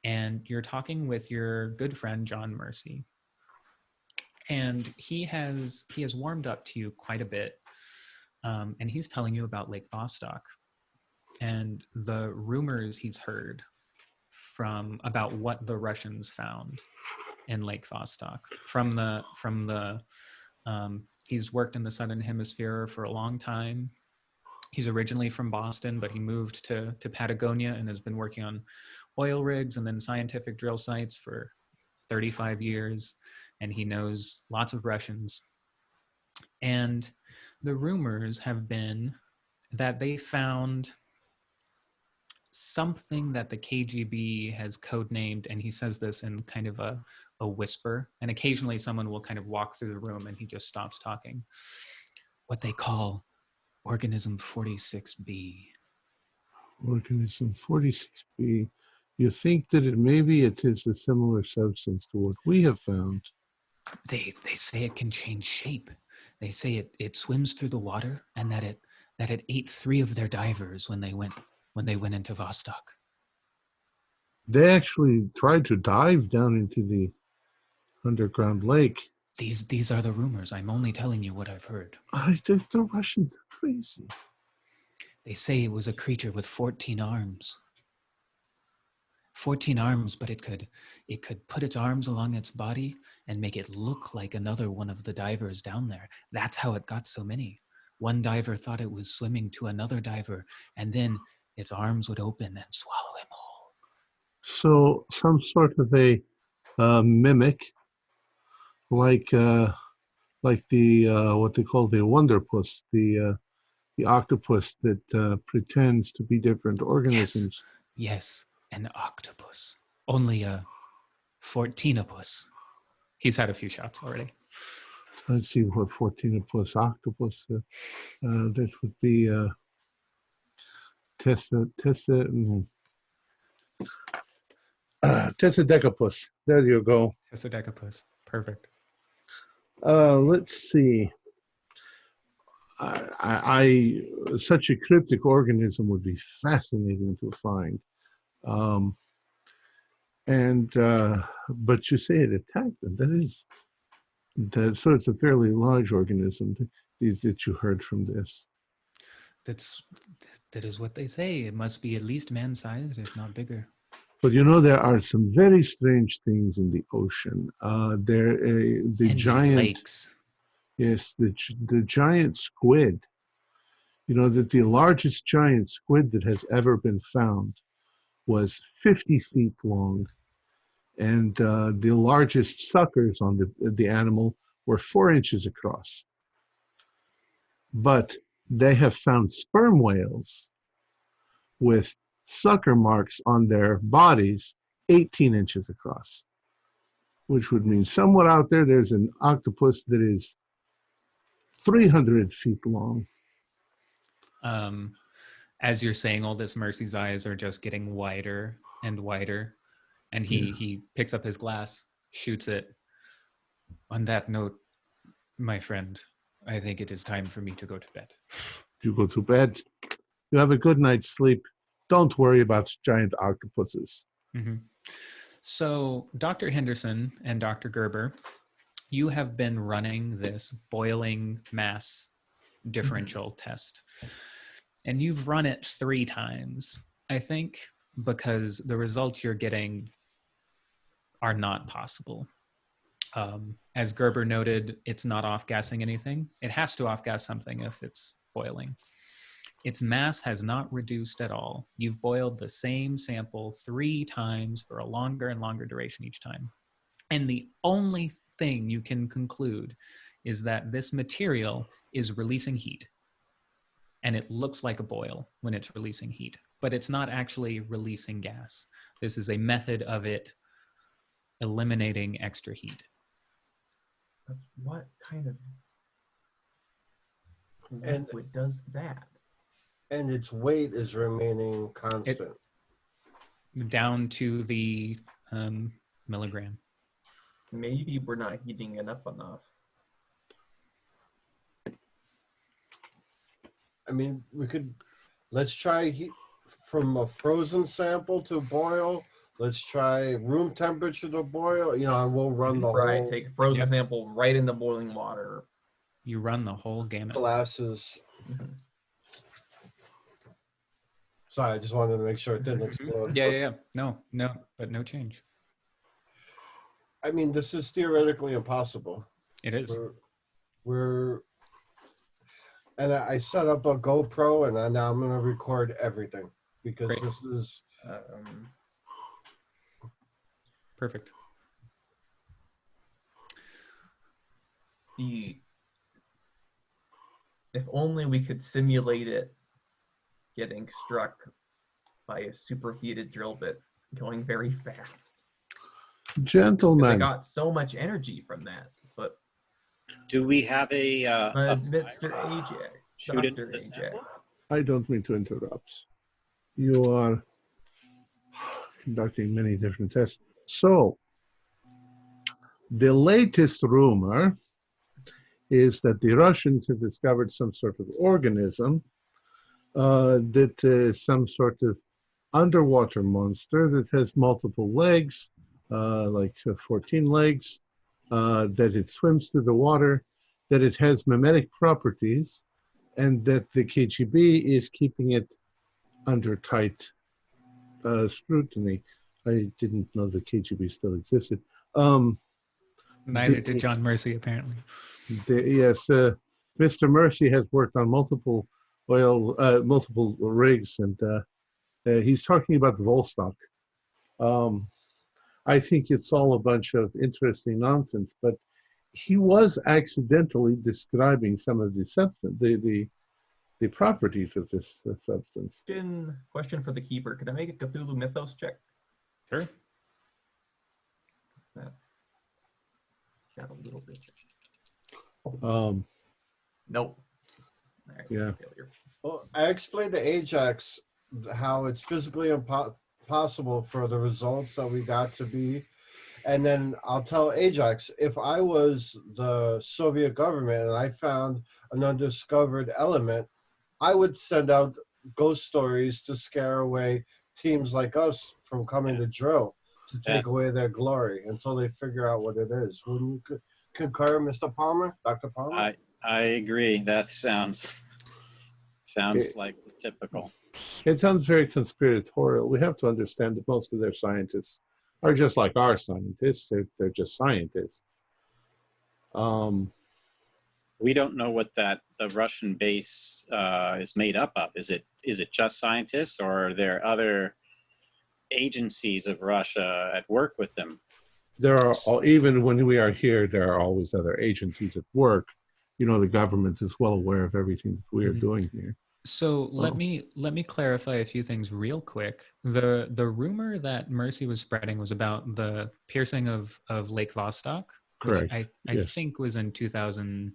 and you're talking with your good friend, John Mercy. And he has warmed up to you quite a bit. And he's telling you about Lake Vostok and the rumors he's heard about what the Russians found in Lake Vostok he's worked in the Southern Hemisphere for a long time. He's originally from Boston, but he moved to Patagonia and has been working on oil rigs and then scientific drill sites for 35 years. And he knows lots of Russians. And the rumors have been that they found something that the KGB has codenamed, and he says this in kind of a whisper, and occasionally someone will kind of walk through the room and he just stops talking. What they call Organism 46b. Organism 46b. You think that maybe it is a similar substance to what we have found? They say it can change shape. They say it swims through the water, and that it ate 3 of their divers when they went into Vostok. They actually tried to dive down into the underground lake. These are the rumors. I'm only telling you what I've heard. The Russians are crazy. They say it was a creature with 14 arms. 14 arms, but it could put its arms along its body and make it look like another one of the divers down there. That's how it got so many. One diver thought it was swimming to another diver, and then its arms would open and swallow him whole. So some sort of a mimic, like the what they call the wonderpuss, the octopus that pretends to be different organisms. Yes, an octopus. Only a 14opus. He's had a few shots already. Let's see what 14opus octopus. That would be Tessadecapus. There you go. Tessadecapus. Perfect. Let's see. Such a cryptic organism would be fascinating to find. But you say it attacked them. So it's a fairly large organism that you heard from this. That is what they say. It must be at least man-sized, if not bigger. But you know, there are some very strange things in the ocean. The giant lakes. Yes, the giant squid. You know that the largest giant squid that has ever been found was 50 feet long, and the largest suckers on the animal were 4 inches across. But they have found sperm whales with sucker marks on their bodies 18 inches across, which would mean somewhere out there there's an octopus that is 300 feet long. As you're saying all this, Mercy's eyes are just getting wider and wider, and he picks up his glass, shoots it. On that note, my friend, I think it is time for me to go to bed. You go to bed. You have a good night's sleep. Don't worry about giant octopuses. Mm-hmm. So, Dr. Henderson and Dr. Gerber, you have been running this boiling mass differential test. And you've run it 3 times, I think, because the results you're getting are not possible. As Gerber noted, it's not off-gassing anything. It has to off-gas something if it's boiling. Its mass has not reduced at all. You've boiled the same sample 3 times for a longer and longer duration each time. And the only thing you can conclude is that this material is releasing heat. And it looks like a boil when it's releasing heat, but it's not actually releasing gas. This is a method of it eliminating extra heat. But what kind of liquid does that? And its weight is remaining constant. Down to the milligram. Maybe we're not heating it up enough. I mean, let's try heat from a frozen sample to boil. Let's try room temperature to boil. You know, and we'll run the whole. Take a frozen sample right in the boiling water. You run the whole gamut. Glasses. Mm-hmm. Sorry, I just wanted to make sure it didn't explode. Yeah. No, but no change. I mean, this is theoretically impossible. It is. And I set up a GoPro, and now I'm going to record everything because Great. This is perfect. If only we could simulate it getting struck by a superheated drill bit going very fast. Gentlemen. I got so much energy from that, but do we have a Mr. AJ? Shoot Dr. it AJ. I don't mean to interrupt. You are conducting many different tests. So, the latest rumor is that the Russians have discovered some sort of organism that is some sort of underwater monster that has multiple legs, like 14 legs, that it swims through the water, that it has mimetic properties, and that the KGB is keeping it under tight scrutiny. I didn't know the KGB still existed. Neither did John Mercy, apparently. Yes, Mr. Mercy has worked on multiple rigs, and he's talking about the Volstock. I think it's all a bunch of interesting nonsense, but he was accidentally describing some of the substance, the properties of this substance. Question for the keeper. Can I make a Cthulhu Mythos check? Sure. That's got a little bit. Nope. All right, Yeah. failure. Well, I explained to Ajax how it's physically impossible for the results that we got to be. And then I'll tell Ajax, if I was the Soviet government and I found an undiscovered element, I would send out ghost stories to scare away teams like us from coming to drill, to take away their glory until they figure out what it is. Wouldn't you concur, Mr. Palmer, Dr. Palmer? I agree. That sounds like typical. It sounds very conspiratorial. We have to understand that most of their scientists are just like our scientists. They're just scientists. We don't know what the Russian base is made up of. Is it just scientists, or are there other agencies of Russia at work with them? There are, even when we are here, there are always other agencies at work. You know, the government is well aware of everything that we are doing here. So let me clarify a few things real quick. The rumor that Mercy was spreading was about the piercing of Lake Vostok, Correct. which I think was in 2000.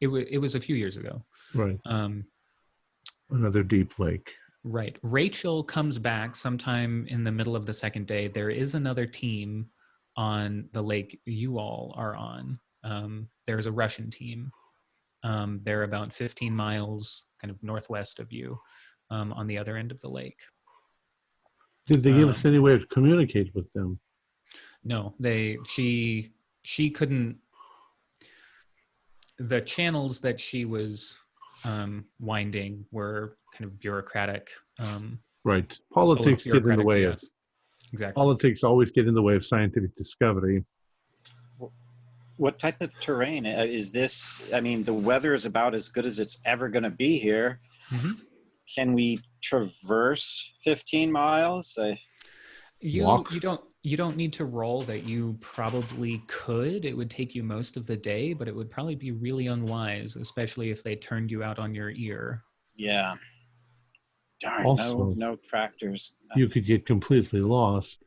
It was a few years ago. Right. Another deep lake. Right. Rachel comes back sometime in the middle of the second day. There is another team on the lake you all are on. There's a Russian team. They're about 15 miles kind of northwest of you, on the other end of the lake. Did they give us any way to communicate with them? No, she couldn't. The channels that she was winding were kind of bureaucratic. Right. Politics get in the way of. Exactly. Politics always get in the way of scientific discovery. What type of terrain is this? I mean, the weather is about as good as it's ever going to be here. Mm-hmm. Can we traverse 15 miles? You don't need to roll that. You probably could. It would take you most of the day, but it would probably be really unwise, especially if they turned you out on your ear. Yeah. Darn, Also, no tractors. You could get completely lost.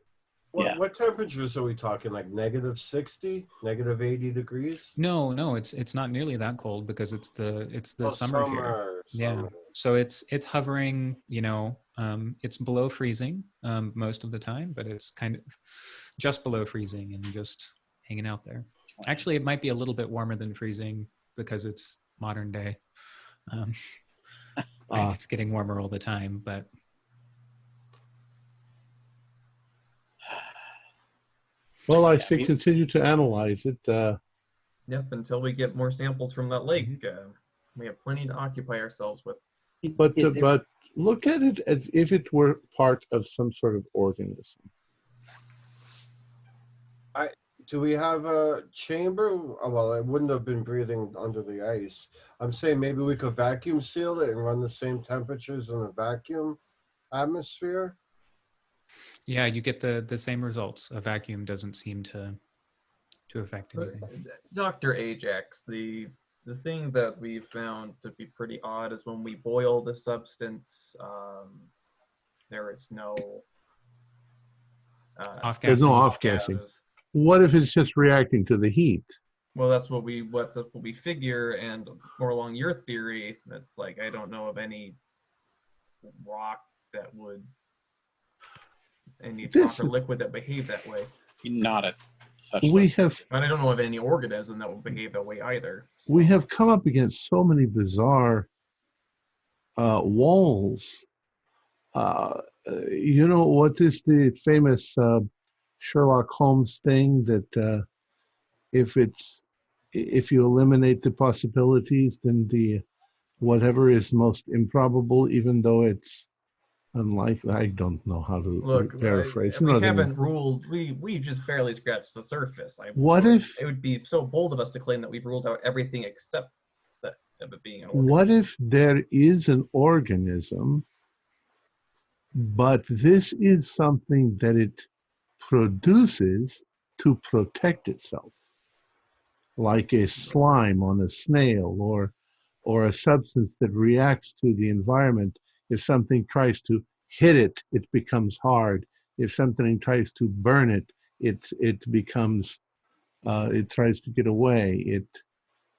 What temperatures are we talking? Like negative 60, negative 80 degrees? No, it's not nearly that cold because it's the summer here. Yeah. So it's hovering, it's below freezing most of the time, but it's kind of just below freezing and just hanging out there. Actually, it might be a little bit warmer than freezing because it's modern day. It's getting warmer all the time, but well, I say continue to analyze it. Yep, until we get more samples from that lake, we have plenty to occupy ourselves with. But look at it as if it were part of some sort of organism. Do we have a chamber? Well, it wouldn't have been breathing under the ice. I'm saying maybe we could vacuum seal it and run the same temperatures in a vacuum atmosphere. Yeah, you get the same results. A vacuum doesn't seem to affect anything. Dr. Ajax, the thing that we found to be pretty odd is when we boil the substance, there is no off-gassing. There's no off-gassing. What if it's just reacting to the heat? Well, that's what we figure, and more along your theory, that's like I don't know of any rock that would rock or liquid that behave that way. Not at such. And I don't know of any organism that will behave that way either. So. We have come up against so many bizarre walls you know what is the famous Sherlock Holmes thing that if it's if you eliminate the possibilities, then the whatever is most improbable, even though it's unlikely. I don't know how to Look, paraphrase. You we know what I haven't mean. ruled. We just barely scratched the surface. What if It would be so bold of us to claim that we've ruled out everything except that of it being an organism. what if there is an organism, but this is something that it produces to protect itself, like a slime on a snail, or a substance that reacts to the environment. If something tries to hit it, it becomes hard. If something tries to burn it, it becomes it tries to get away. It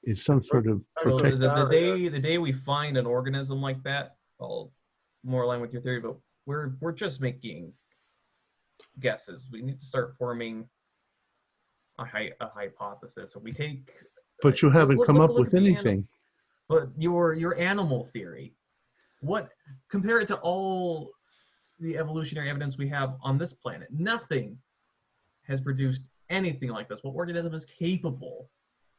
is some sort of Well, protect. the day we find an organism like that, I'll more align with your theory, but we're just making guesses. We need to start forming a hypothesis. So we take. But you haven't come up look with at the anything. But your animal theory, what compare it to all the evolutionary evidence we have on this planet? Nothing has produced anything like this. What organism is capable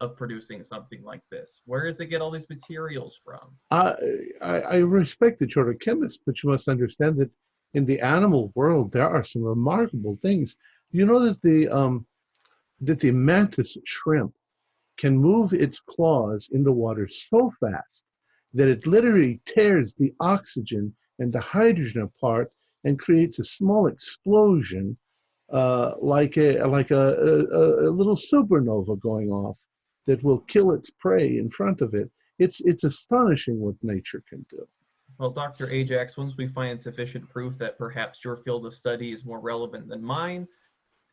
of producing something like this? Where does it get all these materials from? I respect that you're a chemist, but you must understand that in the animal world there are some remarkable things. You know that the mantis shrimp can move its claws in the water so fast that it literally tears the oxygen and the hydrogen apart and creates a small explosion, like a little supernova going off that will kill its prey in front of it. It's astonishing what nature can do. Well, Dr. Ajax, once we find sufficient proof that perhaps your field of study is more relevant than mine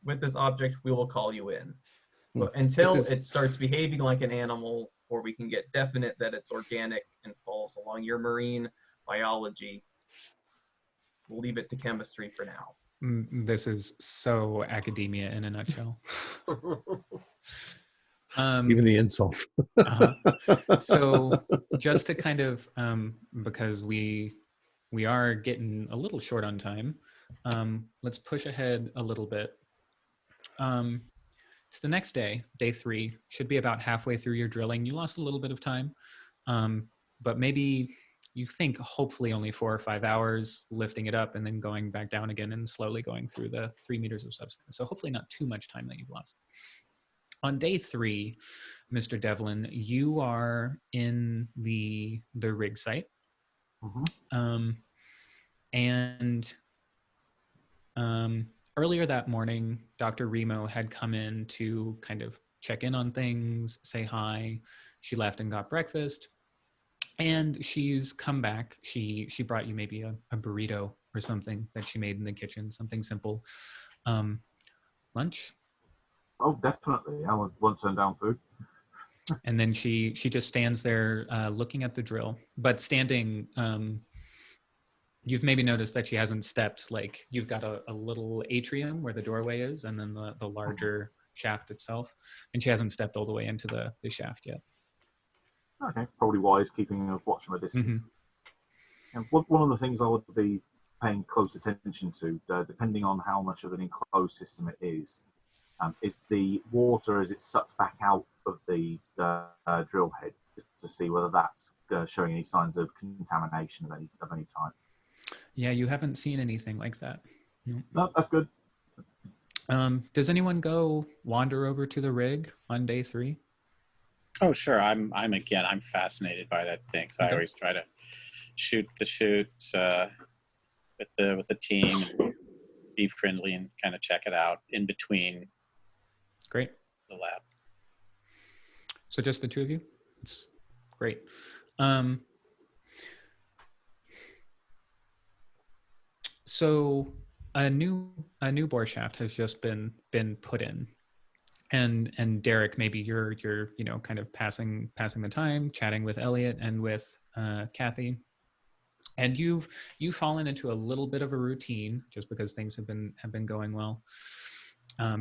with this object, we will call you in. But until it starts behaving like an animal, or we can get definite that it's organic and falls along your marine biology, we'll leave it to chemistry for now. This is so academia in a nutshell. Even the insults. So just to kind of, because we are getting a little short on time, let's push ahead a little bit. It's the next day, day 3, should be about halfway through your drilling. You lost a little bit of time, but maybe you think hopefully only 4 or 5 hours lifting it up and then going back down again and slowly going through the 3 meters of subsurface. So hopefully not too much time that you've lost. On day 3, Mr. Devlin, you are in the rig site. Earlier that morning, Dr. Remo had come in to kind of check in on things, say hi. She left and got breakfast. And she's come back. She brought you maybe a burrito or something that she made in the kitchen, something simple. Lunch? Oh, definitely. I won't turn down food. And then she just stands there looking at the drill, but standing, you've maybe noticed that she hasn't stepped, like you've got a little atrium where the doorway is and then the larger shaft itself. And she hasn't stepped all the way into the shaft yet. Okay, probably wise keeping a watch from a distance. And one of the things I would be paying close attention to, depending on how much of an enclosed system it is the water as it's sucked back out of the drill head, just to see whether that's showing any signs of contamination of any type. Yeah, you haven't seen anything like that. No, that's good. Does anyone go wander over to the rig on day 3? Oh, sure. I'm fascinated by that thing. So okay. I always try to shoot the shoots with the team, and be friendly and kind of check it out in between. Great. The lab. So just the two of you? It's great. So a new bore shaft has just been put in. And Derek, maybe you're kind of passing the time, chatting with Elliot and with Kathy, and you've fallen into a little bit of a routine just because things have been going well.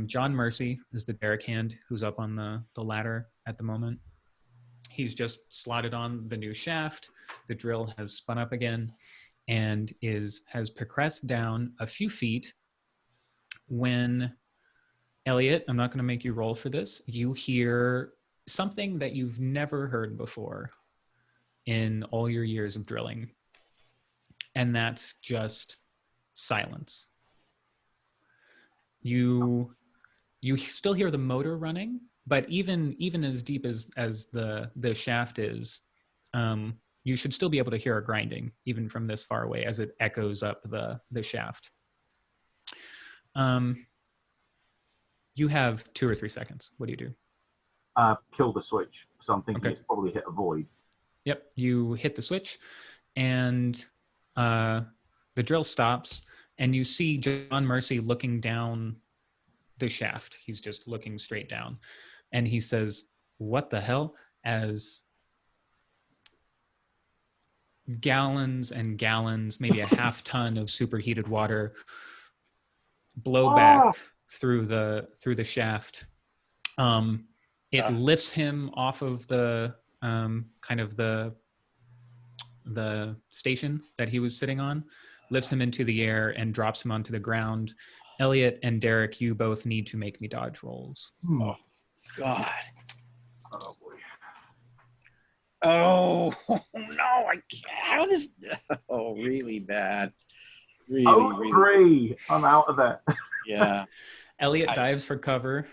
John Mercy is the Derek hand who's up on the ladder at the moment. He's just slotted on the new shaft. The drill has spun up again, and has progressed down a few feet when, Elliot, I'm not going to make you roll for this, you hear something that you've never heard before in all your years of drilling, and that's just silence. You still hear the motor running, but even as deep as the shaft is, you should still be able to hear a grinding even from this far away as it echoes up the shaft. You have 2 or 3 seconds. What do you do? Kill the switch. So I'm thinking Okay. it's probably hit a void. Yep, you hit the switch, and the drill stops, and you see John Mercy looking down the shaft. He's just looking straight down, and he says, "What the hell?" As gallons and gallons, maybe a half ton of superheated water blow back through the shaft. It lifts him off of the kind of the station that he was sitting on, lifts him into the air and drops him onto the ground. Elliot and Derek, you both need to make me dodge rolls. Oh, God. Oh boy. Oh, no, I can't. How does... Oh, really bad. Really, really. Three. I'm out of it. Yeah. Elliot dives for cover.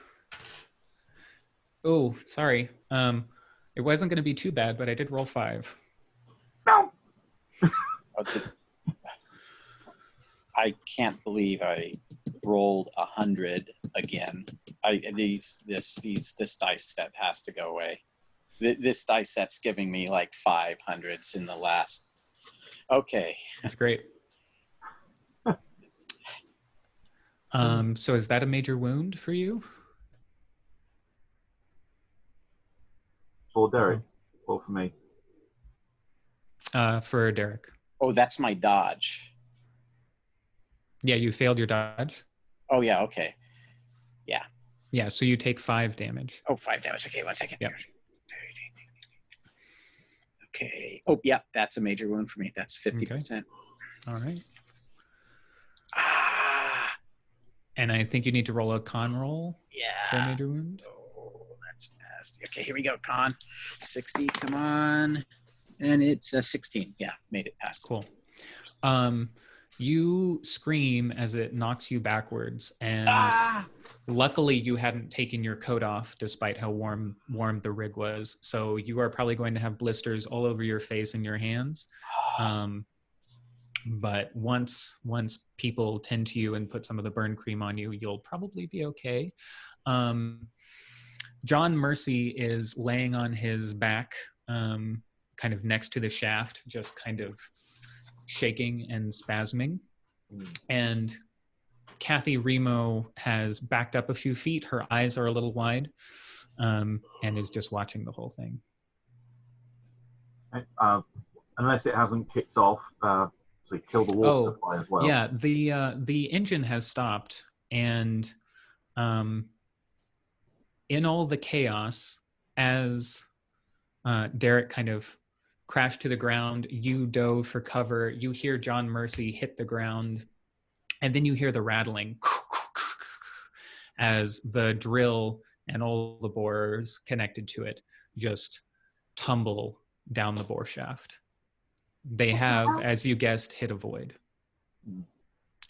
Oh, sorry. It wasn't going to be too bad, but I did roll 5. No. I can't believe I rolled 100 again. This dice set has to go away. This dice set's giving me like 500s in the last. Okay. That's great. So is that a major wound for you? For Derek, or for me? For Derek. Oh, that's my dodge. Yeah, you failed your dodge. Oh, yeah, okay. Yeah. Yeah, so you take 5 damage. Oh, 5 damage. Okay, 1 second. Yep. Okay. Oh, yeah, that's a major wound for me. That's 50%. Okay. All right. Ah. And I think you need to roll a con roll for a Yeah. major wound. Oh, that's nasty. Okay, here we go. Con. 60, come on. And it's 16. Yeah, made it past. Cool. You scream as it knocks you backwards, and luckily you hadn't taken your coat off despite how warm the rig was. So you are probably going to have blisters all over your face and your hands. But once people tend to you and put some of the burn cream on you, you'll probably be okay. John Mercy is laying on his back, kind of next to the shaft, just kind of shaking and spasming. And Kathy Remo has backed up a few feet. Her eyes are a little wide, and is just watching the whole thing. Unless it hasn't kicked off, so kill the water supply as well. Yeah, the engine has stopped, and in all the chaos, as Derek kind of crashed to the ground, you dove for cover, you hear John Mercy hit the ground, and then you hear the rattling as the drill and all the borers connected to it just tumble down the bore shaft. They have, as you guessed, hit a void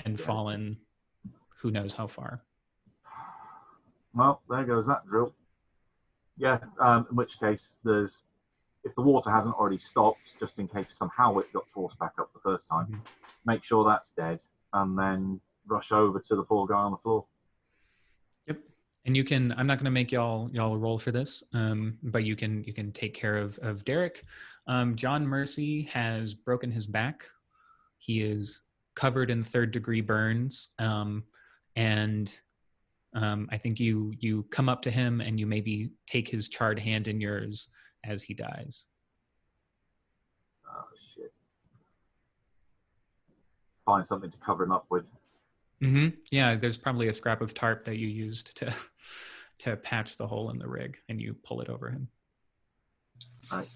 and fallen who knows how far. Well, there goes that drill. Yeah, in which case, if the water hasn't already stopped, just in case somehow it got forced back up the first time, make sure that's dead, and then rush over to the poor guy on the floor. Yep. And you can, I'm not going to make y'all roll for this, but you can take care of Derek. John Mercy has broken his back. He is covered in 3rd-degree burns, and I think you come up to him and you maybe take his charred hand in yours as he dies. Oh shit! Find something to cover him up with. Yeah, there's probably a scrap of tarp that you used to patch the hole in the rig, and you pull it over him. Right.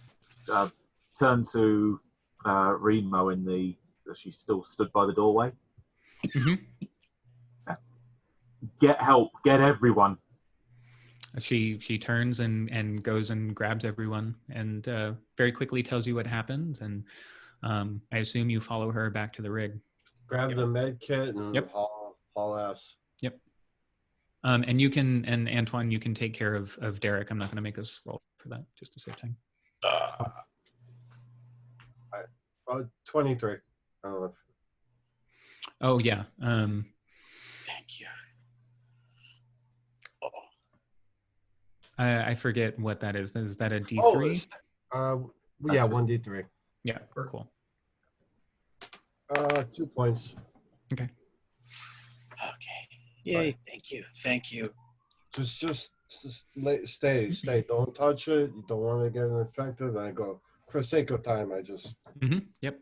Turn to Remo in the that she's still stood by the doorway. hmm Get help! Get everyone! She turns and goes and grabs everyone and very quickly tells you what happened. And I assume you follow her back to the rig. Grab Yep. the med kit and Yep. haul ass. Yep. And you can, and Antoine, you can take care of Derek. I'm not going to make us roll for that, just to save time. 23. I don't know if... Oh yeah. Thank you. I forget what that is. Is that a D3? Yeah, 1d3. Yeah. Cool. 2 points. Okay. Okay. Yay! Thank you. Just stay. Don't touch it. You don't want to get infected. And I go, for sake of time, I just... Yep.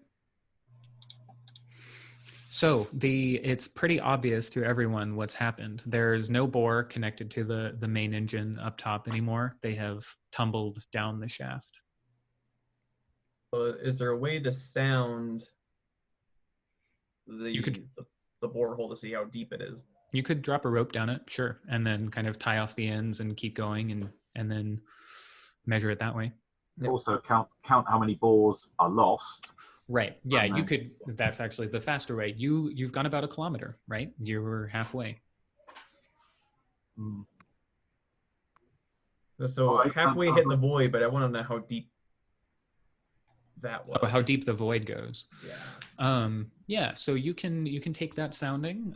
So it's pretty obvious to everyone what's happened. There's no bore connected to the main engine up top anymore. They have tumbled down the shaft. Is there a way to sound the borehole to see how deep it is? You could drop a rope down it, sure, and then kind of tie off the ends and keep going and then measure it that way. Yep. Also, count how many bores are lost. Right. Yeah, you could. That's actually the faster way. You've gone about 1 kilometer, right? You were halfway. So halfway hit the void, but I want to know how deep that was. Oh, how deep the void goes. Yeah. Yeah. So you can take that sounding.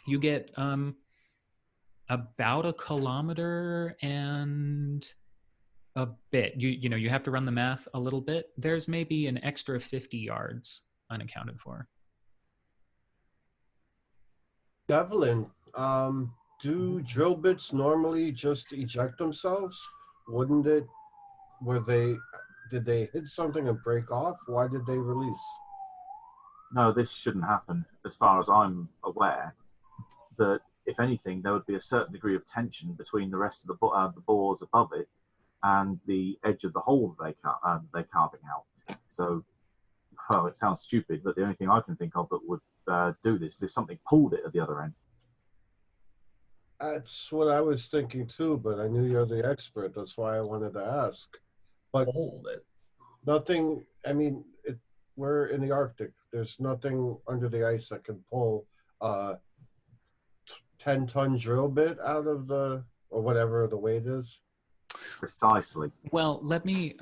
You get about 1 kilometer and a bit. You have to run the math a little bit. There's maybe an extra 50 yards unaccounted for. Devlin, do drill bits normally just eject themselves? Wouldn't it? Did they hit something and break off? Why did they release? No, this shouldn't happen, as far as I'm aware. That if anything, there would be a certain degree of tension between the rest of the bores above it and the edge of the hole they're carving out. So, well, it sounds stupid, but the only thing I can think of that would do this is if something pulled it at the other end. That's what I was thinking too, but I knew you're the expert. That's why I wanted to ask. But Hold it. nothing. I mean, we're in the Arctic. There's nothing under the ice that can pull a 10-ton drill bit out of or whatever the weight is. Precisely. Well, let me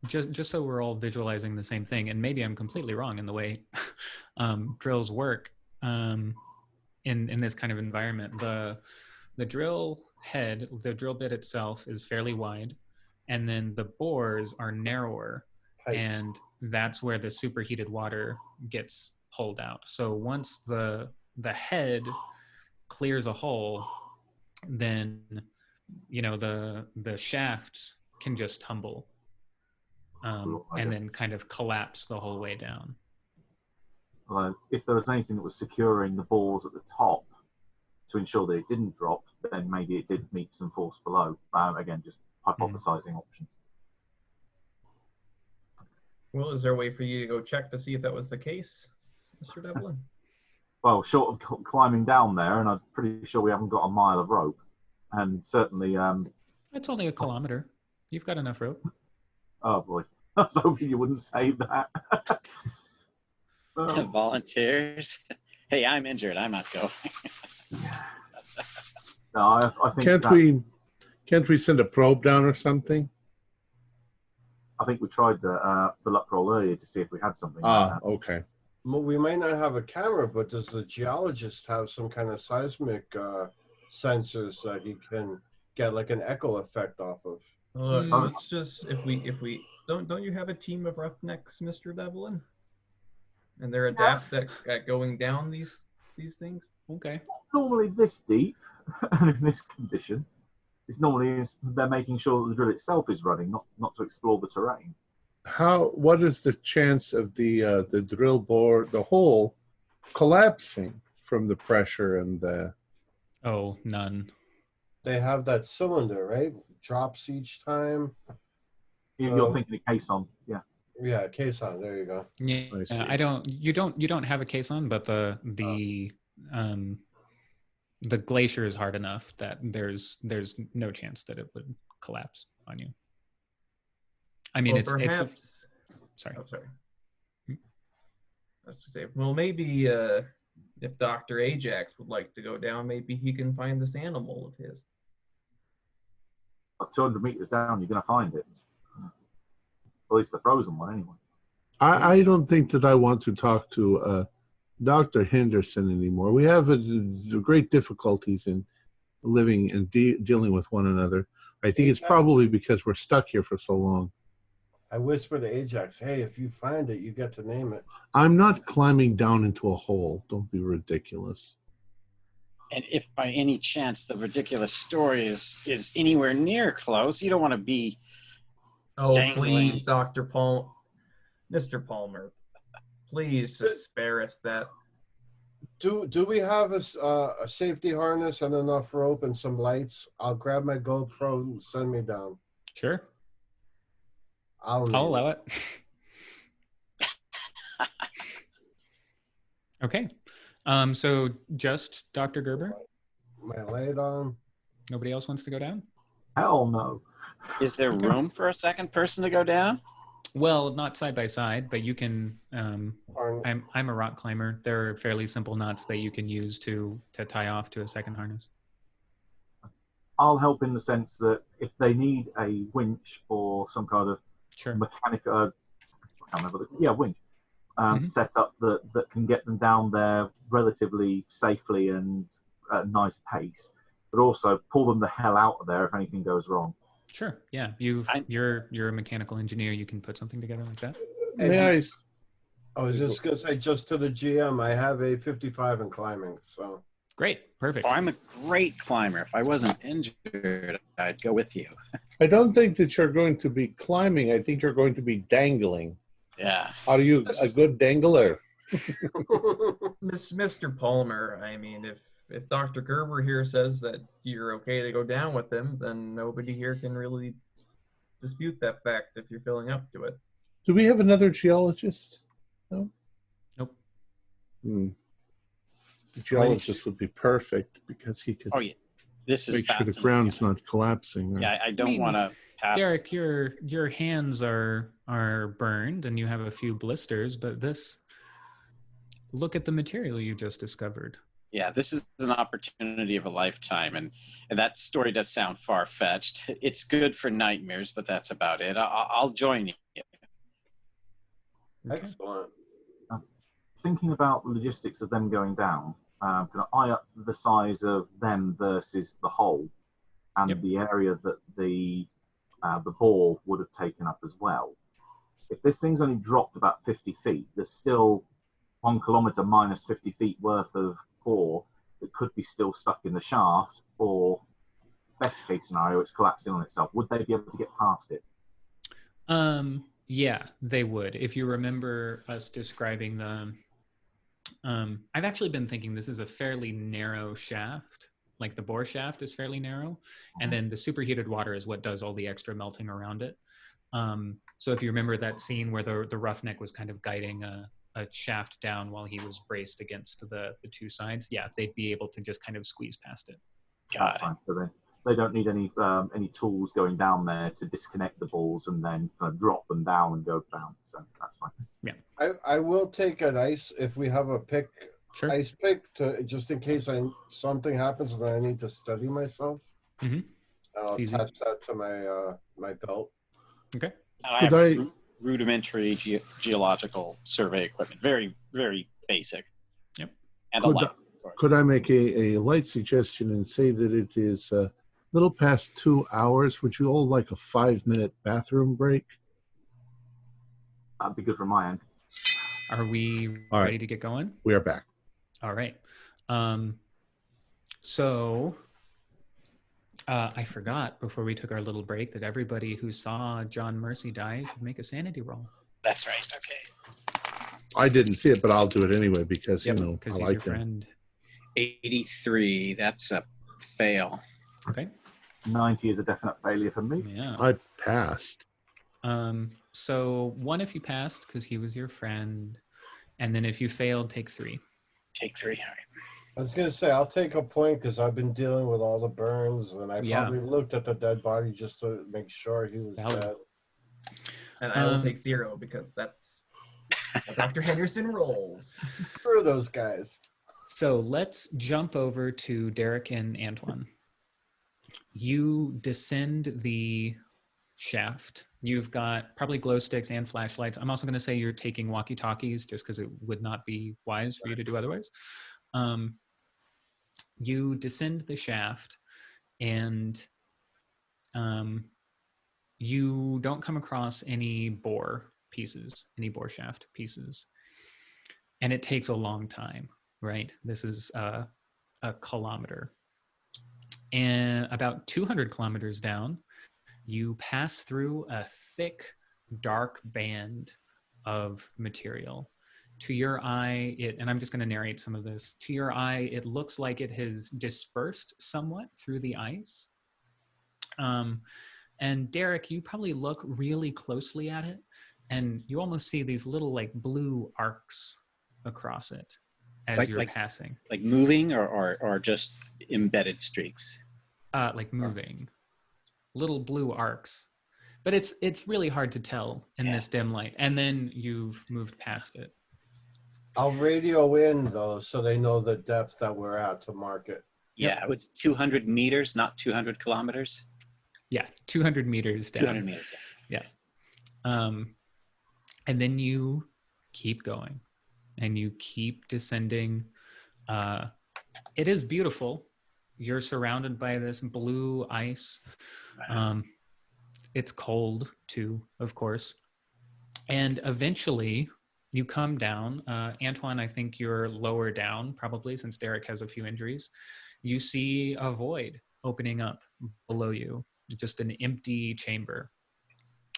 just so we're all visualizing the same thing, and maybe I'm completely wrong in the way drills work in this kind of environment. The drill head, the drill bit itself, is fairly wide, and then the bores are narrower, Pipes. and that's where the superheated water gets pulled out. So once the head clears a hole, then the shafts can just tumble and then kind of collapse the whole way down. If there was anything that was securing the balls at the top to ensure that it didn't drop, then maybe it did meet some force below. Again, just hypothesizing option. Well, is there a way for you to go check to see if that was the case, Mr. Devlin? Well, short of climbing down there, and I'm pretty sure we haven't got a mile of rope, and certainly... It's only 1 kilometer. You've got enough rope. Oh, boy. I was hoping you wouldn't say that. Volunteers. Hey, I'm injured. I'm not going. No, I think Can't we send a probe down or something? I think we tried the luck roll earlier to see if we had something. Like that. Okay. Well, we might not have a camera, but does the geologist have some kind of seismic sensors that he can get like an echo effect off of? It's just if we don't you have a team of roughnecks, Mr. Devlin? And they're adept at going down these things? Okay. Normally this deep and in this condition. It's normally they're making sure that the drill itself is running, not to explore the terrain. What is the chance of the drill bore, the hole, collapsing from the pressure and the... Oh, none. They have that cylinder, right? Drops each time. You're thinking a caisson, yeah. Yeah, caisson. There you go. Yeah, I see. You don't have a caisson, but the glacier is hard enough that there's no chance that it would collapse on you. I mean, Well, it's perhaps. sorry. Oh, sorry. Hmm? I was just say, well, maybe if Dr. Ajax would like to go down, maybe he can find this animal of his. About 200 meters down, you're going to find it. At least the frozen one, anyway. I don't think that I want to talk to Dr. Henderson anymore. We have great difficulties in living and dealing with one another. I think it's probably because we're stuck here for so long. I whisper to Ajax, hey, if you find it, you get to name it. I'm not climbing down into a hole. Don't be ridiculous. And if by any chance the ridiculous story is anywhere near close, you don't want to be Oh, dangling. please, Mr. Palmer, please just spare us that. Do we have a safety harness and enough rope and some lights? I'll grab my GoPro and send me down. Sure, I'll allow it. Okay. So just Dr. Gerber? My light on. Nobody else wants to go down? Hell no. Is there room for a second person to go down? Well, not side by side, but you can. I'm a rock climber. There are fairly simple knots that you can use to tie off to a second harness. I'll help in the sense that if they need a winch or some kind of Sure. mechanical, I can't remember, winch, Mhm. set up that can get them down there relatively safely and at a nice pace, but also pull them the hell out of there if anything goes wrong. Sure. Yeah. You're a mechanical engineer. You can put something together like that. May I? I was just going to say, just to the GM, I have a 55 in climbing, so. Great. Perfect. Oh, I'm a great climber. If I wasn't injured, I'd go with you. I don't think that you're going to be climbing. I think you're going to be dangling. Yeah. Are you a good dangler? Mr. Palmer, I mean, if Dr. Gerber here says that you're okay to go down with him, then nobody here can really dispute that fact if you're feeling up to it. Do we have another geologist? No? Nope. The geologist would be perfect because he could Oh, yeah. This is make sure the fascinating. ground's not collapsing. Yeah, I don't want to pass. Derek, your hands are burned and you have a few blisters, but look at the material you just discovered. Yeah, this is an opportunity of a lifetime, and that story does sound far-fetched. It's good for nightmares, but that's about it. I'll join you. Okay. Excellent. Thinking about the logistics of them going down, can I up the size of them versus the hole and Yep. the area that the ball would have taken up as well? If this thing's only dropped about 50 feet, there's still 1 kilometer minus 50 feet worth of core that could be still stuck in the shaft, or best case scenario, it's collapsed in on itself. Would they be able to get past it? Yeah, they would. If you remember us describing I've actually been thinking this is a fairly narrow shaft. Like the bore shaft is fairly narrow, and then the superheated water is what does all the extra melting around it. So if you remember that scene where the roughneck was kind of guiding a shaft down while he was braced against the two sides, yeah, they'd be able to just kind of squeeze past it. Got it. Fine. So they don't need any tools going down there to disconnect the balls and then kind of drop them down and go down. So that's fine. Yeah. I will take an ice if we have a pick. Sure. Ice pick to just in case something happens and I need to study myself. Mm-hmm. I'll It's easy. attach that to my my belt. Okay. I have Could rudimentary geological survey equipment. Very, very basic. Yep. And a Could light, of course. Could I make a light suggestion and say that it is a little past 2 hours? Would you all like a 5-minute bathroom break? That'd be good from my end. Are we All right. ready to get going? We are back. All right. So I forgot before we took our little break that everybody who saw John Mercy die should make a sanity roll. That's right. Okay. I didn't see it, but I'll do it anyway because, Yep, you know, because I he's like your him. friend. 83. That's a fail. Okay. 90 is a definite failure for me. Yeah. I passed. So 1 if you passed, because he was your friend. And then if you failed, take 3. Take 3. All right. I was going to say, I'll take a point because I've been dealing with all the burns, and I Yeah. probably looked at the dead body just to make sure he was Valid. dead. And I will take 0 because that's how Dr. Henderson rolls. Screw those guys. So let's jump over to Derek and Antoine. You descend the shaft. You've got probably glow sticks and flashlights. I'm also going to say you're taking walkie-talkies just because it would not be wise for you to do otherwise. You descend the shaft, and you don't come across any bore shaft pieces. And it takes a long time, right? This is a kilometer. And about 200 kilometers down, you pass through a thick, dark band of material. To your eye, and I'm just going to narrate some of this. To your eye, it looks like it has dispersed somewhat through the ice. And Derek, you probably look really closely at it, and you almost see these little like blue arcs across it as you're passing. Like moving or just embedded streaks? Like moving. Little blue arcs. But it's really hard to tell in this dim light. And then you've moved past it. I'll radio in, though, so they know the depth that we're at to mark it. Yeah, with 200 meters, not 200 kilometers. Yeah, 200 meters down. 200 meters. Yeah. And then you keep going, and you keep descending. It is beautiful. You're surrounded by this blue ice. It's cold too, of course. And eventually you come down. Antoine, I think you're lower down probably, since Derek has a few injuries. You see a void opening up below you, just an empty chamber.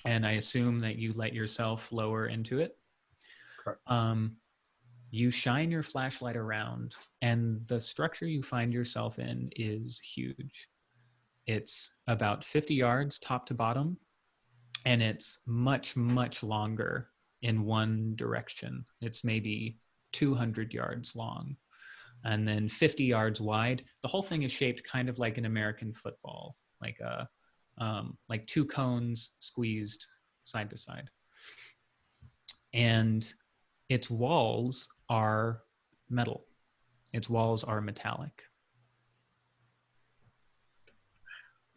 And I assume that you let yourself lower into it. Correct. You shine your flashlight around, and the structure you find yourself in is huge. It's about 50 yards top to bottom, and it's much, much longer in one direction. It's maybe 200 yards long, and then 50 yards wide. The whole thing is shaped kind of like an American football, like two cones squeezed side to side. And its walls are metal. Its walls are metallic.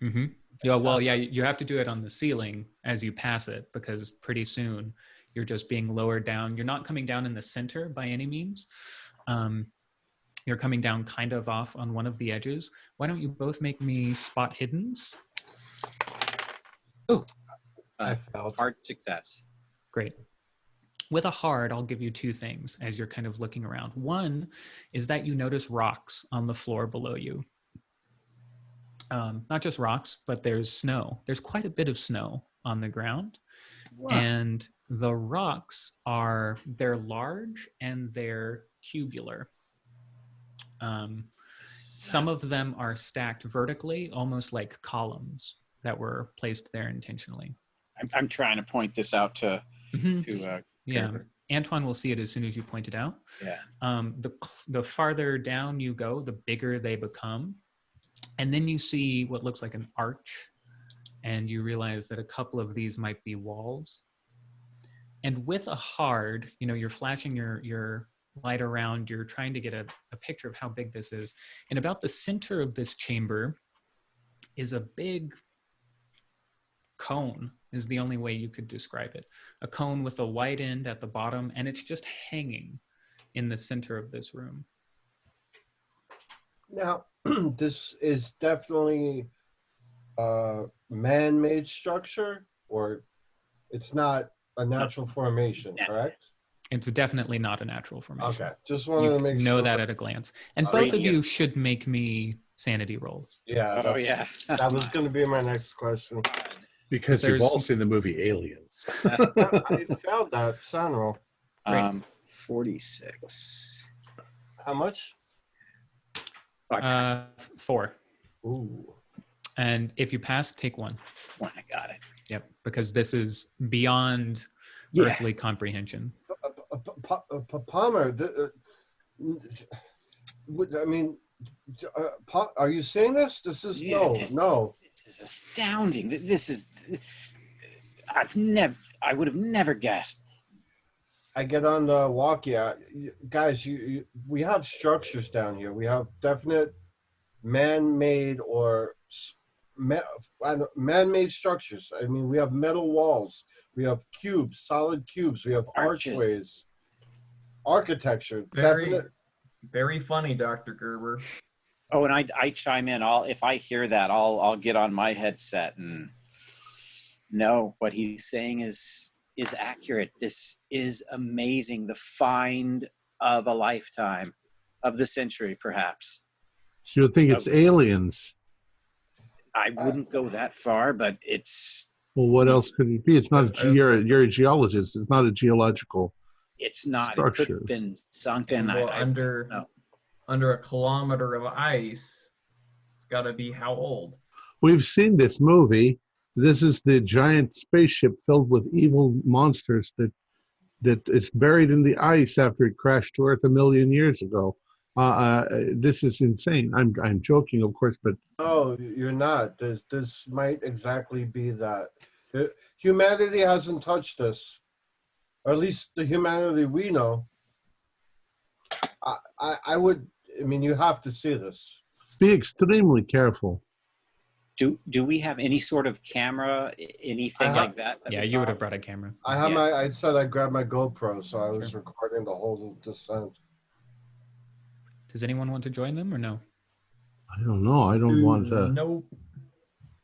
Mm-hmm. Yeah, well, yeah, you have to do it on the ceiling as you pass it, because pretty soon you're just being lowered down. You're not coming down in the center by any means. You're coming down kind of off on one of the edges. Why don't you both make me spot hiddens? Oh, I failed. hard success. Great. With a hard, I'll give you 2 things as you're kind of looking around. One is that you notice rocks on the floor below you. Not just rocks, but there's snow. There's quite a bit of snow on the ground. Wow. And the rocks they're large and they're cubular. Some of them are stacked vertically, almost like columns that were placed there intentionally. I'm trying to point this out to yeah, Antoine will see it as soon as you point it out. Yeah. The farther down you go, the bigger they become. And then you see what looks like an arch, and you realize that a couple of these might be walls. And with a hard, you're flashing your light around, you're trying to get a picture of how big this is. And about the center of this chamber is a big cone, is the only way you could describe it. A cone with a white end at the bottom, and it's just hanging in the center of this room. Now, this is definitely a man-made structure, or it's not a natural formation, correct? It's definitely not a natural formation. Okay, just wanted to make sure. You know that at a glance. And both of you should make me sanity rolls. Yeah. That was going to be my next question. Because you've all seen the movie Aliens. I found that sound roll. 46. How much? 4. Ooh. And if you pass, take 1. 1, I got it. Yep, because this is beyond Yeah. earthly comprehension. Palmer, I mean, are you seeing this? This is Yeah, no. This is astounding. This is. I would have never guessed. I get on the walkie. Guys, we have structures down here. We have definite man-made or man-made structures. I mean, we have metal walls. We have cubes, solid cubes. We have archways, architecture. Very funny, Dr. Gerber. Oh, and I chime in. If I hear that, I'll get on my headset and no, what he's saying is accurate. This is amazing. The find of a lifetime, of the century, perhaps. You would think it's aliens. I wouldn't go that far, but it's. Well, what else could it be? It's not. You're a geologist. It's not a geological. It's not. Structure. It could have been sunken. Well, under a kilometer of ice, it's got to be how old? We've seen this movie. This is the giant spaceship filled with evil monsters that is buried in the ice after it crashed to Earth 1 million years ago. This is insane. I'm joking, of course, but no, you're not. This might exactly be that. Humanity hasn't touched this, or at least the humanity we know. I mean, you have to see this. Be extremely careful. Do we have any sort of camera, anything like that? Yeah, you would have brought a camera. I have I said I grabbed my GoPro, so I was recording the whole descent. Does anyone want to join them or no? I don't know. I don't want to. Nope.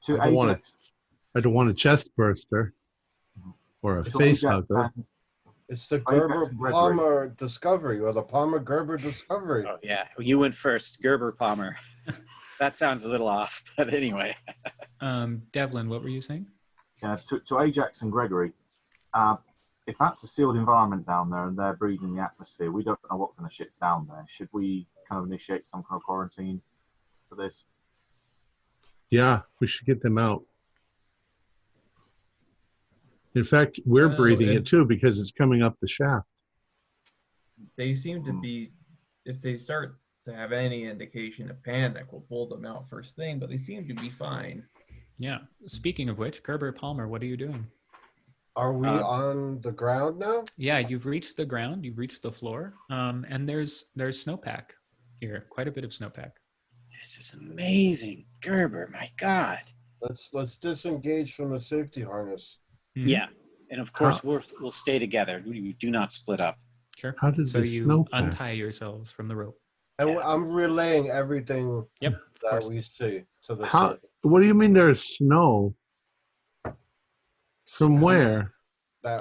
I don't want a chest burster or a face hugger. It's the Gerber Palmer discovery, or the Palmer Gerber discovery. Oh yeah, you went first, Gerber Palmer. That sounds a little off, but anyway. Devlin, what were you saying? To Ajax and Gregory, if that's a sealed environment down there and they're breathing the atmosphere, we don't know what kind of shit's down there. Should we kind of initiate some kind of quarantine for this? Yeah, we should get them out. In fact, we're breathing it too because it's coming up the shaft. They seem to be, if they start to have any indication of panic, we'll pull them out first thing, but they seem to be fine. Yeah. Speaking of which, Gerber Palmer, what are you doing? Are we on the ground now? Yeah, you've reached the ground, you've reached the floor, and there's snowpack here, quite a bit of snowpack. This is amazing, Gerber. My God. Let's disengage from the safety harness. Mm-hmm. Yeah, and of course we'll stay together. We do not split up. Sure. How does so this you snowpack? untie yourselves from the rope? And I'm relaying everything that we see to the safety. What do you mean there's snow? From where?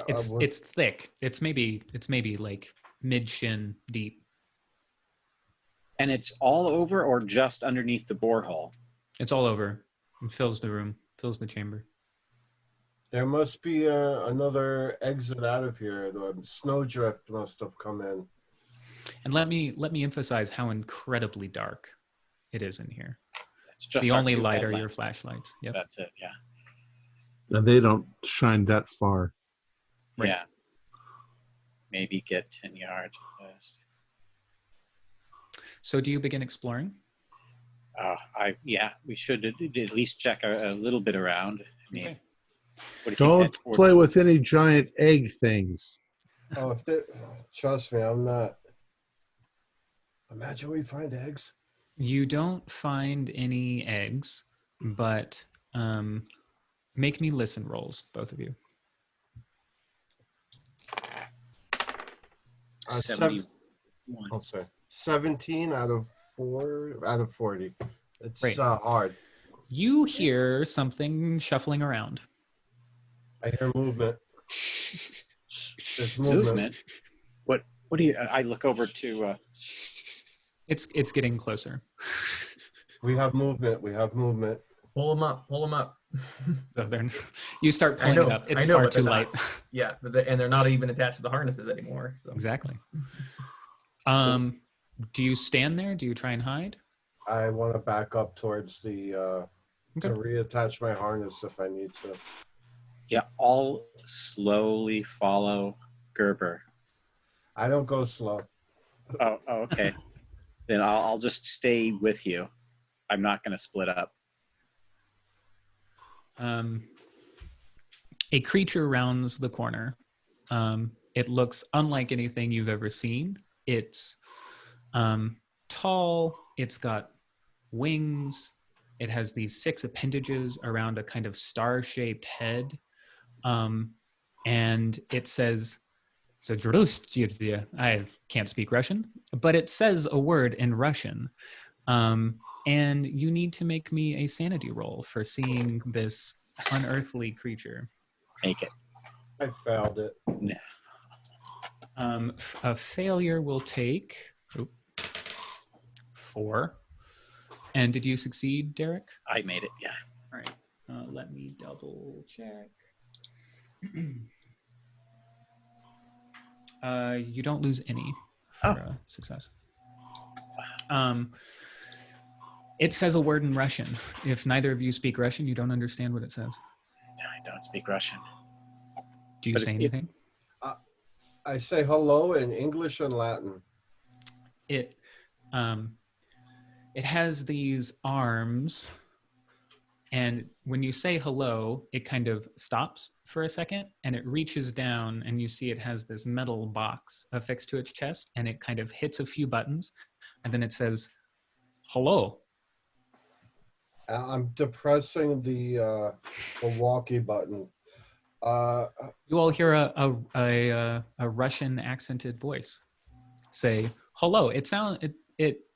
It's thick. It's maybe like mid-shin deep. And it's all over or just underneath the borehole? It's all over. It fills the room, fills the chamber. There must be another exit out of here. The snowdrift must have come in. And let me emphasize how incredibly dark it is in here. It's just the only light are your flashlights. Yep. That's it, yeah. And they don't shine that far. Right. Yeah. Maybe get 10 yards at best. So do you begin exploring? We should at least check a little bit around. I mean, Okay. Don't play with any giant egg things. Oh, trust me, I'm not. Imagine we find eggs. You don't find any eggs, but make me listen rolls, both of you. 71. I'm sorry. 17 out of 40. It's Right. Hard. You hear something shuffling around. I hear movement. There's movement. What do you? I look over to. It's getting closer. We have movement. Pull them up. So you start pulling it up. It's far too light. Yeah, and they're not even attached to the harnesses anymore. So. Exactly. Do you stand there? Do you try and hide? I want to back up towards the to reattach my harness if I need to. Yeah, I'll slowly follow Gerber. I don't go slow. Oh, okay. Then I'll just stay with you. I'm not going to split up. A creature rounds the corner. It looks unlike anything you've ever seen. It's tall. It's got wings. It has these 6 appendages around a kind of star-shaped head. And it says, I can't speak Russian, but it says a word in Russian. And you need to make me a sanity roll for seeing this unearthly creature. Make it. I failed it. No. A failure will take 4. And did you succeed, Derek? I made it, yeah. All right. Let me double check. You don't lose any for success. It says a word in Russian. If neither of you speak Russian, you don't understand what it says. I don't speak Russian. Do you say anything? I say hello in English and Latin. It has these arms, and when you say hello, it kind of stops for a second, and it reaches down, and you see it has this metal box affixed to its chest, and it kind of hits a few buttons, and then it says, hello. I'm depressing the walkie button. You all hear a Russian accented voice say hello.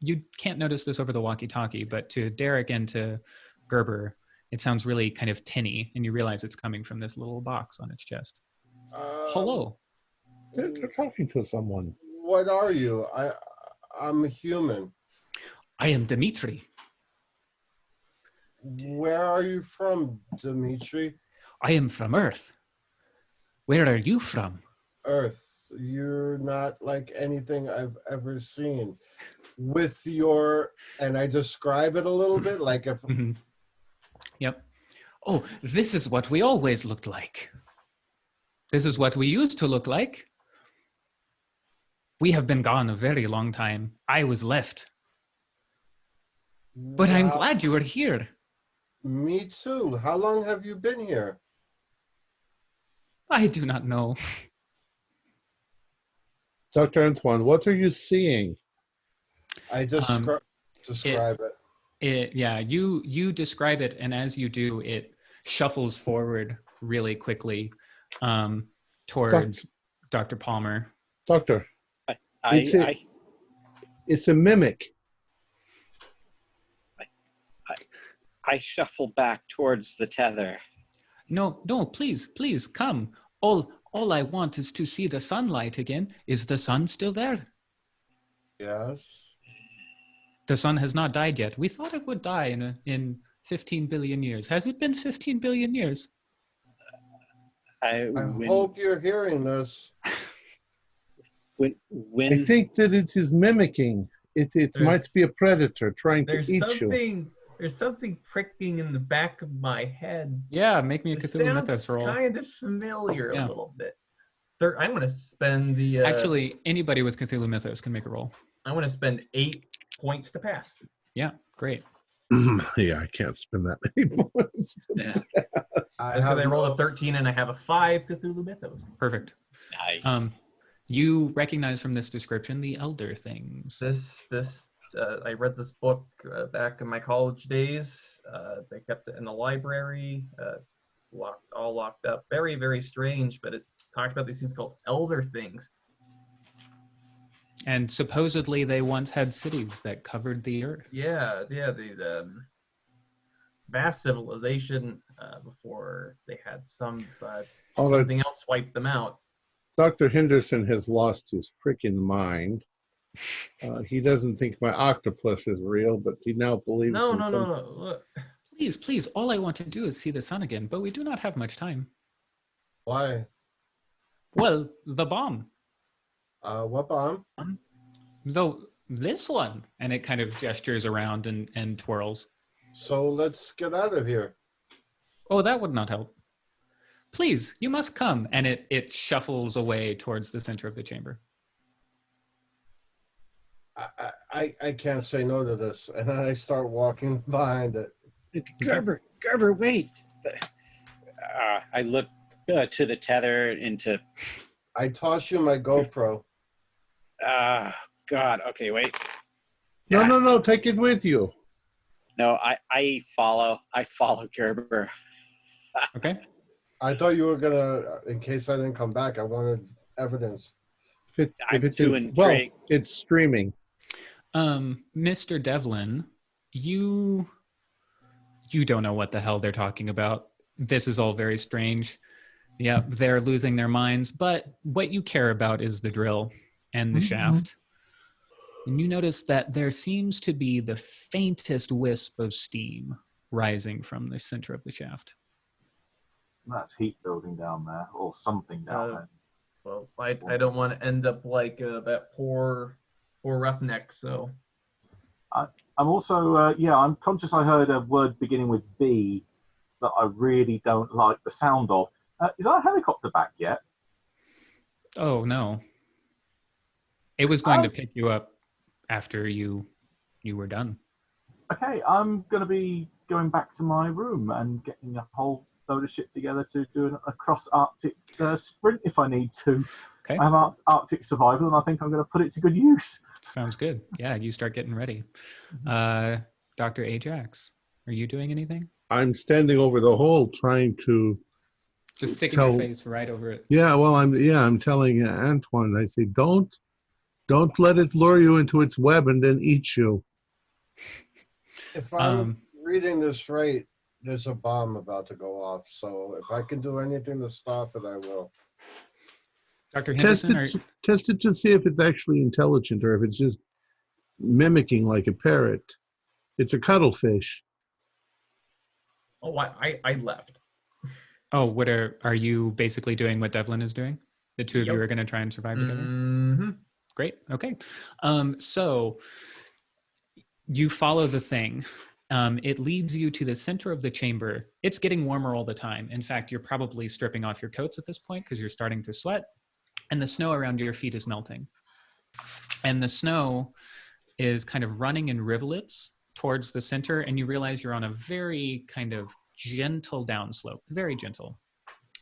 You can't notice this over the walkie-talkie, but to Derek and to Gerber, it sounds really kind of tinny, and you realize it's coming from this little box on its chest. Hello. They're talking to someone. What are you? I'm a human. I am Dmitri. Where are you from, Dmitri? I am from Earth. Where are you from? Earth. You're not like anything I've ever seen. With your, and I describe it a little bit, like if... Yep. Oh, this is what we always looked like. This is what we used to look like. We have been gone a very long time. I was left. But I'm glad you are here. Me too. How long have you been here? I do not know. Dr. Antoine, what are you seeing? I describe it. Yeah, you describe it, and as you do, it shuffles forward really quickly towards Dr. Palmer. Doctor, I it's a mimic. I shuffle back towards the tether. No, please come. All I want is to see the sunlight again. Is the sun still there? Yes. The sun has not died yet. We thought it would die in 15 billion years. Has it been 15 billion years? I hope you're hearing this. When I think that it is mimicking. It might be a predator trying to eat you. There's something pricking in the back of my head. Yeah, make me a Cthulhu Mythos roll. Sounds kind of familiar a little bit. I'm going to spend the... Actually, anybody with Cthulhu Mythos can make a roll. I want to spend 8 points to pass. Yeah, great. Yeah, I can't spend that many points. I rolled a 13 and I have a 5 Cthulhu Mythos. Perfect. Nice. You recognize from this description the elder things. I read this book back in my college days. They kept it in the library, locked up. Very, very strange, but it talked about these things called elder things. And supposedly they once had cities that covered the earth. Yeah, the vast civilization before they had something else wiped them out. Dr. Henderson has lost his freaking mind. He doesn't think my octopus is real, but he now believes No. in some... Look. Please, all I want to do is see the sun again, but we do not have much time. Why? Well, the bomb. What bomb? Though this one. And it kind of gestures around and twirls. So let's get out of here. Oh, that would not help. please, you must come. And it shuffles away towards the center of the chamber. I can't say no to this, and I start walking behind it. Gerber, wait. I look to the tether into. I toss you my GoPro. God. Okay, wait. No, take it with you. No, I follow Gerber. Okay. I thought you were gonna, in case I didn't come back, I wanted evidence. I'm too intrigued. Well, it's streaming. Mr. Devlin, you don't know what the hell they're talking about. This is all very strange. Yeah, they're losing their minds, but what you care about is the drill and the shaft. And you notice that there seems to be the faintest wisp of steam rising from the center of the shaft. That's heat building down there, or something down there. Well, I don't want to end up like that poor roughneck. So I'm also, I'm conscious I heard a word beginning with B that I really don't like the sound of. Is our helicopter back yet? Oh, no. It was going to pick you up after you were done. Okay, I'm going to be going back to my room and getting a whole load of shit together to do a cross-Arctic sprint if I need to. Okay. I'm Arctic survival, and I think I'm going to put it to good use. Sounds good. Yeah, you start getting ready. Dr. Ajax, are you doing anything? I'm standing over the hole trying to just sticking your face right over it. Yeah, well, I'm telling Antoine, I say, don't let it lure you into its web and then eat you. If I'm reading this right, there's a bomb about to go off. So if I can do anything to stop it, I will. Dr. Henderson, test it to see if it's actually intelligent or if it's just mimicking like a parrot. It's a cuttlefish. Oh, I left. Oh, what are you basically doing what Devlin is doing? The two of you are going to try and survive together? Mm-hmm. Great. Okay. So you follow the thing. It leads you to the center of the chamber. It's getting warmer all the time. In fact, you're probably stripping off your coats at this point because you're starting to sweat. And the snow around your feet is melting. And the snow is kind of running in rivulets towards the center. And you realize you're on a very kind of gentle downslope, very gentle.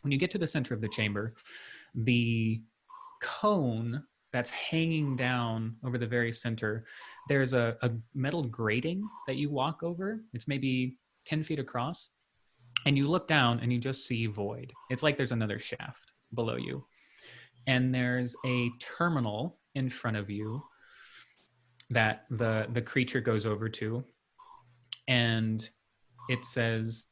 When you get to the center of the chamber, the cone that's hanging down over the very center, there's a metal grating that you walk over. It's maybe 10 feet across. And you look down and you just see void. It's like there's another shaft below you. And there's a terminal in front of you that the creature goes over to. And it says,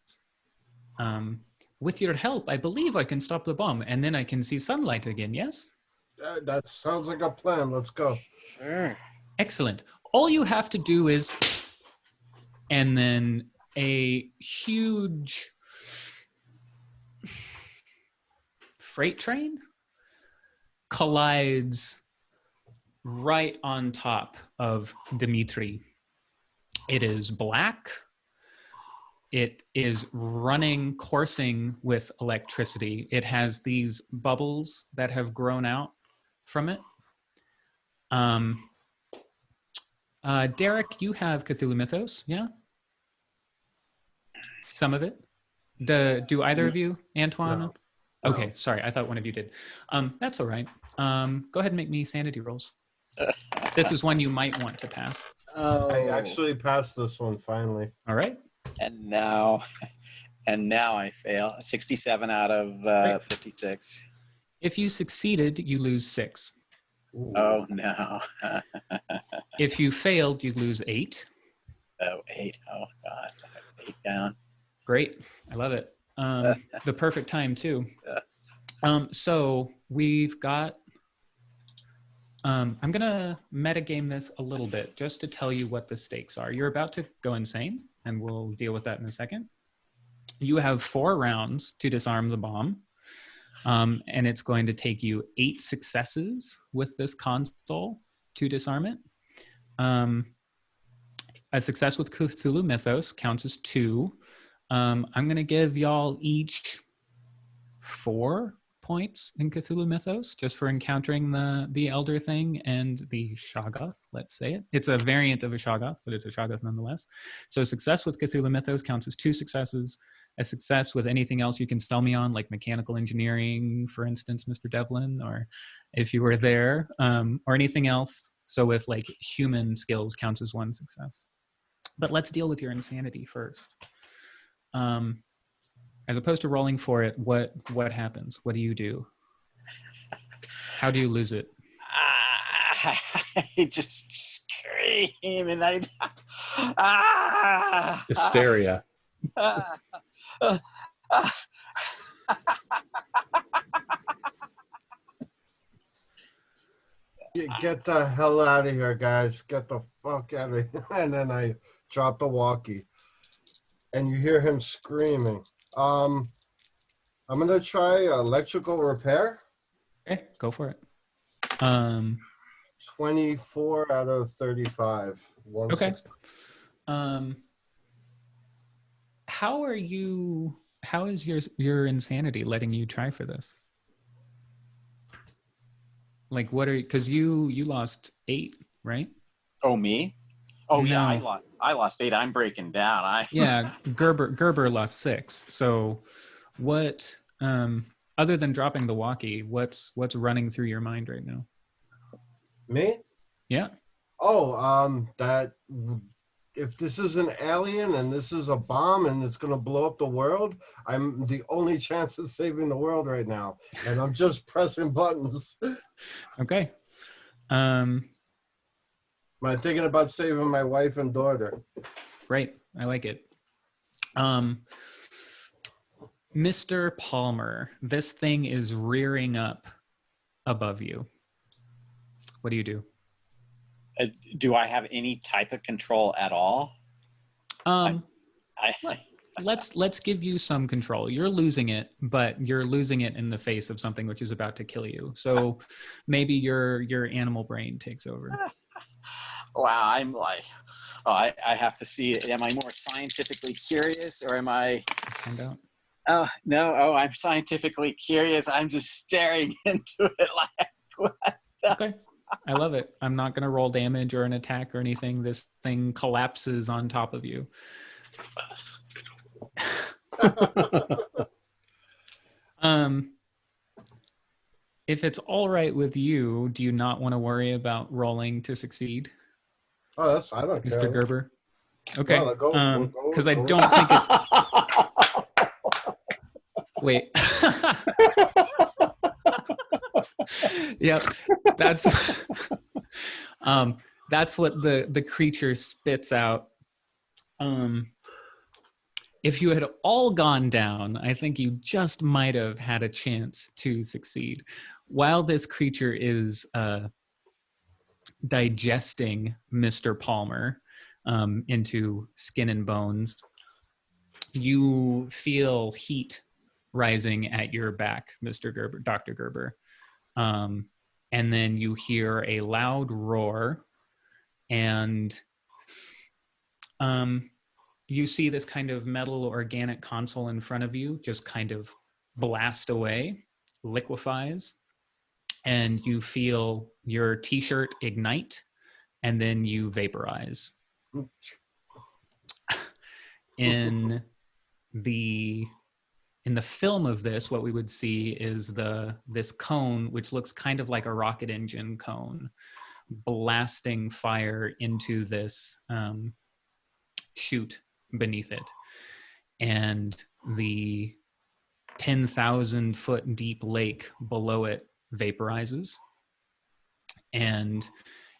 with your help, I believe I can stop the bomb. And then I can see sunlight again, yes? That sounds like a plan. Let's go. Sure. Excellent. All you have to do is, and then a huge freight train collides right on top of Dimitri. It is black. It is coursing with electricity. It has these bubbles that have grown out from it. Derek, you have Cthulhu Mythos, yeah? Some of it? Do either of you, Antoine? No. Okay, sorry, I thought one of you did. That's all right. Go ahead and make me sanity rolls. This is one you might want to pass. Oh. I actually passed this one finally. All right. And now I fail. 67 out of 56. If you succeeded, you lose 6. Ooh. Oh no. If you failed, you lose 8. Oh, 8. Oh God. 8 down. Great. I love it. The perfect time too. So we've got, I'm going to metagame this a little bit just to tell you what the stakes are. You're about to go insane, and we'll deal with that in a second. You have 4 rounds to disarm the bomb. And it's going to take you 8 successes with this console to disarm it. A success with Cthulhu Mythos counts as 2. I'm going to give y'all each 4 points in Cthulhu Mythos just for encountering the Elder Thing and the Shoggoth, let's say it. It's a variant of a Shoggoth, but it's a Shoggoth nonetheless. So success with Cthulhu Mythos counts as 2 successes. A success with anything else you can sell me on, like mechanical engineering, for instance, Mr. Devlin, or if you were there, or anything else. So with like human skills counts as 1 success. But let's deal with your insanity first. As opposed to rolling for it, what happens? What do you do? How do you lose it? I just scream and Hysteria. Get the hell out of here, guys. Get the fuck out of here. And then I drop the walkie. And you hear him screaming. I'm going to try electrical repair. Okay, go for it. 24 out of 35. Okay. How is your insanity letting you try for this? Like, because you lost 8, right? Oh, me? Oh, No. yeah, I lost 8. I'm breaking down. Yeah, Gerber lost 6. So what, other than dropping the walkie, what's running through your mind right now? Me? Yeah. Oh, that if this is an alien and this is a bomb and it's going to blow up the world, I'm the only chance of saving the world right now. And I'm just pressing buttons. Okay. I'm thinking about saving my wife and daughter. Right. I like it. Mr. Palmer, this thing is rearing up above you. What do you do? Do I have any type of control at all? Let's give you some control. You're losing it, but you're losing it in the face of something which is about to kill you. So maybe your animal brain takes over. Wow, I'm like, I have to see. Am I more scientifically curious, or am I? Find out. Oh no! Oh, I'm scientifically curious. I'm just staring into it like, what? Okay. I love it. I'm not going to roll damage or an attack or anything. This thing collapses on top of you. If it's all right with you, do you not want to worry about rolling to succeed? Oh, I don't care. Mr. Gerber? Okay. Well, because I don't think it's... Wait. Yep. That's what the creature spits out. If you had all gone down, I think you just might have had a chance to succeed. While this creature is digesting Mr. Palmer into skin and bones, you feel heat rising at your back, Mr. Gerber, Dr. Gerber. And then you hear a loud roar, and you see this kind of metal organic console in front of you just kind of blast away, liquefies, and you feel your t-shirt ignite, and then you vaporize. In the film of this, what we would see is this cone, which looks kind of like a rocket engine cone, blasting fire into this chute beneath it. And the 10,000 foot deep lake below it vaporizes. And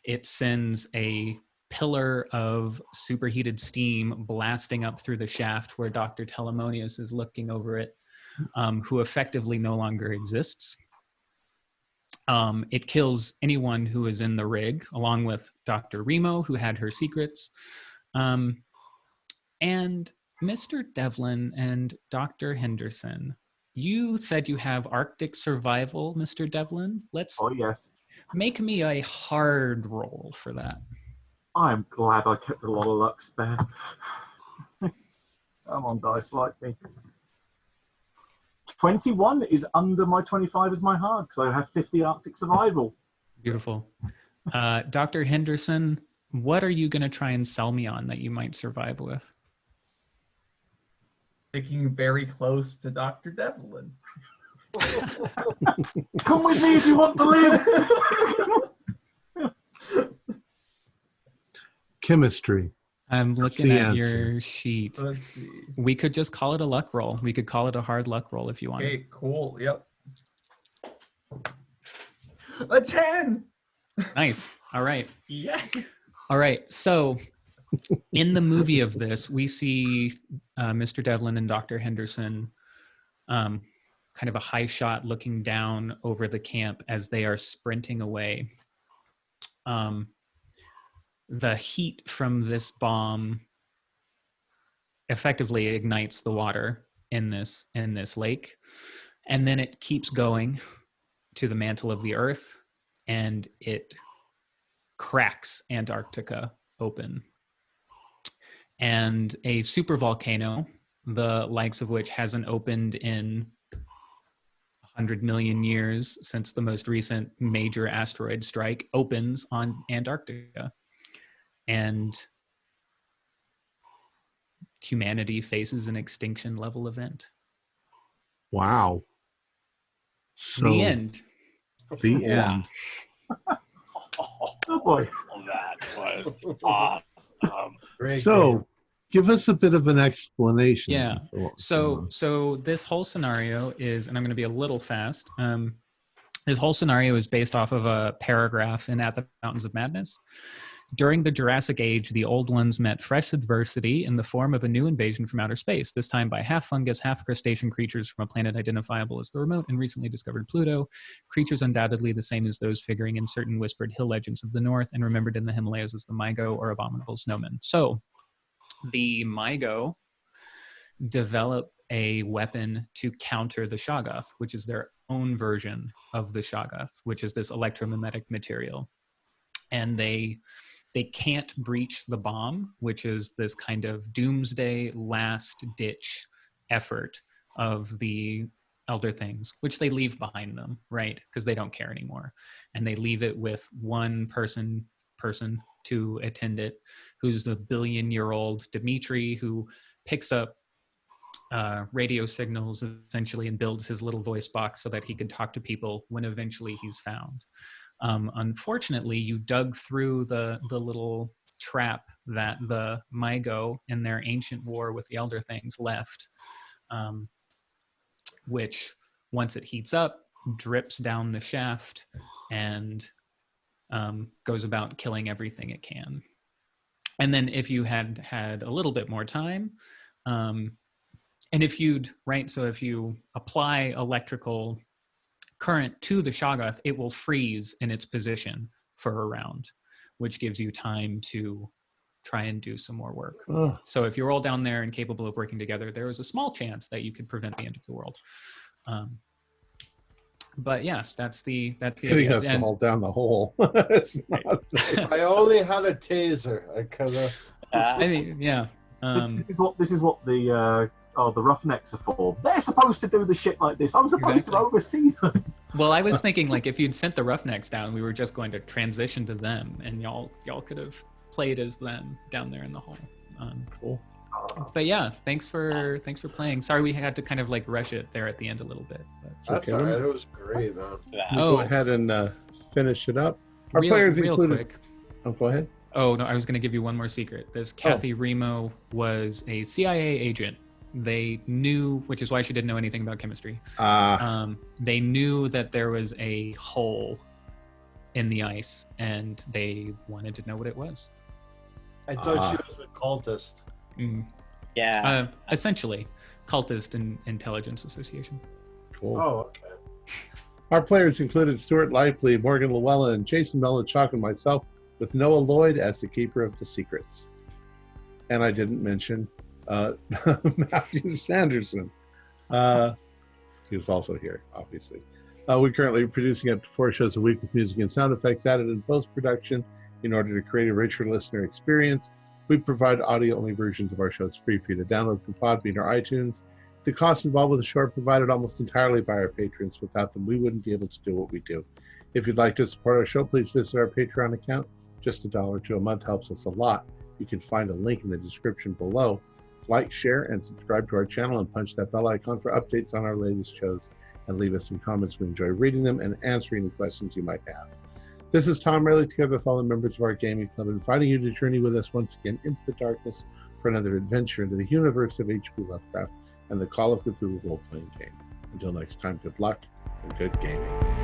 it sends a pillar of superheated steam blasting up through the shaft where Dr. Telemonius is looking over it, who effectively no longer exists. It kills anyone who is in the rig, along with Dr. Remo, who had her secrets. And Mr. Devlin and Dr. Henderson, you said you have Arctic survival, Mr. Devlin. Oh, yes. Make me a hard roll for that. I'm glad I kept a lot of luck spare. Come on, dice, like me. 21 is under my 25 as my hard, because I have 50 Arctic survival. Beautiful. Dr. Henderson, what are you going to try and sell me on that you might survive with? Sticking very close to Dr. Devlin. Come with me if you want to live. Chemistry. I'm That's looking the at answer. your sheet. Let's see. We could just call it a luck roll. We could call it a hard luck roll if you want. Okay, cool. Yep. A 10. Nice. All right. Yeah. All right. So in the movie of this, we see Mr. Devlin and Dr. Henderson kind of a high shot looking down over the camp as they are sprinting away. The heat from this bomb effectively ignites the water in this lake, and then it keeps going to the mantle of the earth, and it cracks Antarctica open. And a supervolcano, the likes of which hasn't opened in 100 million years since the most recent major asteroid strike, opens on Antarctica. And humanity faces an extinction level event. Wow. So, The end. The end. Oh boy. That was awesome. Great So, game. give us a bit of an explanation. Yeah. for what's going So on. this whole scenario is, and I'm going to be a little fast. This whole scenario is based off of a paragraph in At the Mountains of Madness. During the Jurassic Age, the Old Ones met fresh adversity in the form of a new invasion from outer space, this time by half fungus, half crustacean creatures from a planet identifiable as the remote and recently discovered Pluto, creatures undoubtedly the same as those figuring in certain whispered hill legends of the north and remembered in the Himalayas as the Mygo or abominable snowmen. So, the Mygo develop a weapon to counter the Shoggoth, which is their own version of the Shoggoth, which is this electromimetic material. And they can't breach the bomb, which is this kind of doomsday last-ditch effort of the Elder Things, which they leave behind them, right? Because they don't care anymore. And they leave it with one person to attend it, who's the billion-year-old Dimitri, who picks up radio signals essentially and builds his little voice box so that he can talk to people when eventually he's found. Unfortunately, you dug through the little trap that the Mygo in their ancient war with the Elder Things left, which once it heats up, drips down the shaft and goes about killing everything it can. And then if you had a little bit more time, and if you'd, right, so if you apply electrical current to the Shoggoth, it will freeze in its position for a round, which gives you time to try and do some more work. Oh, So if you're all down there and capable of working together, there is a small chance that you could prevent the end of the world. But yeah, that's the hitting idea. us And- all down the hole. It's not- I only had a taser. I could have. I mean, yeah. This is what the Roughnecks are for. They're supposed to do the shit like this. I'm supposed Exactly. to oversee them. Well, I was thinking like if you'd sent the Roughnecks down, we were just going to transition to them, and y'all could have played as them down there in the hole. Cool. But yeah, thanks for playing. Sorry we had to kind of like rush it there at the end a little bit. But That's okay. all right. It was great, man. We'll go ahead and finish it up. Our real players quick. included. Oh, go ahead. Oh no, I was going to give you one more secret. This Kathy Remo was a CIA agent. They knew, which is why she didn't know anything about chemistry. They knew that there was a hole in the ice, and they wanted to know what it was. I thought she was a cultist. Yeah. Essentially, cultist and intelligence association. Cool. Oh, okay. Our players included Stuart Lively, Morgan Llewellyn, Jason Melichuk, and myself, with Noah Lloyd as the keeper of the secrets. And I didn't mention Matthew Sanderson. He was also here, obviously. We're currently producing up to 4 shows a week with music and sound effects added in post-production in order to create a richer listener experience. We provide audio-only versions of our shows free for you to download from Podbean or iTunes. The costs involved with the show are provided almost entirely by our patrons. Without them, we wouldn't be able to do what we do. If you'd like to support our show, please visit our Patreon account. Just $1 or $2 a month helps us a lot. You can find a link in the description below. Like, share, and subscribe to our channel, and punch that bell icon for updates on our latest shows. And leave us some comments. We enjoy reading them and answering any questions you might have. This is Tom Rayleigh, together with all the members of our gaming club, inviting you to journey with us once again into the darkness for another adventure into the universe of H.P. Lovecraft and the Call of Cthulhu role-playing game. Until next time, good luck and good gaming.